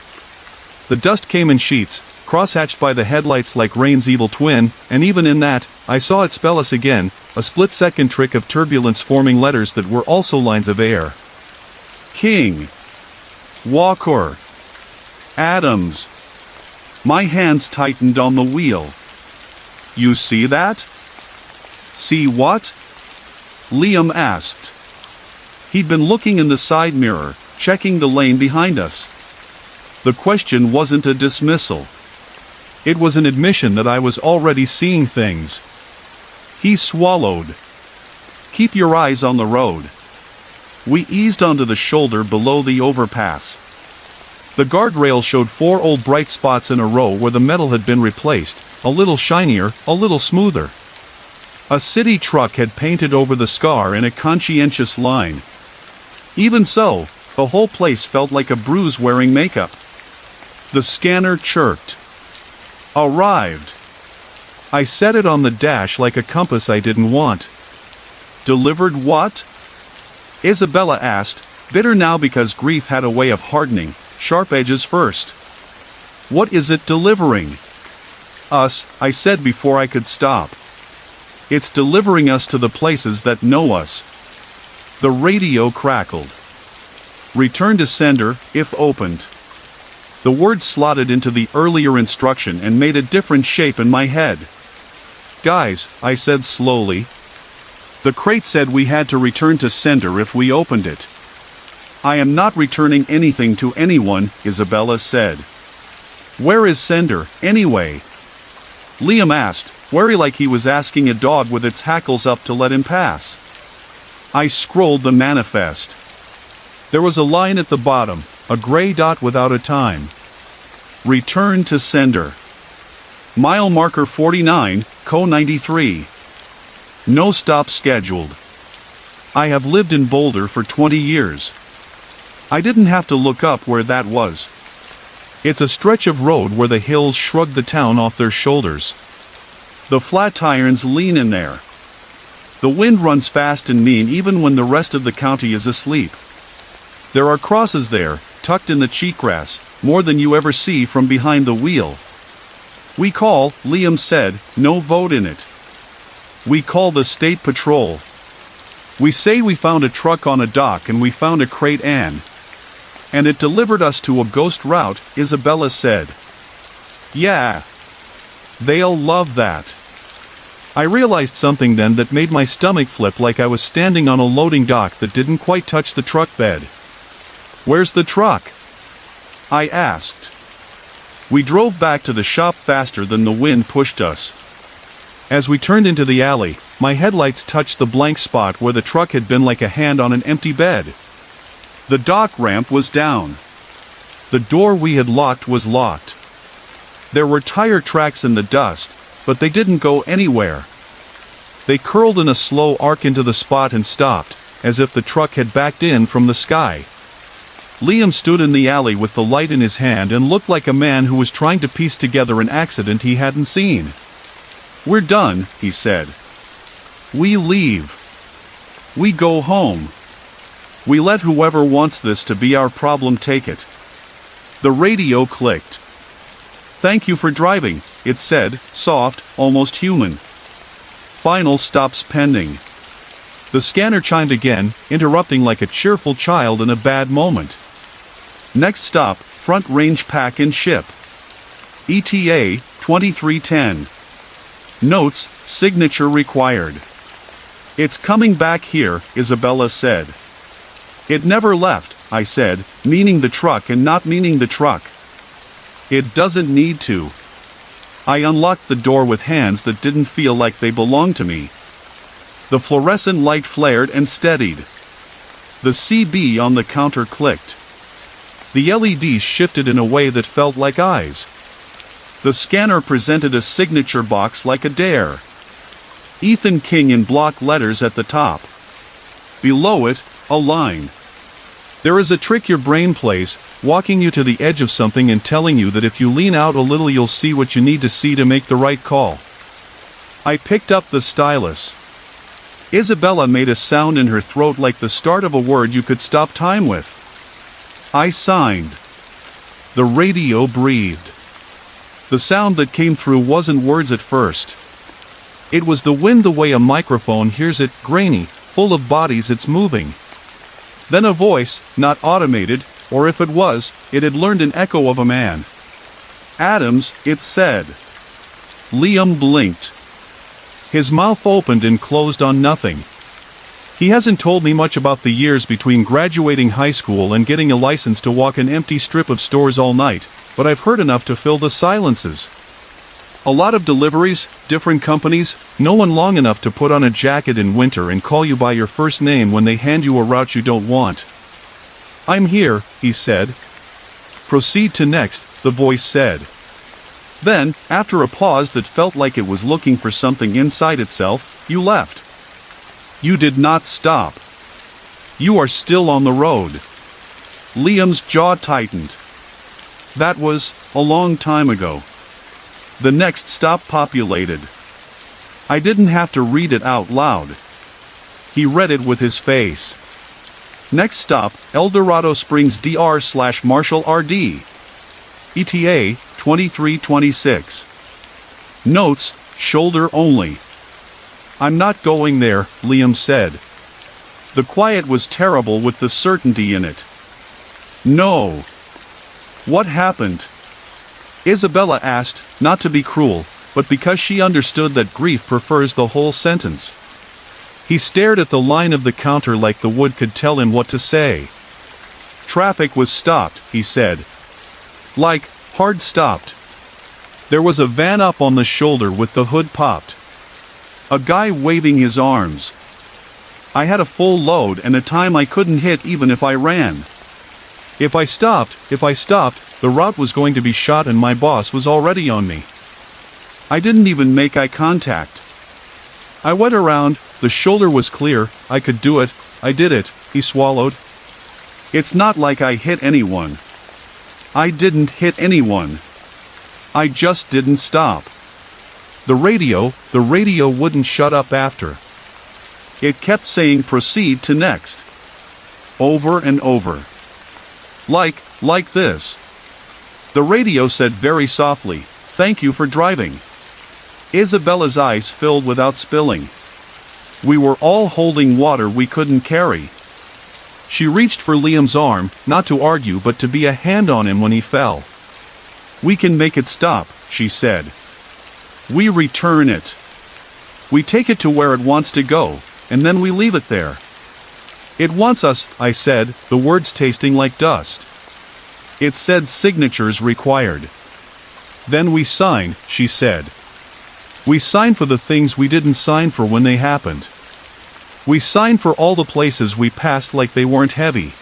Speaker 1: The dust came in sheets, crosshatched by the headlights like rain's evil twin, and even in that, I saw it spell us again, a split-second trick of turbulence forming letters that were also lines of air. King. Walker. Adams. My hands tightened on the wheel. You see that? See what? Liam asked. He'd been looking in the side mirror, checking the lane behind us. The question wasn't a dismissal. It was an admission that I was already seeing things. He swallowed. Keep your eyes on the road. We eased onto the shoulder below the overpass. The guardrail showed 4 old bright spots in a row where the metal had been replaced, a little shinier, a little smoother. A city truck had painted over the scar in a conscientious line. Even so, the whole place felt like a bruise wearing makeup. The scanner chirped. Arrived. I set it on the dash like a compass I didn't want. Delivered what? Isabella asked, bitter now because grief had a way of hardening, sharp edges first. What is it delivering? Us, I said before I could stop. It's delivering us to the places that know us. The radio crackled. Return to sender, if opened. The words slotted into the earlier instruction and made a different shape in my head. Guys, I said slowly. The crate said we had to return to sender if we opened it. I am not returning anything to anyone, Isabella said. Where is sender, anyway? Liam asked, wary like he was asking a dog with its hackles up to let him pass. I scrolled the manifest. There was a line at the bottom, a gray dot without a time. Return to sender. Mile marker 49, Co 93. No stop scheduled. I have lived in Boulder for 20 years. I didn't have to look up where that was. It's a stretch of road where the hills shrug the town off their shoulders. The Flatirons lean in there. The wind runs fast and mean even when the rest of the county is asleep. There are crosses there, tucked in the cheatgrass, more than you ever see from behind the wheel. We call, Liam said, no vote in it. We call the state patrol. We say we found a truck on a dock and we found a crate and it delivered us to a ghost route, Isabella said. Yeah. They'll love that. I realized something then that made my stomach flip, like I was standing on a loading dock that didn't quite touch the truck bed. Where's the truck? I asked. We drove back to the shop faster than the wind pushed us. As we turned into the alley, my headlights touched the blank spot where the truck had been, like a hand on an empty bed. The dock ramp was down. The door we had locked was locked. There were tire tracks in the dust, but they didn't go anywhere. They curled in a slow arc into the spot and stopped, as if the truck had backed in from the sky. Liam stood in the alley with the light in his hand and looked like a man who was trying to piece together an accident he hadn't seen. We're done, he said. We leave. We go home. We let whoever wants this to be our problem take it. The radio clicked. Thank you for driving, it said, soft, almost human. Final stops pending. The scanner chimed again, interrupting like a cheerful child in a bad moment. Next stop, Front Range Pack and Ship. ETA, 2310. Notes, signature required. It's coming back here, Isabella said. It never left, I said, meaning the truck and not meaning the truck. It doesn't need to. I unlocked the door with hands that didn't feel like they belonged to me. The fluorescent light flared and steadied. The CB on the counter clicked. The LEDs shifted in a way that felt like eyes. The scanner presented a signature box like a dare. Ethan King in block letters at the top. Below it, a line. There is a trick your brain plays, walking you to the edge of something and telling you that if you lean out a little you'll see what you need to see to make the right call. I picked up the stylus. Isabella made a sound in her throat like the start of a word you could stop time with. I signed. The radio breathed. The sound that came through wasn't words at first. It was the wind, the way a microphone hears it, grainy, full of bodies it's moving. Then a voice, not automated, or if it was, it had learned an echo of a man. Adams, it said. Liam blinked. His mouth opened and closed on nothing. He hasn't told me much about the years between graduating high school and getting a license to walk an empty strip of stores all night, but I've heard enough to fill the silences. A lot of deliveries, different companies, no one long enough to put on a jacket in winter and call you by your first name when they hand you a route you don't want. I'm here, he said. Proceed to next, the voice said. Then, after a pause that felt like it was looking for something inside itself, you left. You did not stop. You are still on the road. Liam's jaw tightened. That was a long time ago. The next stop populated. I didn't have to read it out loud. He read it with his face. Next stop, El Dorado Springs DR/Marshall RD. ETA, 2326. Notes, shoulder only. I'm not going there, Liam said. The quiet was terrible with the certainty in it. No. What happened? Isabella asked, not to be cruel, but because she understood that grief prefers the whole sentence. He stared at the line of the counter like the wood could tell him what to say. Traffic was stopped, he said. Like, hard stopped. There was a van up on the shoulder with the hood popped. A guy waving his arms. I had a full load and a time I couldn't hit even if I ran. If I stopped, the route was going to be shot and my boss was already on me. I didn't even make eye contact. I went around, the shoulder was clear, I could do it, I did it, he swallowed. It's not like I hit anyone. I didn't hit anyone. I just didn't stop. The radio wouldn't shut up after. It kept saying proceed to next. Over and over. Like this. The radio said very softly, thank you for driving. Isabella's eyes filled without spilling. We were all holding water we couldn't carry. She reached for Liam's arm, not to argue but to be a hand on him when he fell. We can make it stop, she said. We return it. We take it to where it wants to go, and then we leave it there. It wants us, I said, the words tasting like dust. It said signatures required. Then we sign, she said. We sign for the things we didn't sign for when they happened. We signed for all the places we passed like they weren't heavy.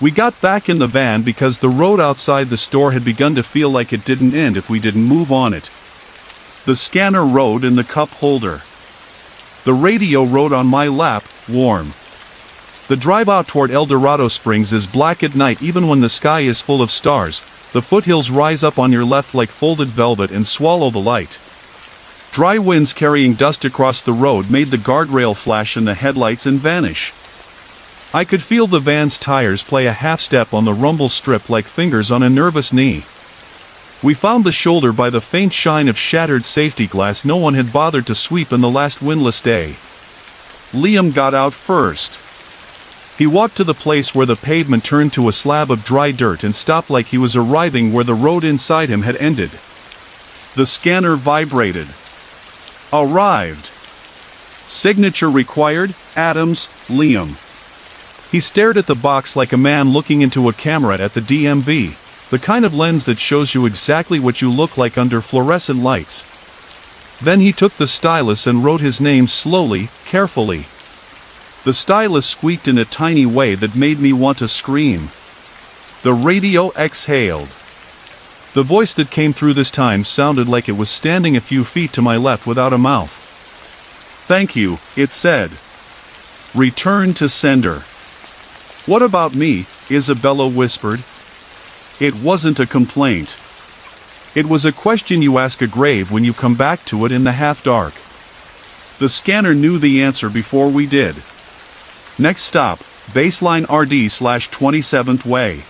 Speaker 1: We got back in the van because the road outside the store had begun to feel like it didn't end if we didn't move on it. The scanner rode in the cup holder. The radio rode on my lap, warm. The drive out toward El Dorado Springs is black at night even when the sky is full of stars. The foothills rise up on your left like folded velvet and swallow the light. Dry winds carrying dust across the road made the guardrail flash in the headlights and vanish. I could feel the van's tires play a half-step on the rumble strip like fingers on a nervous knee. We found the shoulder by the faint shine of shattered safety glass no one had bothered to sweep in the last windless day. Liam got out first. He walked to the place where the pavement turned to a slab of dry dirt and stopped like he was arriving where the road inside him had ended. The scanner vibrated. Arrived. Signature required, Adams, Liam. He stared at the box like a man looking into a camera at the DMV, the kind of lens that shows you exactly what you look like under fluorescent lights. Then he took the stylus and wrote his name slowly, carefully. The stylus squeaked in a tiny way that made me want to scream. The radio exhaled. The voice that came through this time sounded like it was standing a few feet to my left without a mouth. Thank you, it said. Return to sender. What about me? Isabella whispered. It wasn't a complaint. It was a question you ask a grave when you come back to it in the half-dark. The scanner knew the answer before we did. Next stop, Baseline RD/27th Way.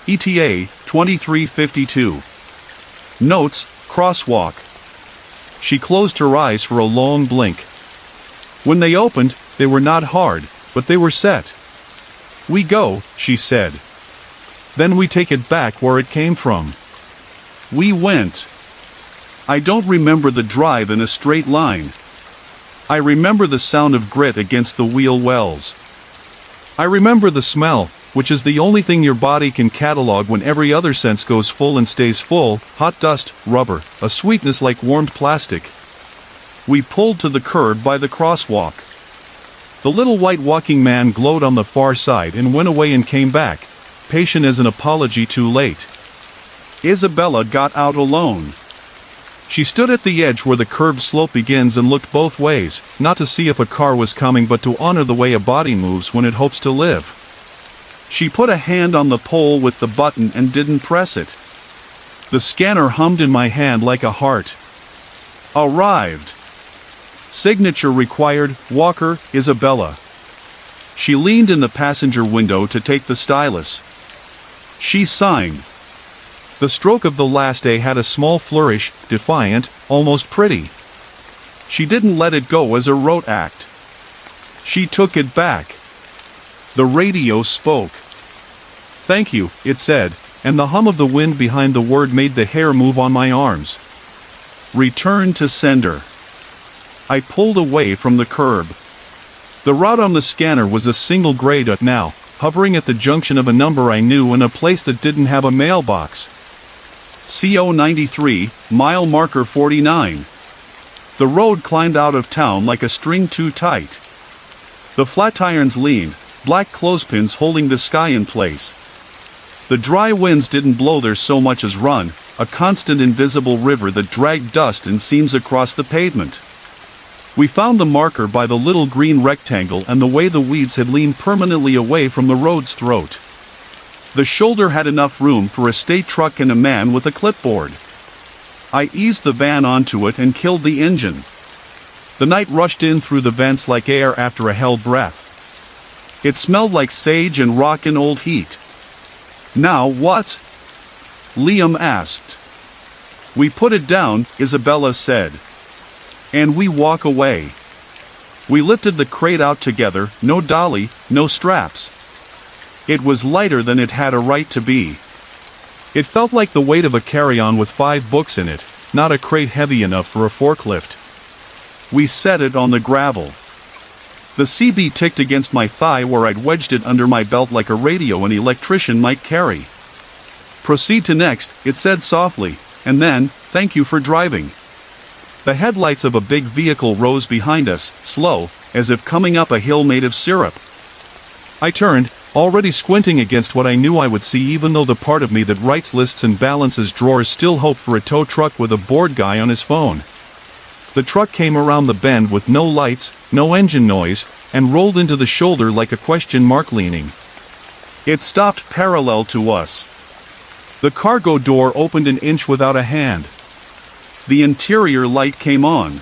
Speaker 1: ETA, 2352. Notes, crosswalk. She closed her eyes for a long blink. When they opened, they were not hard, but they were set. We go, she said. Then we take it back where it came from. We went. I don't remember the drive in a straight line. I remember the sound of grit against the wheel wells. I remember the smell, which is the only thing your body can catalog when every other sense goes full and stays full, hot dust, rubber, a sweetness like warmed plastic. We pulled to the curb by the crosswalk. The little white walking man glowed on the far side and went away and came back, patient as an apology too late. Isabella got out alone. She stood at the edge where the curved slope begins and looked both ways, not to see if a car was coming but to honor the way a body moves when it hopes to live. She put a hand on the pole with the button and didn't press it. The scanner hummed in my hand like a heart. Arrived. Signature required, Walker, Isabella. She leaned in the passenger window to take the stylus. She signed. The stroke of the last A had a small flourish, defiant, almost pretty. She didn't let it go as a rote act. She took it back. The radio spoke. Thank you, it said, and the hum of the wind behind the word made the hair move on my arms. Return to sender. I pulled away from the curb. The rod on the scanner was a single gray dot now, hovering at the junction of a number I knew and a place that didn't have a mailbox. CO 93, mile marker 49. The road climbed out of town like a string too tight. The flat irons leaned, black clothespins holding the sky in place. The dry winds didn't blow there so much as run, a constant invisible river that dragged dust and seams across the pavement. We found the marker by the little green rectangle and the way the weeds had leaned permanently away from the road's throat. The shoulder had enough room for a state truck and a man with a clipboard. I eased the van onto it and killed the engine. The night rushed in through the vents like air after a held breath. It smelled like sage and rock and old heat. "Now what?" Liam asked. "We put it down," Isabella said. "And we walk away." We lifted the crate out together, no dolly, no straps. It was lighter than it had a right to be. It felt like the weight of a carry-on with 5 books in it, not a crate heavy enough for a forklift. We set it on the gravel. The CB ticked against my thigh where I'd wedged it under my belt like a radio an electrician might carry. "Proceed to next," it said softly, and then, "Thank you for driving." The headlights of a big vehicle rose behind us, slow, as if coming up a hill made of syrup. I turned, already squinting against what I knew I would see, even though the part of me that writes lists and balances drawers still hoped for a tow truck with a bored guy on his phone. The truck came around the bend with no lights, no engine noise, and rolled into the shoulder like a question mark leaning. It stopped parallel to us. The cargo door opened an inch without a hand. The interior light came on.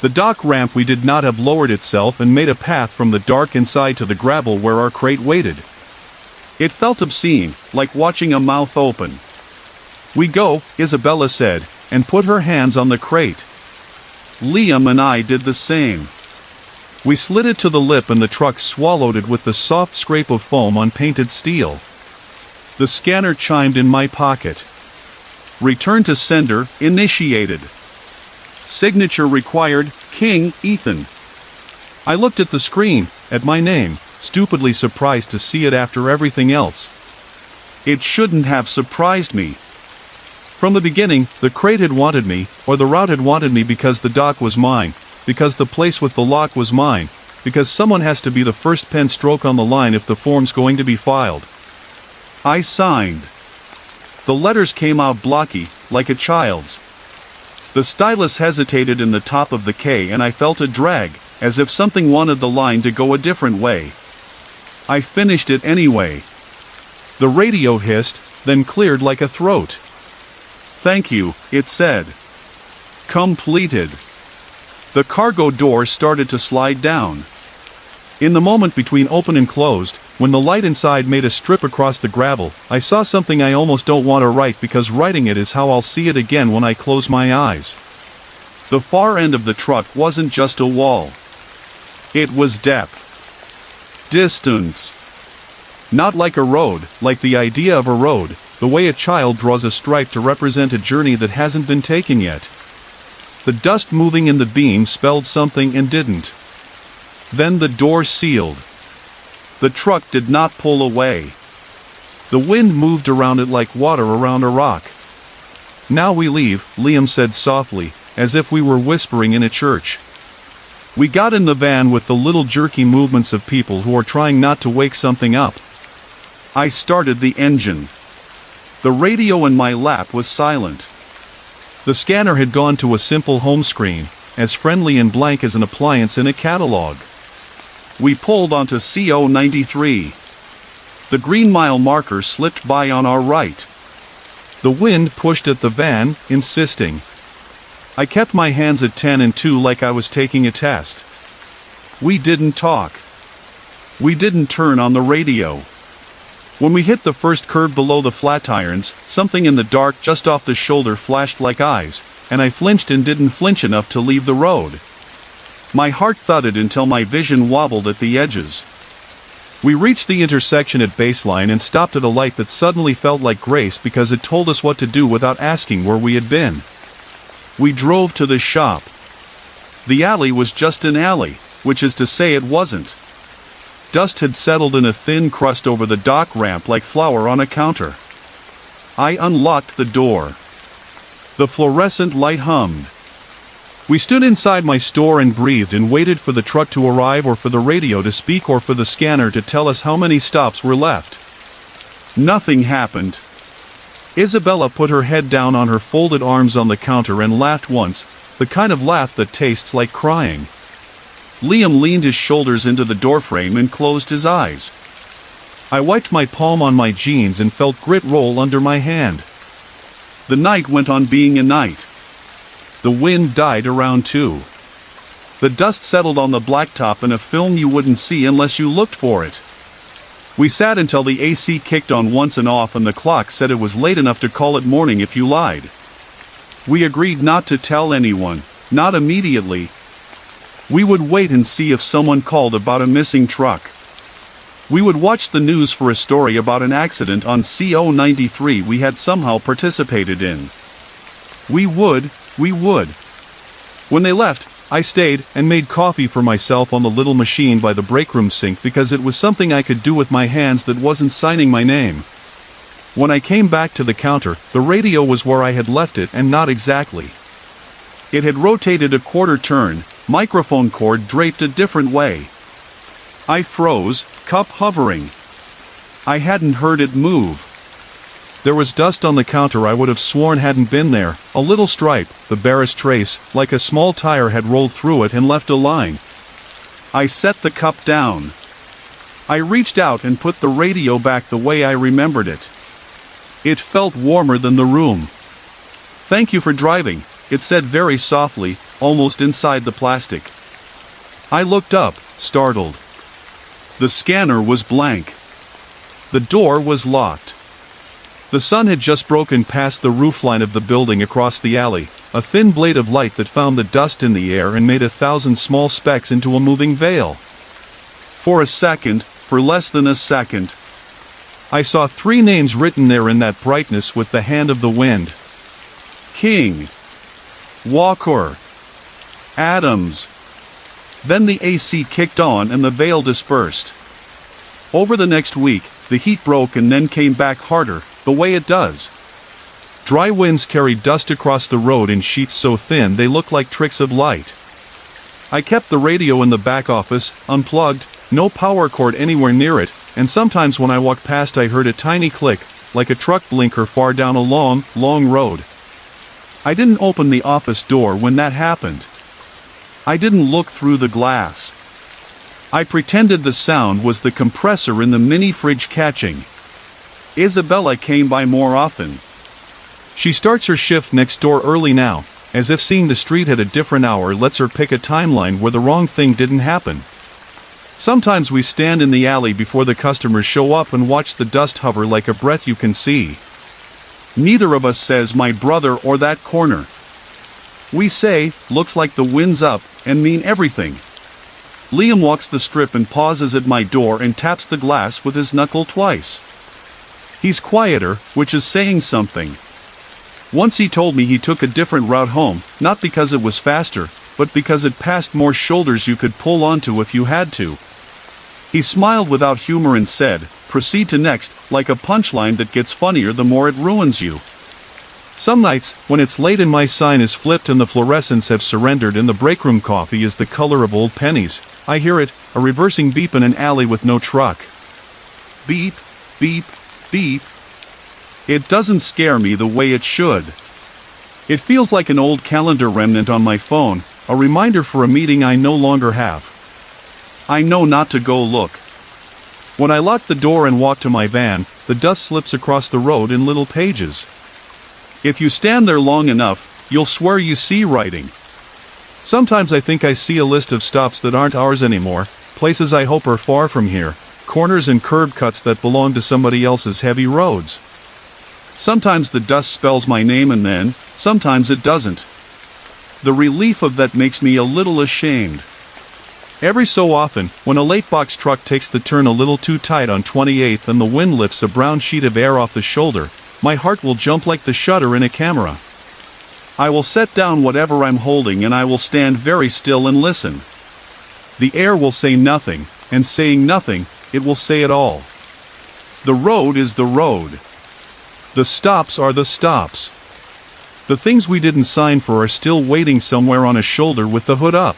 Speaker 1: The dock ramp we did not have lowered itself and made a path from the dark inside to the gravel where our crate waited. It felt obscene, like watching a mouth open. "We go," Isabella said, and put her hands on the crate. Liam and I did the same. We slid it to the lip and the truck swallowed it with the soft scrape of foam on painted steel. The scanner chimed in my pocket. "Return to sender, initiated. Signature required, King, Ethan." I looked at the screen, at my name, stupidly surprised to see it after everything else. It shouldn't have surprised me. From the beginning, the crate had wanted me, or the route had wanted me, because the dock was mine, because the place with the lock was mine, because someone has to be the first pen stroke on the line if the form's going to be filed. I signed. The letters came out blocky, like a child's. The stylus hesitated in the top of the K and I felt a drag, as if something wanted the line to go a different way. I finished it anyway. The radio hissed, then cleared like a throat. "Thank you," it said. Completed. The cargo door started to slide down. In the moment between open and closed, when the light inside made a strip across the gravel, I saw something I almost don't want to write, because writing it is how I'll see it again when I close my eyes. The far end of the truck wasn't just a wall. It was depth. Distance. Not like a road, like the idea of a road, the way a child draws a stripe to represent a journey that hasn't been taken yet. The dust moving in the beam spelled something and didn't. Then the door sealed. The truck did not pull away. The wind moved around it like water around a rock. "Now we leave," Liam said softly, as if we were whispering in a church. We got in the van with the little jerky movements of people who are trying not to wake something up. I started the engine. The radio in my lap was silent. The scanner had gone to a simple home screen, as friendly and blank as an appliance in a catalog. We pulled onto CO 93. The Green Mile marker slipped by on our right. The wind pushed at the van, insisting. I kept my hands at 10 and 2 like I was taking a test. We didn't talk. We didn't turn on the radio. When we hit the first curve below the flat irons, something in the dark just off the shoulder flashed like eyes, and I flinched and didn't flinch enough to leave the road. My heart thudded until my vision wobbled at the edges. We reached the intersection at baseline and stopped at a light that suddenly felt like grace because it told us what to do without asking where we had been. We drove to the shop. The alley was just an alley, which is to say it wasn't. Dust had settled in a thin crust over the dock ramp like flour on a counter. I unlocked the door. The fluorescent light hummed. We stood inside my store and breathed and waited for the truck to arrive, or for the radio to speak, or for the scanner to tell us how many stops were left. Nothing happened. Isabella put her head down on her folded arms on the counter and laughed once, The kind of laugh that tastes like crying. Liam leaned his shoulders into the doorframe and closed his eyes. I wiped my palm on my jeans and felt grit roll under my hand. The night went on being a night. The wind died around 2. The dust settled on the blacktop in a film you wouldn't see unless you looked for it. We sat until the AC kicked on once and off and the clock said it was late enough to call it morning if you lied. We agreed not to tell anyone, not immediately. We would wait and see if someone called about a missing truck. We would watch the news for a story about an accident on CO93 we had somehow participated in. We would. When they left, I stayed and made coffee for myself on the little machine by the breakroom sink because it was something I could do with my hands that wasn't signing my name. When I came back to the counter, the radio was where I had left it and not exactly. It had rotated a quarter turn, microphone cord draped a different way. I froze, cup hovering. I hadn't heard it move. There was dust on the counter I would have sworn hadn't been there, a little stripe, the barest trace, like a small tire had rolled through it and left a line. I set the cup down. I reached out and put the radio back the way I remembered it. It felt warmer than the room. "Thank you for driving," it said very softly, almost inside the plastic. I looked up, startled. The scanner was blank. The door was locked. The sun had just broken past the roofline of the building across the alley, a thin blade of light that found the dust in the air and made 1,000 small specks into a moving veil. For a second, for less than a second, I saw 3 names written there in that brightness with the hand of the wind. King. Walker. Adams. Then the AC kicked on and the veil dispersed. Over the next week, the heat broke and then came back harder, the way it does. Dry winds carried dust across the road in sheets so thin they looked like tricks of light. I kept the radio in the back office, unplugged, no power cord anywhere near it, and sometimes when I walked past I heard a tiny click, like a truck blinker far down a long, long road. I didn't open the office door when that happened. I didn't look through the glass. I pretended the sound was the compressor in the mini fridge catching. Isabella came by more often. She starts her shift next door early now, as if seeing the street at a different hour lets her pick a timeline where the wrong thing didn't happen. Sometimes we stand in the alley before the customers show up and watch the dust hover like a breath you can see. Neither of us says my brother or that corner. We say, looks like the wind's up, and mean everything. Liam walks the strip and pauses at my door and taps the glass with his knuckle twice. He's quieter, which is saying something. Once he told me he took a different route home, not because it was faster, but because it passed more shoulders you could pull onto if you had to. He smiled without humor and said, "Proceed to next," like a punchline that gets funnier the more it ruins you. Some nights, when it's late and my sign is flipped and the fluorescents have surrendered and the breakroom coffee is the color of old pennies, I hear it, a reversing beep in an alley with no truck. Beep, beep, beep. It doesn't scare me the way it should. It feels like an old calendar remnant on my phone, a reminder for a meeting I no longer have. I know not to go look. When I lock the door and walk to my van, the dust slips across the road in little pages. If you stand there long enough, you'll swear you see writing. Sometimes I think I see a list of stops that aren't ours anymore, places I hope are far from here, corners and curb cuts that belong to somebody else's heavy roads. Sometimes the dust spells my name and then, sometimes it doesn't. The relief of that makes me a little ashamed. Every so often, when a late box truck takes the turn a little too tight on 28th and the wind lifts a brown sheet of air off the shoulder, my heart will jump like the shutter in a camera. I will set down whatever I'm holding and I will stand very still and listen. The air will say nothing, and saying nothing, it will say it all. The road is the road. The stops are the stops. The things we didn't sign for are still waiting somewhere on a shoulder with the hood up.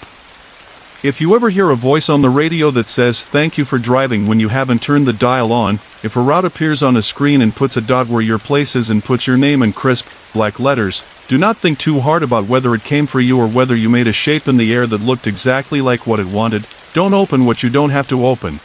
Speaker 1: If you ever hear a voice on the radio that says, "Thank you for driving," when you haven't turned the dial on, if a route appears on a screen and puts a dot where your place is and puts your name in crisp, black letters, do not think too hard about whether it came for you or whether you made a shape in the air that looked exactly like what it wanted. Don't open what you don't have to open.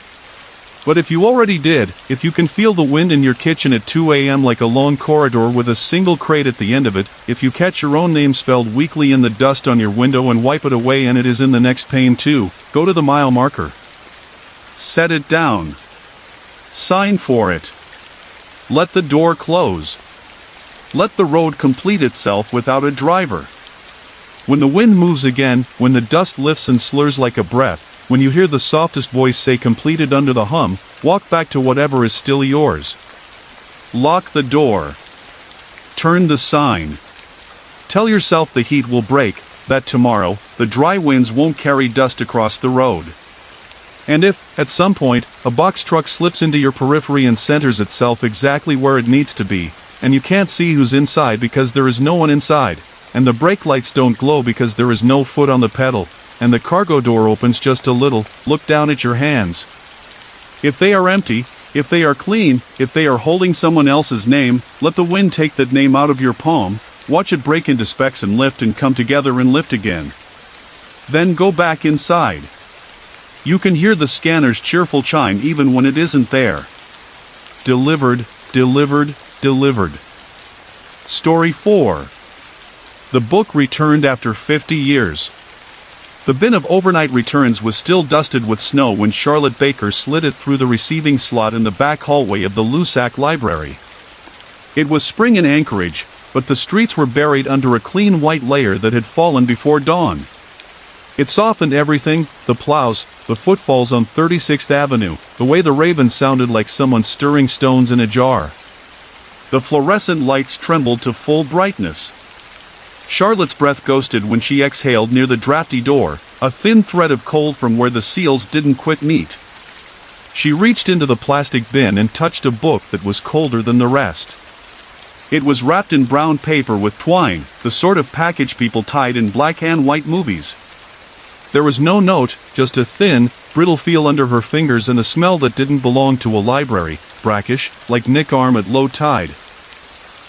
Speaker 1: But if you already did, if you can feel the wind in your kitchen at 2 a.m. like a long corridor with a single crate at the end of it, if you catch your own name spelled weakly in the dust on your window and wipe it away and it is in the next pane too, go to the mile marker. Set it down. Sign for it. Let the door close. Let the road complete itself without a driver. When the wind moves again, when the dust lifts and slurs like a breath, when you hear the softest voice say completed under the hum, walk back to whatever is still yours. Lock the door. Turn the sign. Tell yourself the heat will break, that tomorrow, the dry winds won't carry dust across the road. And if, at some point, a box truck slips into your periphery and centers itself exactly where it needs to be, and you can't see who's inside because there is no one inside, and the brake lights don't glow because there is no foot on the pedal, and the cargo door opens just a little, look down at your hands. If they are empty, if they are clean, if they are holding someone else's name, let the wind take that name out of your palm, watch it break into specks and lift and come together and lift again. Then go back inside. You can hear the scanner's cheerful chime even when it isn't there. Delivered, delivered, delivered. Story 4. The book returned after 50 years. The bin of overnight returns was still dusted with snow when Charlotte Baker slid it through the receiving slot in the back hallway of the Lusac Library. It was spring in Anchorage, but the streets were buried under a clean white layer that had fallen before dawn. It softened everything, the plows, the footfalls on 36th Avenue, the way the ravens sounded like someone stirring stones in a jar. The fluorescent lights trembled to full brightness. Charlotte's breath ghosted when she exhaled near the drafty door, a thin thread of cold from where the seals didn't quite meet. She reached into the plastic bin and touched a book that was colder than the rest. It was wrapped in brown paper with twine, the sort of package people tied in black and white movies. There was no note, just a thin, brittle feel under her fingers and a smell that didn't belong to a library, brackish, like Nick Arm at low tide.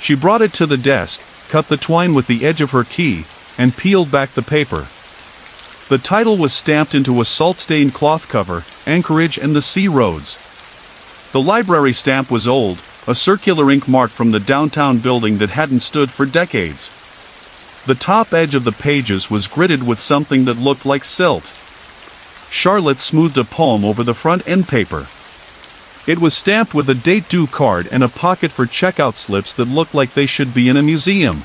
Speaker 1: She brought it to the desk, cut the twine with the edge of her key, and peeled back the paper. The title was stamped into a salt-stained cloth cover, Anchorage and the Sea Roads. The library stamp was old, a circular ink mark from the downtown building that hadn't stood for decades. The top edge of the pages was gritted with something that looked like silt. Charlotte smoothed a palm over the front end paper. It was stamped with a date due card and a pocket for checkout slips that looked like they should be in a museum.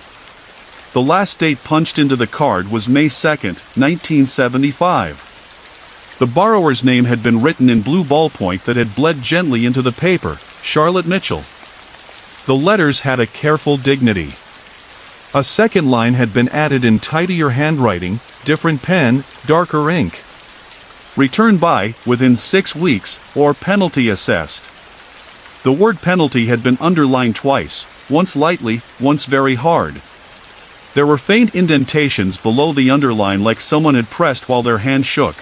Speaker 1: The last date punched into the card was May 2nd, 1975. The borrower's name had been written in blue ballpoint that had bled gently into the paper, Charlotte Mitchell. The letters had a careful dignity. A second line had been added in tidier handwriting, different pen, darker ink. Return by, within 6 weeks, or penalty assessed. The word penalty had been underlined twice, once lightly, once very hard. There were faint indentations below the underline like someone had pressed while their hand shook.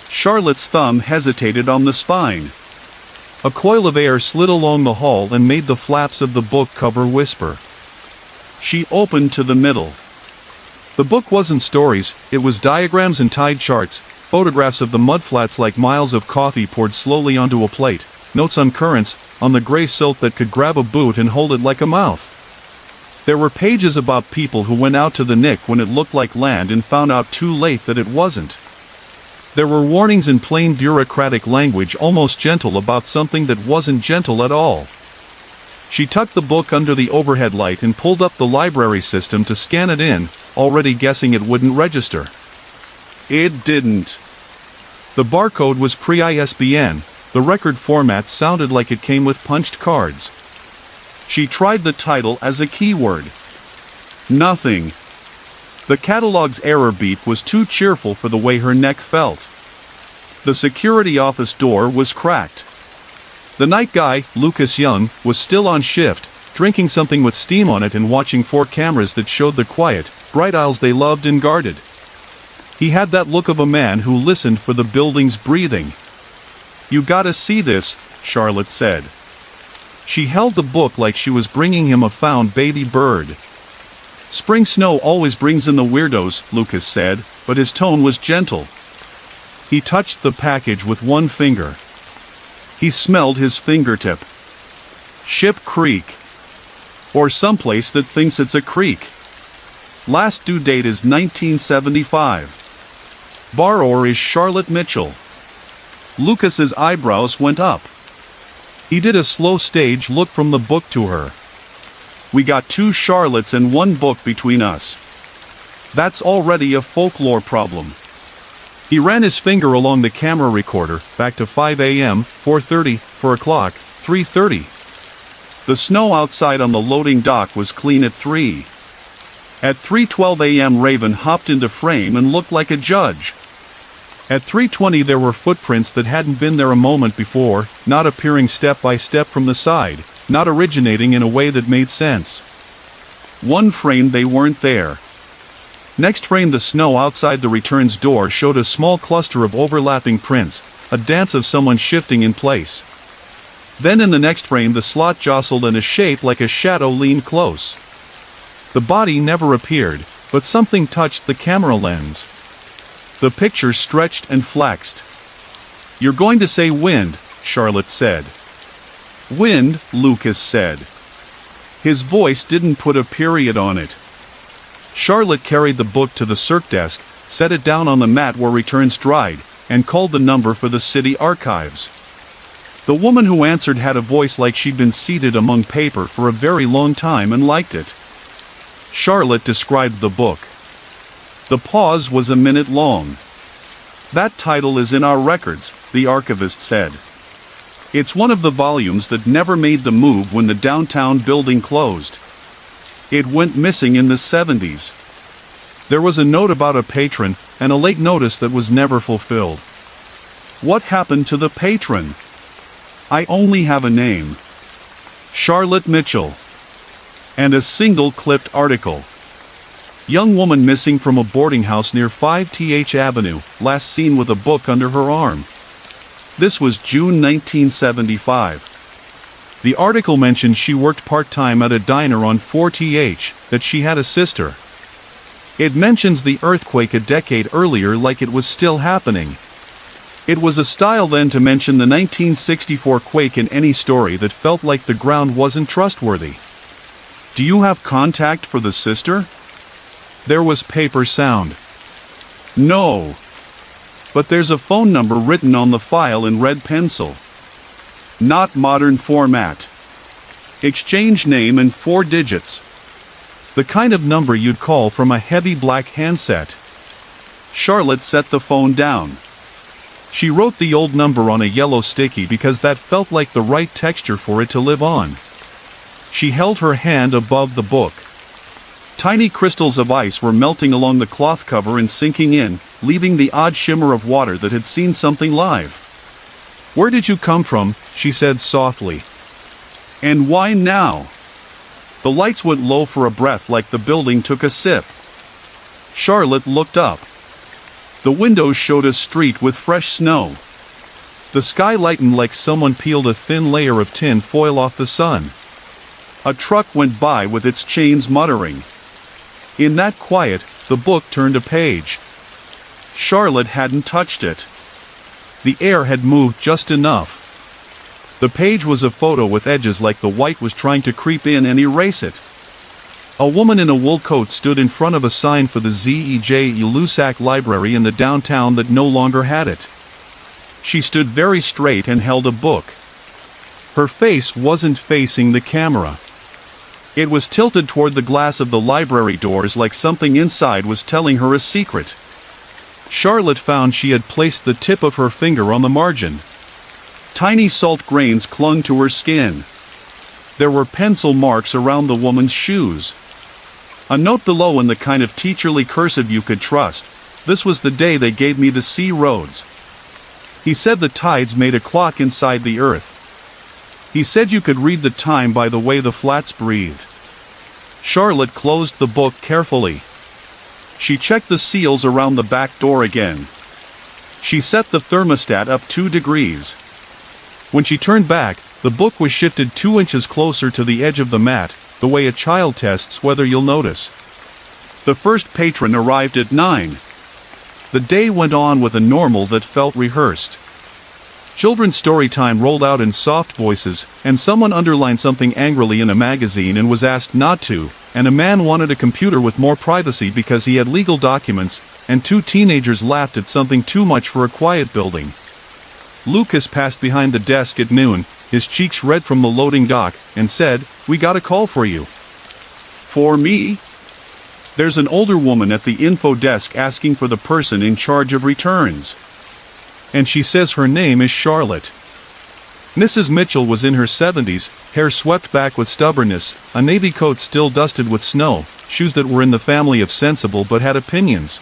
Speaker 1: Charlotte's thumb hesitated on the spine. A coil of air slid along the hall and made the flaps of the book cover whisper. She opened to the middle. The book wasn't stories, it was diagrams and tide charts, photographs of the mudflats like miles of coffee poured slowly onto a plate, notes on currents, on the gray silt that could grab a boot and hold it like a mouth. There were pages about people who went out to the Nick when it looked like land and found out too late that it wasn't. There were warnings in plain bureaucratic language almost gentle about something that wasn't gentle at all. She tucked the book under the overhead light and pulled up the library system to scan it in, already guessing it wouldn't register. It didn't. The barcode was pre-ISBN, the record format sounded like it came with punched cards. She tried the title as a keyword. Nothing. The catalog's error beep was too cheerful for the way her neck felt. The security office door was cracked. The night guy, Lucas Young, was still on shift, drinking something with steam on it and watching 4 cameras that showed the quiet, bright aisles they loved and guarded. He had that look of a man who listened for the building's breathing. "You gotta see this," Charlotte said. She held the book like she was bringing him a found baby bird. "Spring snow always brings in the weirdos," Lucas said, but his tone was gentle. He touched the package with one finger. He smelled his fingertip. Ship Creek. Or someplace that thinks it's a creek. Last due date is 1975. Borrower is Charlotte Mitchell. Lucas's eyebrows went up. He did a slow stage look from the book to her. "We got 2 Charlottes and 1 book between us. That's already a folklore problem." He ran his finger along the camera recorder, back to 5 a.m., 4:30, 4 o'clock, 3:30. The snow outside on the loading dock was clean at 3. At 3:12 a.m. Raven hopped into frame and looked like a judge. At 3:20 there were footprints that hadn't been there a moment before, not appearing step by step from the side, not originating in a way that made sense. One frame they weren't there. Next frame the snow outside the returns door showed a small cluster of overlapping prints, a dance of someone shifting in place. Then in the next frame the slot jostled and a shape like a shadow leaned close. The body never appeared, but something touched the camera lens. The picture stretched and flexed. "You're going to say wind," Charlotte said. "Wind," Lucas said. His voice didn't put a period on it. Charlotte carried the book to the circ desk, set it down on the mat where returns dried, and called the number for the city archives. The woman who answered had a voice like she'd been seated among paper for a very long time and liked it. Charlotte described the book. The pause was a minute long. "That title is in our records," the archivist said. "It's one of the volumes that never made the move when the downtown building closed. It went missing in the 70s. There was a note about a patron, and a late notice that was never fulfilled." "What happened to the patron?" "I only have a name. Charlotte Mitchell. And a single clipped article. Young woman missing from a boarding house near 5th Avenue, last seen with a book under her arm." This was June 1975. The article mentioned she worked part-time at a diner on 4th, that she had a sister. It mentions the earthquake a decade earlier like it was still happening. It was a style then to mention the 1964 quake in any story that felt like the ground wasn't trustworthy. "Do you have contact for the sister?" There was paper sound. "No. But there's a phone number written on the file in red pencil. Not modern format. Exchange name and 4 digits. The kind of number you'd call from a heavy black handset." Charlotte set the phone down. She wrote the old number on a yellow sticky because that felt like the right texture for it to live on. She held her hand above the book. Tiny crystals of ice were melting along the cloth cover and sinking in, leaving the odd shimmer of water that had seen something live. "Where did you come from?" she said softly. "And why now?" The lights went low for a breath like the building took a sip. Charlotte looked up. The windows showed a street with fresh snow. The sky lightened like someone peeled a thin layer of tin foil off the sun. A truck went by with its chains muttering. In that quiet, the book turned a page. Charlotte hadn't touched it. The air had moved just enough. The page was a photo with edges like the white was trying to creep in and erase it. A woman in a wool coat stood in front of a sign for the Z.E.J. Lusac Library in the downtown that no longer had it. She stood very straight and held a book. Her face wasn't facing the camera. It was tilted toward the glass of the library doors like something inside was telling her a secret. Charlotte found she had placed the tip of her finger on the margin. Tiny salt grains clung to her skin. There were pencil marks around the woman's shoes. A note below in the kind of teacherly cursive you could trust. "This was the day they gave me the C roads. He said the tides made a clock inside the earth. He said you could read the time by the way the flats breathed." Charlotte closed the book carefully. She checked the seals around the back door again. She set the thermostat up 2 degrees. When she turned back, the book was shifted 2 inches closer to the edge of the mat, the way a child tests whether you'll notice. The first patron arrived at 9. The day went on with a normal that felt rehearsed. Children's story time rolled out in soft voices, and someone underlined something angrily in a magazine and was asked not to, and a man wanted a computer with more privacy because he had legal documents, and 2 teenagers laughed at something too much for a quiet building. Lucas passed behind the desk at noon, his cheeks red from the loading dock, and said, "We got a call for you." "For me?" "There's an older woman at the info desk asking for the person in charge of returns. And she says her name is Charlotte." Mrs. Mitchell was in her 70s, hair swept back with stubbornness, a navy coat still dusted with snow, shoes that were in the family of sensible but had opinions.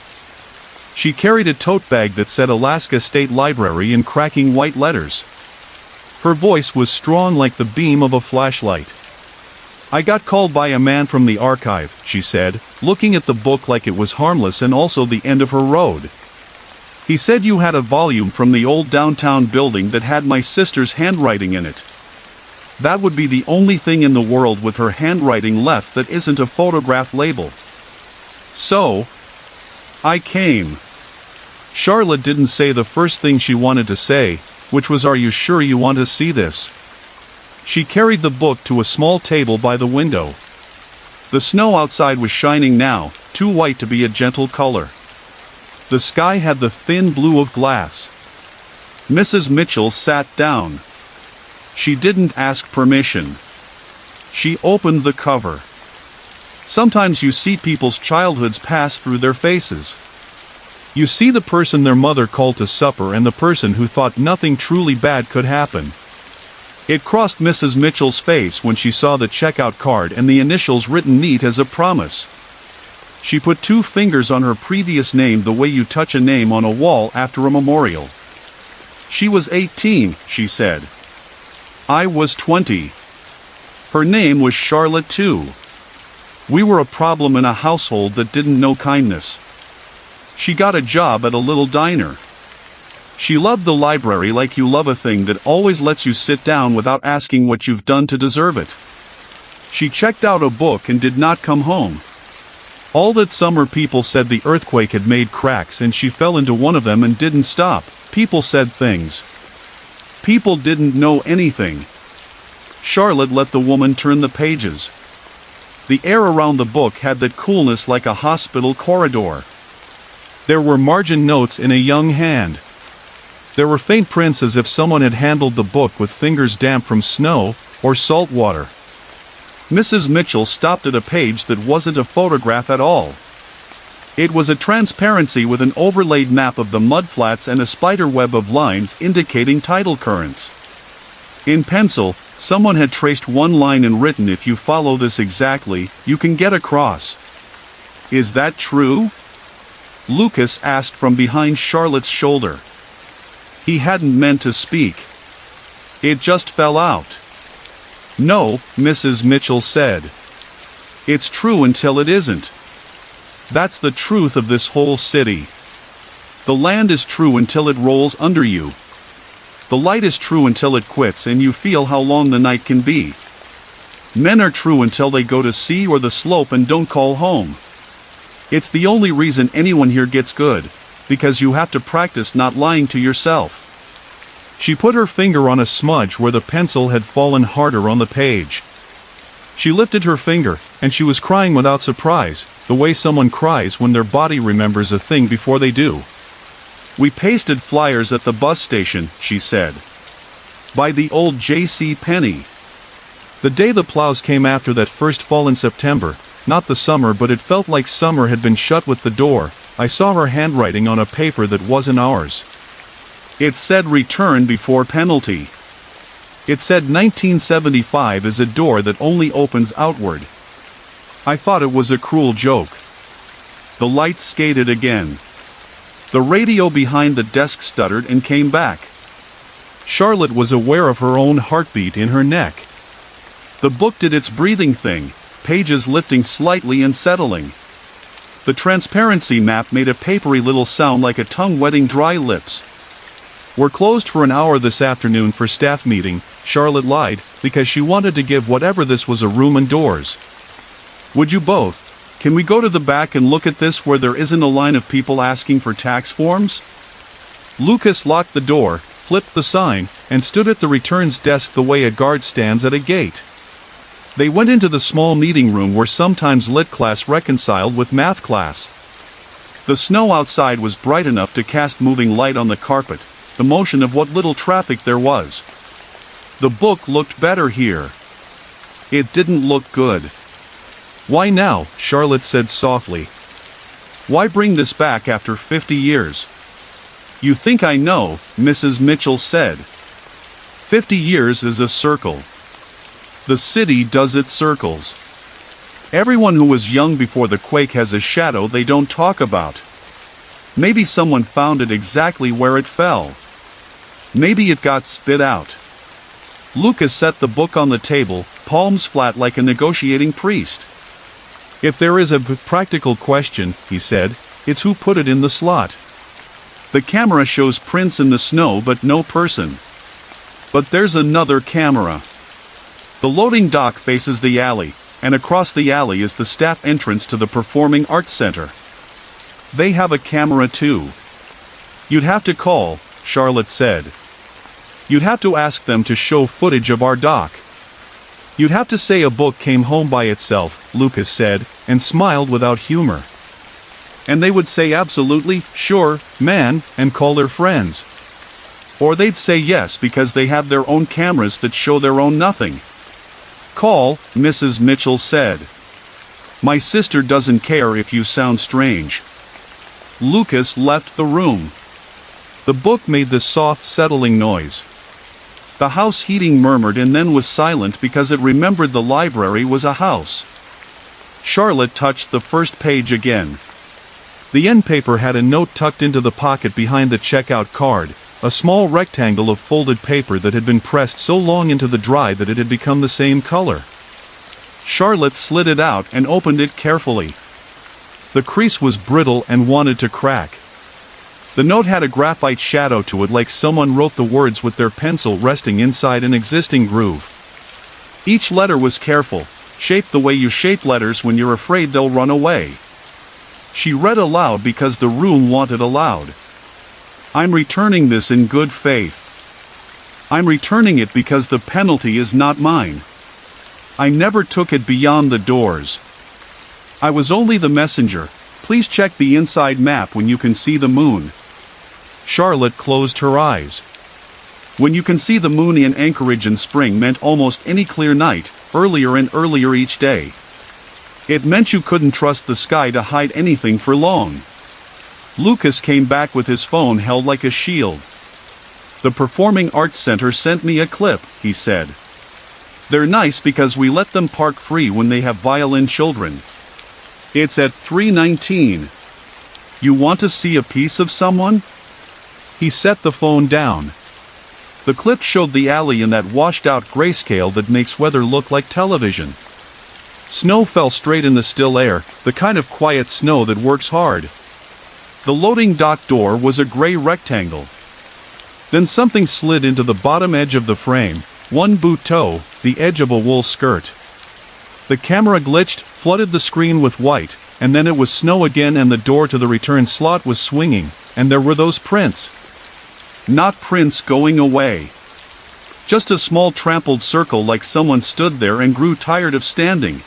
Speaker 1: She carried a tote bag that said Alaska State Library in cracking white letters. Her voice was strong like the beam of a flashlight. "I got called by a man from the archive," she said, looking at the book like it was harmless and also the end of her road. "He said you had a volume from the old downtown building that had my sister's handwriting in it. That would be the only thing in the world with her handwriting left that isn't a photograph label. So I came." Charlotte didn't say the first thing she wanted to say, which was, "Are you sure you want to see this?" She carried the book to a small table by the window. The snow outside was shining now, too white to be a gentle color. The sky had the thin blue of glass. Mrs. Mitchell sat down. She didn't ask permission. She opened the cover. Sometimes you see people's childhoods pass through their faces. You see the person their mother called to supper and the person who thought nothing truly bad could happen. It crossed Mrs. Mitchell's face when she saw the checkout card and the initials written neat as a promise. She put 2 fingers on her previous name the way you touch a name on a wall after a memorial. She was 18, she said. I was 20. Her name was Charlotte too. We were a problem in a household that didn't know kindness. She got a job at a little diner. She loved the library like you love a thing that always lets you sit down without asking what you've done to deserve it. She checked out a book and did not come home. All that summer people said the earthquake had made cracks and she fell into one of them and didn't stop. People said things. People didn't know anything. Charlotte let the woman turn the pages. The air around the book had that coolness like a hospital corridor. There were margin notes in a young hand. There were faint prints as if someone had handled the book with fingers damp from snow or salt water. Mrs. Mitchell stopped at a page that wasn't a photograph at all. It was a transparency with an overlaid map of the mudflats and a spider web of lines indicating tidal currents. In pencil, someone had traced one line and written, "If you follow this exactly, you can get across." "Is that true?" Lucas asked from behind Charlotte's shoulder. He hadn't meant to speak. It just fell out. "No," Mrs. Mitchell said. "It's true until it isn't. That's the truth of this whole city. The land is true until it rolls under you. The light is true until it quits and you feel how long the night can be. Men are true until they go to sea or the slope and don't call home. It's the only reason anyone here gets good, because you have to practice not lying to yourself." She put her finger on a smudge where the pencil had fallen harder on the page. She lifted her finger, and she was crying without surprise, the way someone cries when their body remembers a thing before they do. "We pasted flyers at the bus station," she said. "By the old J.C. Penney. The day the plows came after that first fall in September, not the summer but it felt like summer had been shut with the door, I saw her handwriting on a paper that wasn't ours. It said return before penalty. It said 1975 is a door that only opens outward. I thought it was a cruel joke." The lights skated again. The radio behind the desk stuttered and came back. Charlotte was aware of her own heartbeat in her neck. The book did its breathing thing, pages lifting slightly and settling. The transparency map made a papery little sound like a tongue wetting dry lips. "We're closed for an hour this afternoon for staff meeting," Charlotte lied, because she wanted to give whatever this was a room indoors. "Would you both? Can we go to the back and look at this where there isn't a line of people asking for tax forms?" Lucas locked the door, flipped the sign, and stood at the returns desk the way a guard stands at a gate. They went into the small meeting room where sometimes lit class reconciled with math class. The snow outside was bright enough to cast moving light on the carpet, the motion of what little traffic there was. The book looked better here. It didn't look good. "Why now?" Charlotte said softly. "Why bring this back after 50 years?" "You think I know," Mrs. Mitchell said. 50 years is a circle. The city does its circles. Everyone who was young before the quake has a shadow they don't talk about. Maybe someone found it exactly where it fell. Maybe it got spit out. Lucas set the book on the table, palms flat like a negotiating priest. "If there is a practical question," he said, "it's who put it in the slot. The camera shows prints in the snow but no person. But there's another camera. The loading dock faces the alley, and across the alley is the staff entrance to the Performing Arts Center. They have a camera too." "You'd have to call," Charlotte said. "You'd have to ask them to show footage of our dock. You'd have to say a book came home by itself," Lucas said, and smiled without humor. "And they would say absolutely, sure, man, and call their friends. Or they'd say yes because they have their own cameras that show their own nothing." "Call," Mrs. Mitchell said. "My sister doesn't care if you sound strange." Lucas left the room. The book made this soft, settling noise. The house heating murmured and then was silent because it remembered the library was a house. Charlotte touched the first page again. The end paper had a note tucked into the pocket behind the checkout card, a small rectangle of folded paper that had been pressed so long into the dry that it had become the same color. Charlotte slid it out and opened it carefully. The crease was brittle and wanted to crack. The note had a graphite shadow to it, like someone wrote the words with their pencil resting inside an existing groove. Each letter was careful, shaped the way you shape letters when you're afraid they'll run away. She read aloud because the room wanted aloud. "I'm returning this in good faith. I'm returning it because the penalty is not mine. I never took it beyond the doors. I was only the messenger. Please check the inside map when you can see the moon." Charlotte closed her eyes. When you can see the moon in Anchorage in spring meant almost any clear night, earlier and earlier each day. It meant you couldn't trust the sky to hide anything for long. Lucas came back with his phone held like a shield. "The Performing Arts Center sent me a clip," he said. "They're nice because we let them park free when they have violin children. It's at 3:19. You want to see a piece of someone?" He set the phone down. The clip showed the alley in that washed-out grayscale that makes weather look like television. Snow fell straight in the still air, the kind of quiet snow that works hard. The loading dock door was a gray rectangle. Then something slid into the bottom edge of the frame, one boot toe, the edge of a wool skirt. The camera glitched, flooded the screen with white, and then it was snow again and the door to the return slot was swinging, and there were those prints. Not prints going away. Just a small trampled circle like someone stood there and grew tired of standing.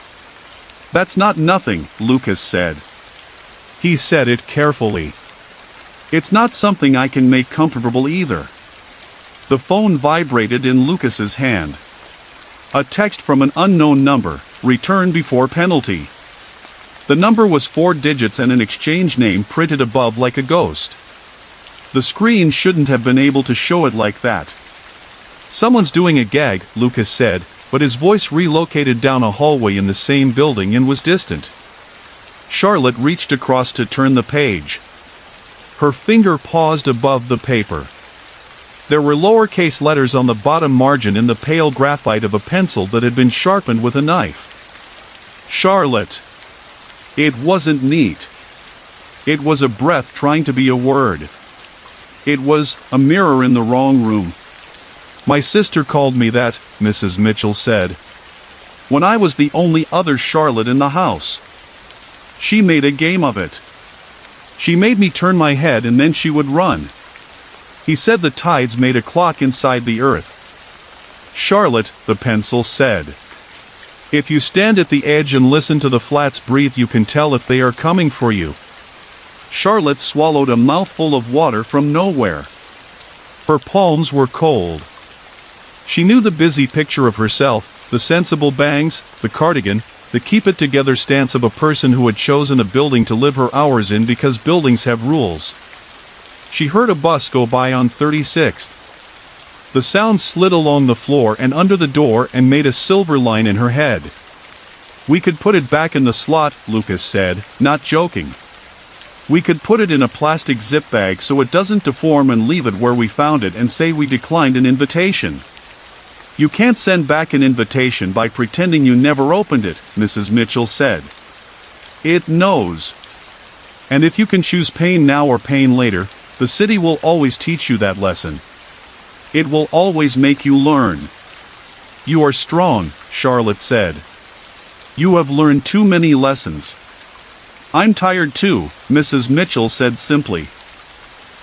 Speaker 1: "That's not nothing," Lucas said. He said it carefully. "It's not something I can make comfortable either." The phone vibrated in Lucas's hand. A text from an unknown number, return before penalty. The number was 4 digits and an exchange name printed above like a ghost. The screen shouldn't have been able to show it like that. "Someone's doing a gag," Lucas said, but his voice relocated down a hallway in the same building and was distant. Charlotte reached across to turn the page. Her finger paused above the paper. There were lowercase letters on the bottom margin in the pale graphite of a pencil that had been sharpened with a knife. Charlotte. It wasn't neat. It was a breath trying to be a word. It was a mirror in the wrong room. My sister called me that, Mrs. Mitchell said, when I was the only other Charlotte in the house. She made a game of it. She made me turn my head and then she would run. He said the tides made a clock inside the earth. Charlotte, the pencil said. If you stand at the edge and listen to the flats breathe, you can tell if they are coming for you. Charlotte swallowed a mouthful of water from nowhere. Her palms were cold. She knew the busy picture of herself, the sensible bangs, the cardigan, the keep-it-together stance of a person who had chosen a building to live her hours in because buildings have rules. She heard a bus go by on 36th. The sound slid along the floor and under the door and made a silver line in her head. We could put it back in the slot, Lucas said, not joking. We could put it in a plastic zip bag so it doesn't deform and leave it where we found it and say we declined an invitation. You can't send back an invitation by pretending you never opened it, Mrs. Mitchell said. It knows. And if you can choose pain now or pain later, the city will always teach you that lesson. It will always make you learn. You are strong, Charlotte said. You have learned too many lessons. I'm tired too, Mrs. Mitchell said simply.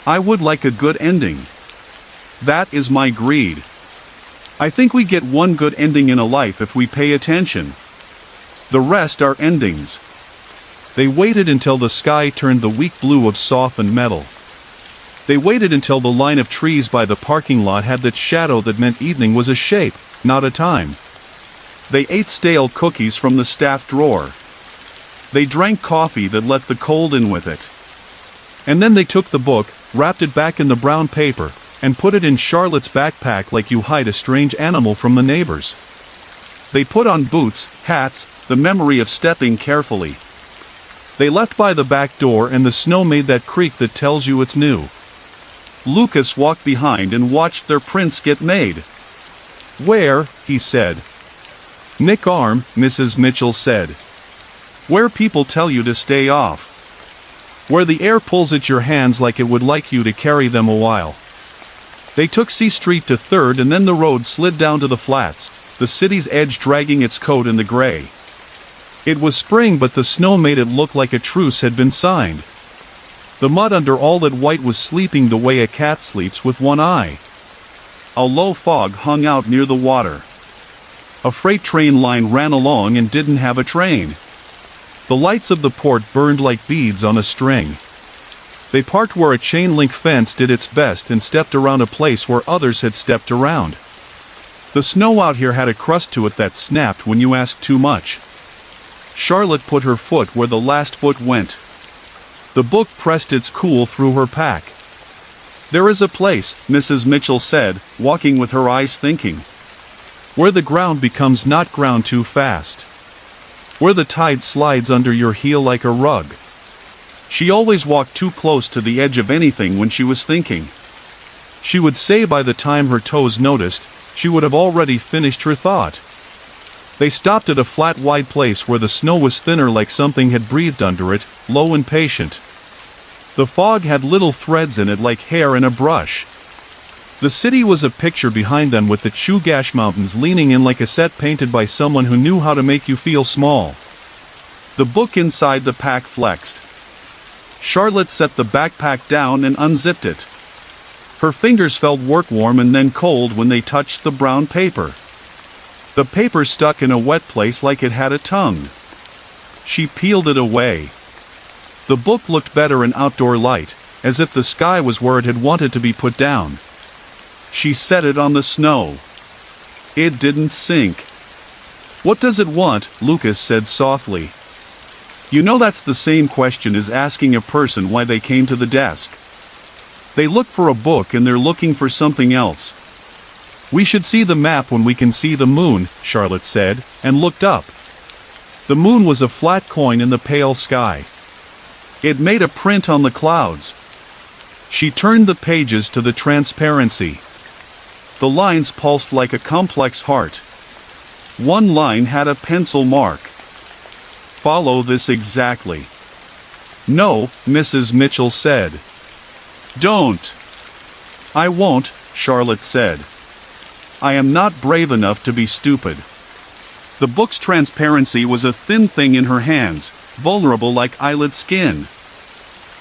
Speaker 1: I would like a good ending. That is my greed. I think we get one good ending in a life if we pay attention. The rest are endings. They waited until the sky turned the weak blue of softened metal. They waited until the line of trees by the parking lot had that shadow that meant evening was a shape, not a time. They ate stale cookies from the staff drawer. They drank coffee that let the cold in with it. And then they took the book, wrapped it back in the brown paper, and put it in Charlotte's backpack like you hide a strange animal from the neighbors. They put on boots, hats, the memory of stepping carefully. They left by the back door and the snow made that creak that tells you it's new. Lucas walked behind and watched their prints get made. Where? He said. Nick Arm, Mrs. Mitchell said. Where people tell you to stay off. Where the air pulls at your hands like it would like you to carry them a while. They took C Street to 3rd and then the road slid down to the flats, the city's edge dragging its coat in the gray. It was spring but the snow made it look like a truce had been signed. The mud under all that white was sleeping the way a cat sleeps with one eye. A low fog hung out near the water. A freight train line ran along and didn't have a train. The lights of the port burned like beads on a string. They parked where a chain-link fence did its best and stepped around a place where others had stepped around. The snow out here had a crust to it that snapped when you asked too much. Charlotte put her foot where the last foot went. The book pressed its cool through her pack. There is a place, Mrs. Mitchell said, walking with her eyes thinking. Where the ground becomes not ground too fast. Where the tide slides under your heel like a rug. She always walked too close to the edge of anything when she was thinking. She would say by the time her toes noticed, she would have already finished her thought. They stopped at a flat wide place where the snow was thinner like something had breathed under it, low and patient. The fog had little threads in it like hair in a brush. The city was a picture behind them with the Chugach Mountains leaning in like a set painted by someone who knew how to make you feel small. The book inside the pack flexed. Charlotte set the backpack down and unzipped it. Her fingers felt work-warm and then cold when they touched the brown paper. The paper stuck in a wet place like it had a tongue. She peeled it away. The book looked better in outdoor light, as if the sky was where it had wanted to be put down. She set it on the snow. It didn't sink. What does it want? Lucas said softly. You know that's the same question as asking a person why they came to the desk. They look for a book and they're looking for something else. We should see the map when we can see the moon, Charlotte said, and looked up. The moon was a flat coin in the pale sky. It made a print on the clouds. She turned the pages to the transparency. The lines pulsed like a complex heart. One line had a pencil mark. Follow this exactly. "No," Mrs. Mitchell said. "Don't." "I won't," Charlotte said. "I am not brave enough to be stupid." The book's transparency was a thin thing in her hands, vulnerable like eyelid skin.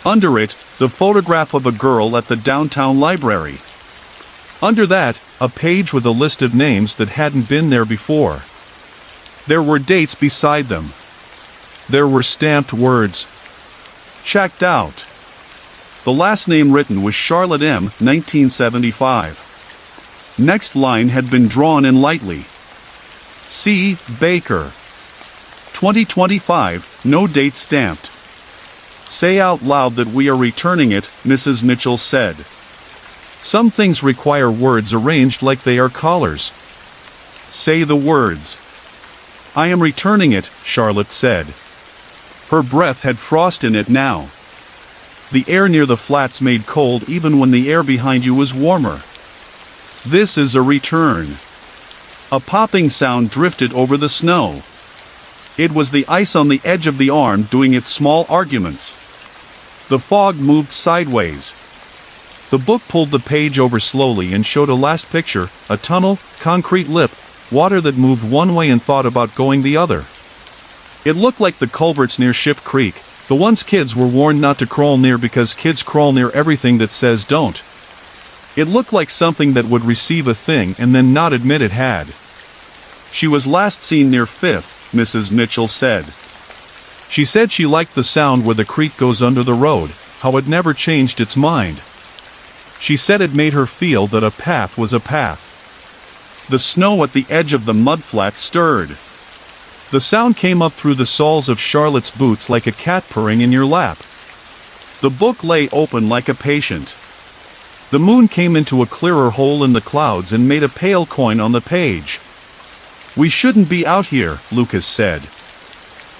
Speaker 1: Under it, the photograph of a girl at the downtown library. Under that, a page with a list of names that hadn't been there before. There were dates beside them. There were stamped words. Checked out. The last name written was Charlotte M., 1975. Next line had been drawn in lightly. C. Baker. 2025, no date stamped. "Say out loud that we are returning it," Mrs. Mitchell said. "Some things require words arranged like they are collars. Say the words." "I am returning it," Charlotte said. Her breath had frost in it now. The air near the flats made cold even when the air behind you was warmer. "This is a return." A popping sound drifted over the snow. It was the ice on the edge of the arm doing its small arguments. The fog moved sideways. The book pulled the page over slowly and showed a last picture, a tunnel, concrete lip, water that moved one way and thought about going the other. It looked like the culverts near Ship Creek, the ones kids were warned not to crawl near because kids crawl near everything that says don't. It looked like something that would receive a thing and then not admit it had. "She was last seen near 5th, Mrs. Mitchell said. She said she liked the sound where the creek goes under the road, how it never changed its mind. She said it made her feel that a path was a path." The snow at the edge of the mudflat stirred. The sound came up through the soles of Charlotte's boots like a cat purring in your lap. The book lay open like a patient. The moon came into a clearer hole in the clouds and made a pale coin on the page. "We shouldn't be out here," Lucas said.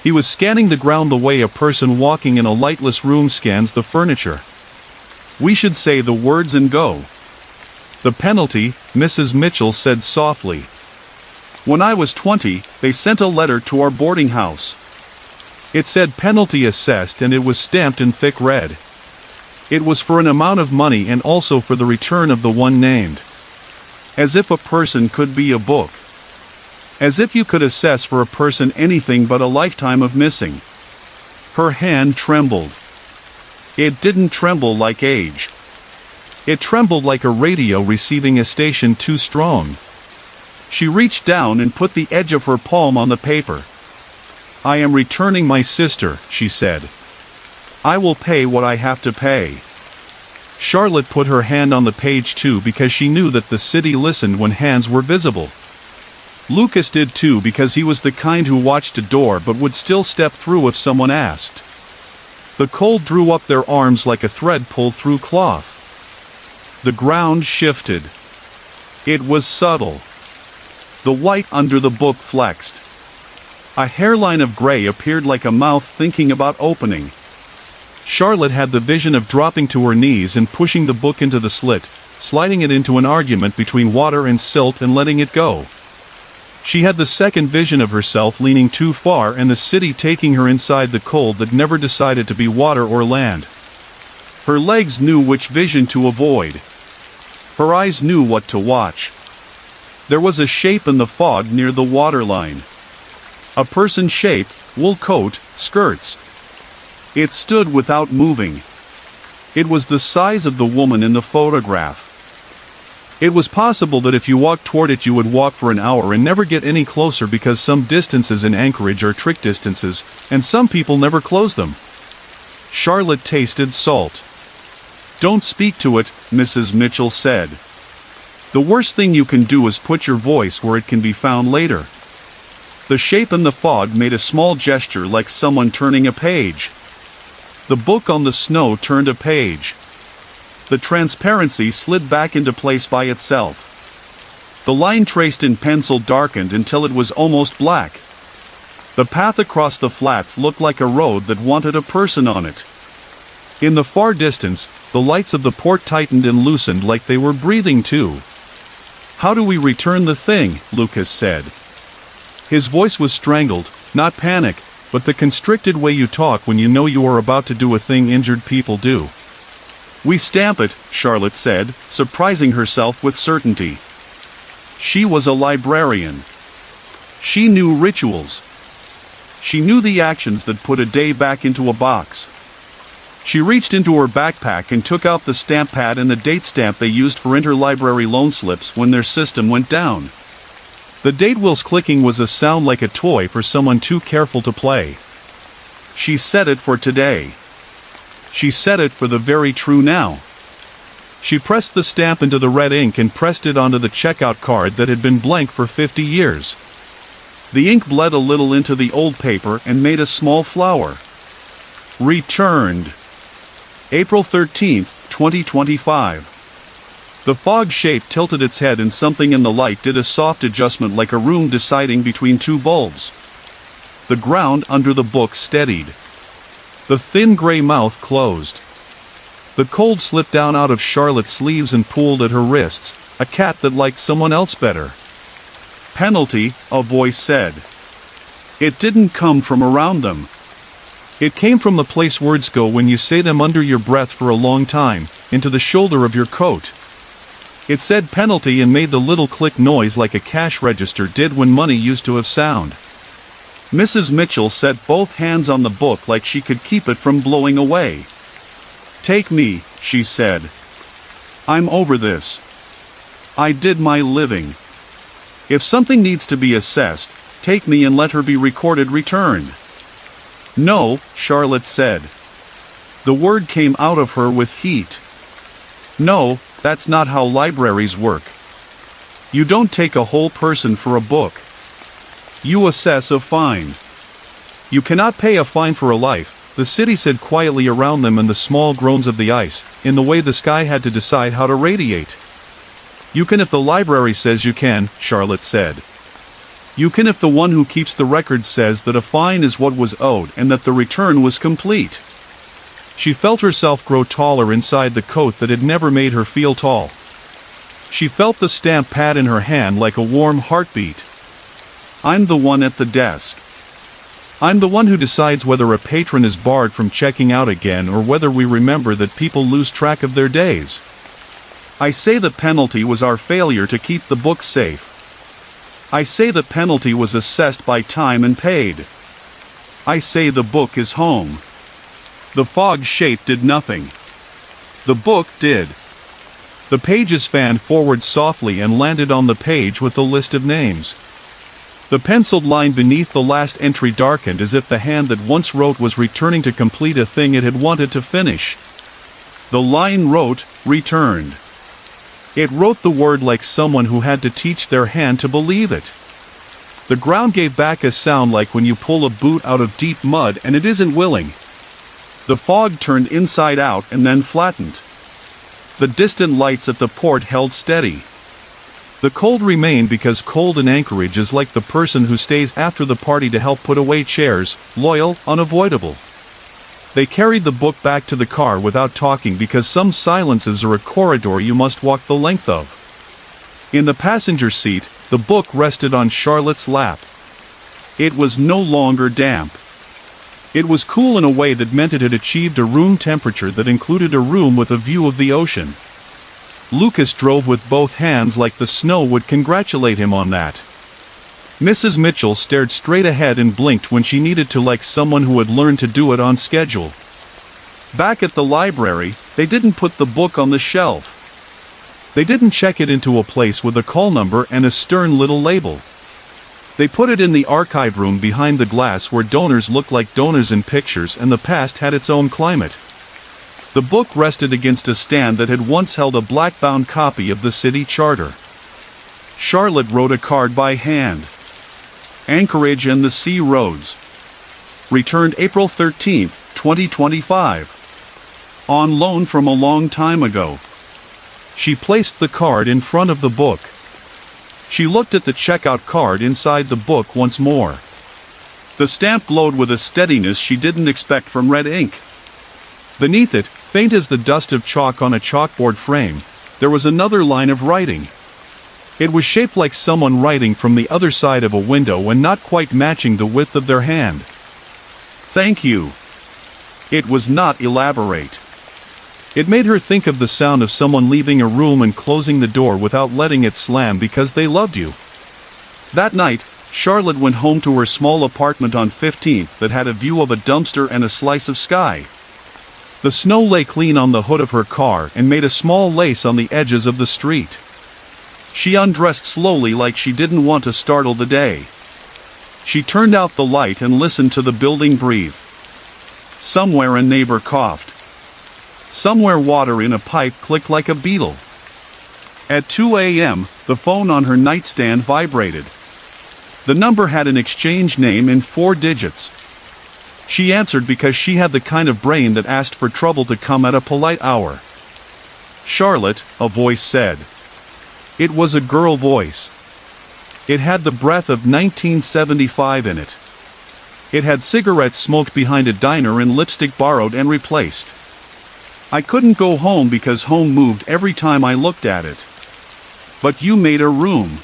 Speaker 1: He was scanning the ground the way a person walking in a lightless room scans the furniture. "We should say the words and go." "The penalty," Mrs. Mitchell said softly. "When I was 20, they sent a letter to our boarding house. It said penalty assessed and it was stamped in thick red. It was for an amount of money and also for the return of the one named. As if a person could be a book. As if you could assess for a person anything but a lifetime of missing." Her hand trembled. It didn't tremble like age. It trembled like a radio receiving a station too strong. She reached down and put the edge of her palm on the paper. "I am returning my sister," she said. "I will pay what I have to pay." Charlotte put her hand on the page too because she knew that the city listened when hands were visible. Lucas did too because he was the kind who watched a door but would still step through if someone asked. The cold drew up their arms like a thread pulled through cloth. The ground shifted. It was subtle. The white under the book flexed. A hairline of gray appeared like a mouth thinking about opening. Charlotte had the vision of dropping to her knees and pushing the book into the slit, sliding it into an argument between water and silt and letting it go. She had the second vision of herself leaning too far and the city taking her inside the cold that never decided to be water or land. Her legs knew which vision to avoid. Her eyes knew what to watch. There was a shape in the fog near the waterline. A person shape, wool coat, skirts. It stood without moving. It was the size of the woman in the photograph. It was possible that if you walked toward it you would walk for an hour and never get any closer because some distances in Anchorage are trick distances, and some people never close them. Charlotte tasted salt. "Don't speak to it," Mrs. Mitchell said. "The worst thing you can do is put your voice where it can be found later." The shape in the fog made a small gesture like someone turning a page. The book on the snow turned a page. The transparency slid back into place by itself. The line traced in pencil darkened until it was almost black. The path across the flats looked like a road that wanted a person on it. In the far distance, the lights of the port tightened and loosened like they were breathing too. "How do we return the thing?" Lucas said. His voice was strangled, not panic, but the constricted way you talk when you know you are about to do a thing injured people do. We stamp it, Charlotte said, surprising herself with certainty. She was a librarian. She knew rituals. She knew the actions that put a day back into a box. She reached into her backpack and took out the stamp pad and the date stamp they used for interlibrary loan slips when their system went down. The date wheel's clicking was a sound like a toy for someone too careful to play. She set it for today. She set it for the very true now. She pressed the stamp into the red ink and pressed it onto the checkout card that had been blank for 50 years. The ink bled a little into the old paper and made a small flower. Returned. April 13th, 2025. The fog shape tilted its head and something in the light did a soft adjustment like a room deciding between two bulbs. The ground under the book steadied. The thin gray mouth closed. The cold slipped down out of Charlotte's sleeves and pooled at her wrists, a cat that liked someone else better. Penalty, a voice said. It didn't come from around them. It came from the place words go when you say them under your breath for a long time, into the shoulder of your coat. It said penalty and made the little click noise like a cash register did when money used to have sound. Mrs. Mitchell set both hands on the book like she could keep it from blowing away. Take me, she said. I'm over this. I did my living. If something needs to be assessed, take me and let her be recorded returned. No, Charlotte said. The word came out of her with heat. No, that's not how libraries work. You don't take a whole person for a book. You assess a fine. You cannot pay a fine for a life, the city said quietly around them and the small groans of the ice, in the way the sky had to decide how to radiate. You can if the library says you can, Charlotte said. You can if the one who keeps the record says that a fine is what was owed and that the return was complete. She felt herself grow taller inside the coat that had never made her feel tall. She felt the stamp pad in her hand like a warm heartbeat. I'm the one at the desk. I'm the one who decides whether a patron is barred from checking out again or whether we remember that people lose track of their days. I say the penalty was our failure to keep the book safe. I say the penalty was assessed by time and paid. I say the book is home. The fog shape did nothing. The book did. The pages fanned forward softly and landed on the page with the list of names. The penciled line beneath the last entry darkened as if the hand that once wrote was returning to complete a thing it had wanted to finish. The line wrote, returned. It wrote the word like someone who had to teach their hand to believe it. The ground gave back a sound like when you pull a boot out of deep mud and it isn't willing. The fog turned inside out and then flattened. The distant lights at the port held steady. The cold remained because cold in Anchorage is like the person who stays after the party to help put away chairs, loyal, unavoidable. They carried the book back to the car without talking because some silences are a corridor you must walk the length of. In the passenger seat, the book rested on Charlotte's lap. It was no longer damp. It was cool in a way that meant it had achieved a room temperature that included a room with a view of the ocean. Lucas drove with both hands like the snow would congratulate him on that. Mrs. Mitchell stared straight ahead and blinked when she needed to like someone who had learned to do it on schedule. Back at the library, they didn't put the book on the shelf. They didn't check it into a place with a call number and a stern little label. They put it in the archive room behind the glass where donors looked like donors in pictures and the past had its own climate. The book rested against a stand that had once held a black-bound copy of the city charter. Charlotte wrote a card by hand. Anchorage and the Sea Roads. Returned April 13, 2025. On loan from a long time ago. She placed the card in front of the book. She looked at the checkout card inside the book once more. The stamp glowed with a steadiness she didn't expect from red ink. Beneath it, faint as the dust of chalk on a chalkboard frame, there was another line of writing. It was shaped like someone writing from the other side of a window and not quite matching the width of their hand. Thank you. It was not elaborate. It made her think of the sound of someone leaving a room and closing the door without letting it slam because they loved you. That night, Charlotte went home to her small apartment on 15th that had a view of a dumpster and a slice of sky. The snow lay clean on the hood of her car and made a small lace on the edges of the street. She undressed slowly like she didn't want to startle the day. She turned out the light and listened to the building breathe. Somewhere a neighbor coughed. Somewhere water in a pipe clicked like a beetle. At 2 a.m., the phone on her nightstand vibrated. The number had an exchange name in 4 digits. She answered because she had the kind of brain that asked for trouble to come at a polite hour. "Charlotte," a voice said. It was a girl voice. It had the breath of 1975 in it. It had cigarettes smoked behind a diner and lipstick borrowed and replaced. "I couldn't go home because home moved every time I looked at it. But you made a room.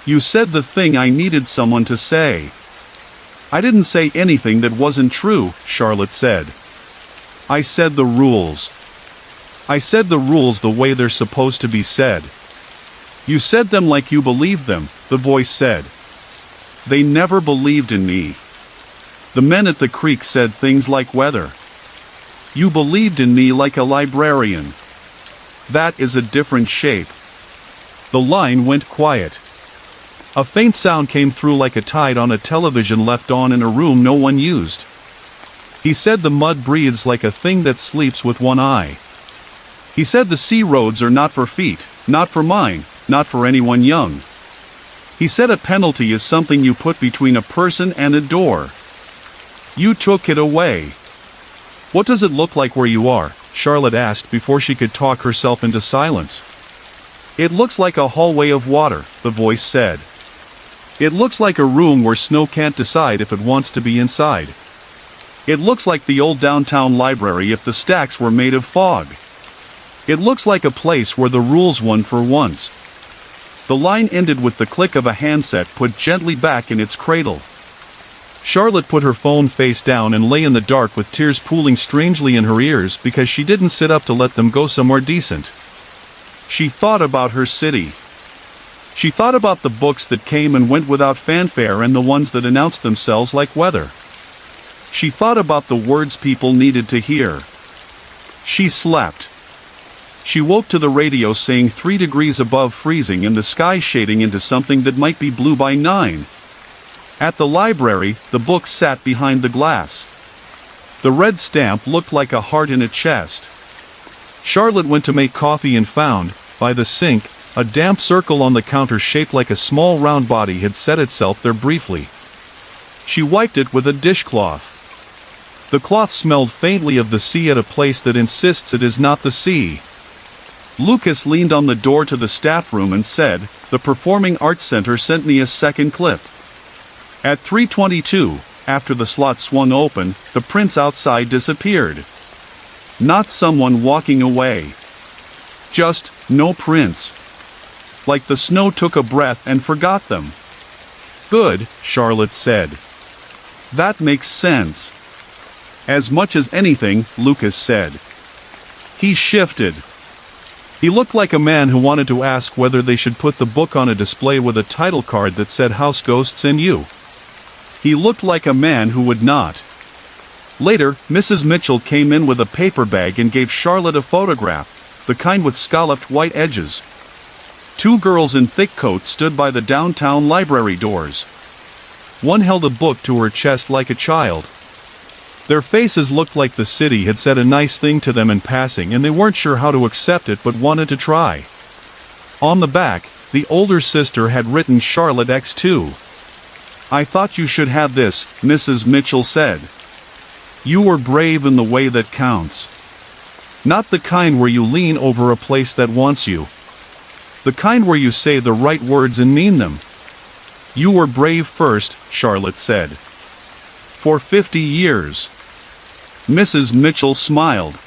Speaker 1: You said the thing I needed someone to say." "I didn't say anything that wasn't true," Charlotte said. "I said the rules. I said the rules the way they're supposed to be said." "You said them like you believed them," the voice said. "They never believed in me. The men at the creek said things like weather. You believed in me like a librarian. That is a different shape." The line went quiet. A faint sound came through like a tide on a television left on in a room no one used. He said the mud breathes like a thing that sleeps with one eye. He said the sea roads are not for feet, not for mine, not for anyone young. He said a penalty is something you put between a person and a door. You took it away. "What does it look like where you are?" Charlotte asked before she could talk herself into silence. "It looks like a hallway of water," the voice said. "It looks like a room where snow can't decide if it wants to be inside. It looks like the old downtown library if the stacks were made of fog. It looks like a place where the rules won for once." The line ended with the click of a handset put gently back in its cradle. Charlotte put her phone face down and lay in the dark with tears pooling strangely in her ears because she didn't sit up to let them go somewhere decent. She thought about her city. She thought about the books that came and went without fanfare and the ones that announced themselves like weather. She thought about the words people needed to hear. She slept. She woke to the radio saying 3 degrees above freezing and the sky shading into something that might be blue by 9. At the library, the books sat behind the glass. The red stamp looked like a heart in a chest. Charlotte went to make coffee and found, by the sink, a damp circle on the counter shaped like a small round body had set itself there briefly. She wiped it with a dishcloth. The cloth smelled faintly of the sea at a place that insists it is not the sea. Lucas leaned on the door to the staff room and said, "The Performing Arts Center sent me a second clip." At 3:22, after the slot swung open, the prints outside disappeared. Not someone walking away. Just, no prints. Like the snow took a breath and forgot them. "Good," Charlotte said. "That makes sense." "As much as anything," Lucas said. He shifted. He looked like a man who wanted to ask whether they should put the book on a display with a title card that said House Ghosts and You. He looked like a man who would not. Later, Mrs. Mitchell came in with a paper bag and gave Charlotte a photograph, the kind with scalloped white edges. 2 girls in thick coats stood by the downtown library doors. One held a book to her chest like a child. Their faces looked like the city had said a nice thing to them in passing and they weren't sure how to accept it but wanted to try. On the back, the older sister had written Charlotte X2. "I thought you should have this," Mrs. Mitchell said. "You were brave in the way that counts. Not the kind where you lean over a place that wants you. The kind where you say the right words and mean them. You were brave first," Charlotte said. "For 50 years. Mrs. Mitchell smiled.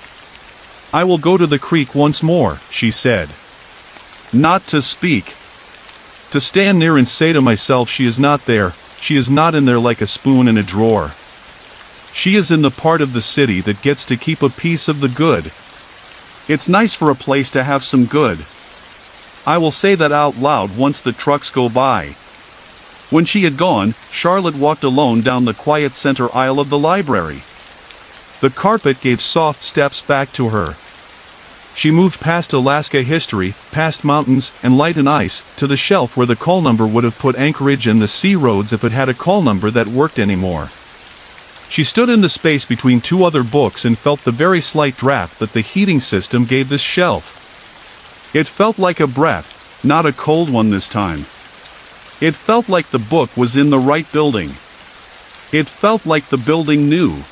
Speaker 1: "I will go to the creek once more," she said. "Not to speak. To stand near and say to myself she is not there, she is not in there like a spoon in a drawer. She is in the part of the city that gets to keep a piece of the good. It's nice for a place to have some good. I will say that out loud once the trucks go by." When she had gone, Charlotte walked alone down the quiet center aisle of the library. The carpet gave soft steps back to her. She moved past Alaska history, past mountains and light and ice, to the shelf where the call number would have put Anchorage and the sea roads if it had a call number that worked anymore. She stood in the space between two other books and felt the very slight draft that the heating system gave this shelf. It felt like a breath, not a cold one this time. It felt like the book was in the right building. It felt like the building knew.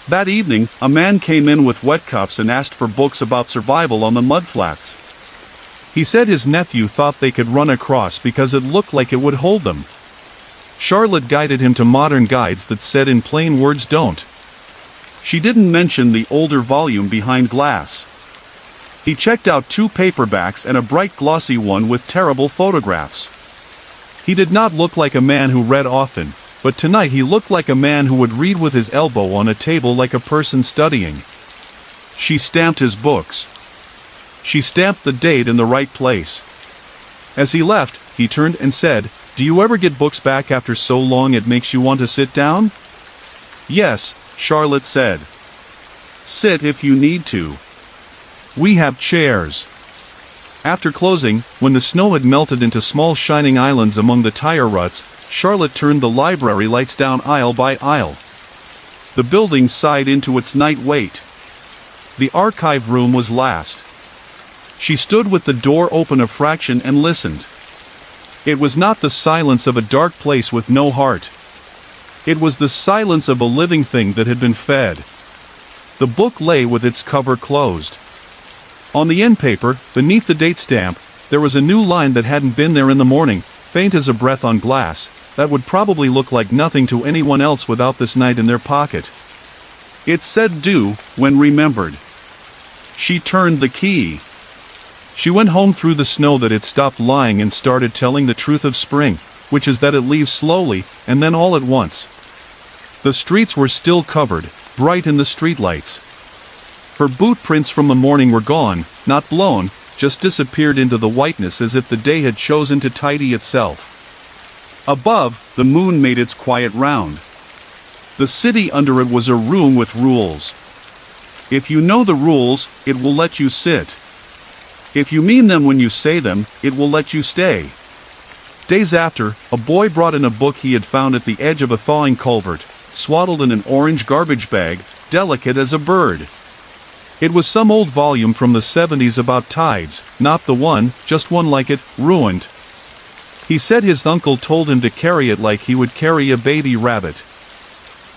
Speaker 1: That evening, a man came in with wet cuffs and asked for books about survival on the mudflats. He said his nephew thought they could run across because it looked like it would hold them. Charlotte guided him to modern guides that said in plain words don't. She didn't mention the older volume behind glass. He checked out 2 paperbacks and a bright glossy one with terrible photographs. He did not look like a man who read often, but tonight he looked like a man who would read with his elbow on a table like a person studying. She stamped his books. She stamped the date in the right place. As he left, he turned and said, "Do you ever get books back after so long it makes you want to sit down?" "Yes," Charlotte said. "Sit if you need to. We have chairs." After closing, when the snow had melted into small shining islands among the tire ruts, Charlotte turned the library lights down aisle by aisle. The building sighed into its night wait. The archive room was last. She stood with the door open a fraction and listened. It was not the silence of a dark place with no heart. It was the silence of a living thing that had been fed. The book lay with its cover closed. On the end paper, beneath the date stamp, there was a new line that hadn't been there in the morning, faint as a breath on glass, that would probably look like nothing to anyone else without this night in their pocket. It said "do" when remembered. She turned the key. She went home through the snow that had stopped lying and started telling the truth of spring, which is that it leaves slowly, and then all at once. The streets were still covered, bright in the streetlights. Her boot prints from the morning were gone, not blown, just disappeared into the whiteness as if the day had chosen to tidy itself. Above, the moon made its quiet round. The city under it was a room with rules. If you know the rules, it will let you sit. If you mean them when you say them, it will let you stay. Days after, a boy brought in a book he had found at the edge of a thawing culvert, swaddled in an orange garbage bag, delicate as a bird. It was some old volume from the 70s about tides, not the one, just one like it, ruined. He said his uncle told him to carry it like he would carry a baby rabbit.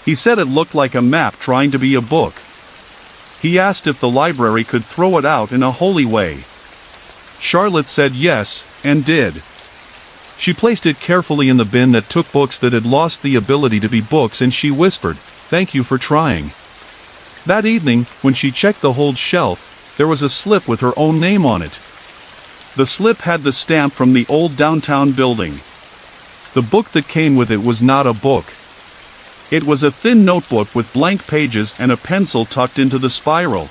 Speaker 1: He said it looked like a map trying to be a book. He asked if the library could throw it out in a holy way. Charlotte said yes, and did. She placed it carefully in the bin that took books that had lost the ability to be books, and she whispered, "Thank you for trying." That evening, when she checked the whole shelf, there was a slip with her own name on it. The slip had the stamp from the old downtown building. The book that came with it was not a book. It was a thin notebook with blank pages and a pencil tucked into the spiral.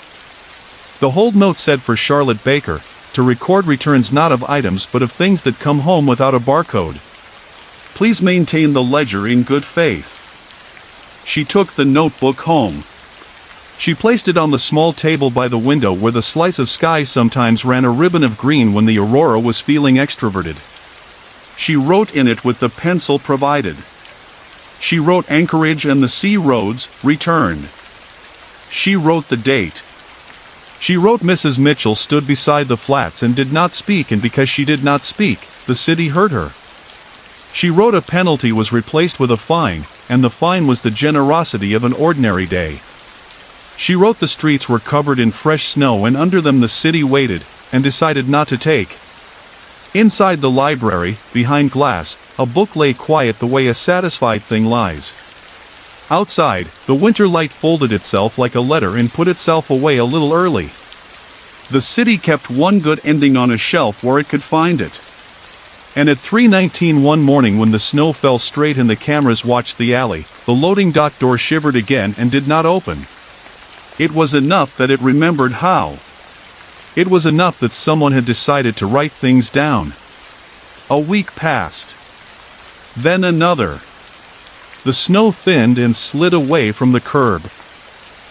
Speaker 1: The whole note said for Charlotte Baker, to record returns not of items but of things that come home without a barcode. Please maintain the ledger in good faith. She took the notebook home. She placed it on the small table by the window where the slice of sky sometimes ran a ribbon of green when the aurora was feeling extroverted. She wrote in it with the pencil provided. She wrote Anchorage and the sea roads, returned. She wrote the date. She wrote Mrs. Mitchell stood beside the flats and did not speak, and because she did not speak, the city heard her. She wrote a penalty was replaced with a fine, and the fine was the generosity of an ordinary day. She wrote the streets were covered in fresh snow and under them the city waited, and decided not to take. Inside the library, behind glass, a book lay quiet the way a satisfied thing lies. Outside, the winter light folded itself like a letter and put itself away a little early. The city kept one good ending on a shelf where it could find it. And at 3:19 one morning when the snow fell straight and the cameras watched the alley, the loading dock door shivered again and did not open. It was enough that it remembered how. It was enough that someone had decided to write things down. A week passed. Then another. The snow thinned and slid away from the curb.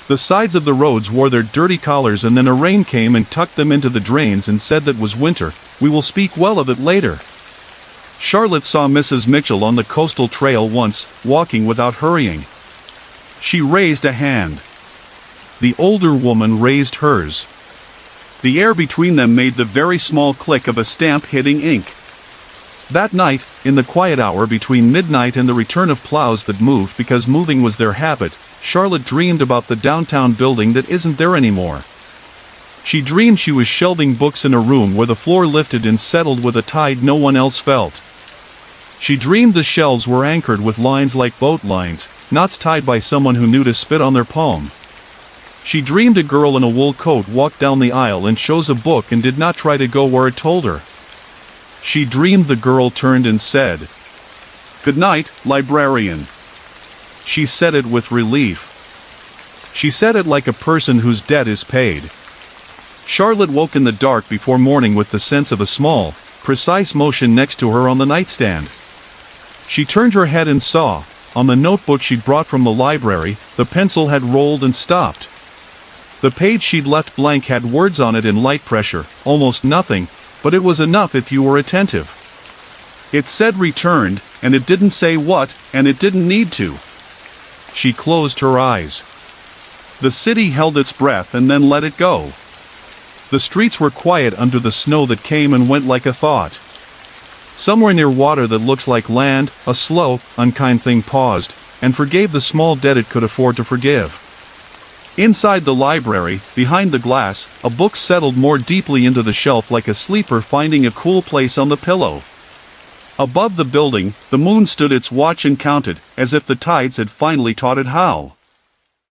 Speaker 1: The sides of the roads wore their dirty collars, and then a rain came and tucked them into the drains and said that was winter. We will speak well of it later. Charlotte saw Mrs. Mitchell on the coastal trail once, walking without hurrying. She raised a hand. The older woman raised hers. The air between them made the very small click of a stamp hitting ink. That night, in the quiet hour between midnight and the return of plows that moved because moving was their habit, Charlotte dreamed about the downtown building that isn't there anymore. She dreamed she was shelving books in a room where the floor lifted and settled with a tide no one else felt. She dreamed the shelves were anchored with lines like boat lines, knots tied by someone who knew to spit on their palm. She dreamed a girl in a wool coat walked down the aisle and chose a book and did not try to go where it told her. She dreamed the girl turned and said, "Good night, librarian." She said it with relief. She said it like a person whose debt is paid. Charlotte woke in the dark before morning with the sense of a small, precise motion next to her on the nightstand. She turned her head and saw, on the notebook she'd brought from the library, the pencil had rolled and stopped. The page she'd left blank had words on it in light pressure, almost nothing, but it was enough if you were attentive. It said returned, and it didn't say what, and it didn't need to. She closed her eyes. The city held its breath and then let it go. The streets were quiet under the snow that came and went like a thought. Somewhere near water that looks like land, a slow, unkind thing paused, and forgave the small debt it could afford to forgive. Inside the library, behind the glass, a book settled more deeply into the shelf like a sleeper finding a cool place on the pillow. Above the building, the moon stood its watch and counted, as if the tides had finally taught it how.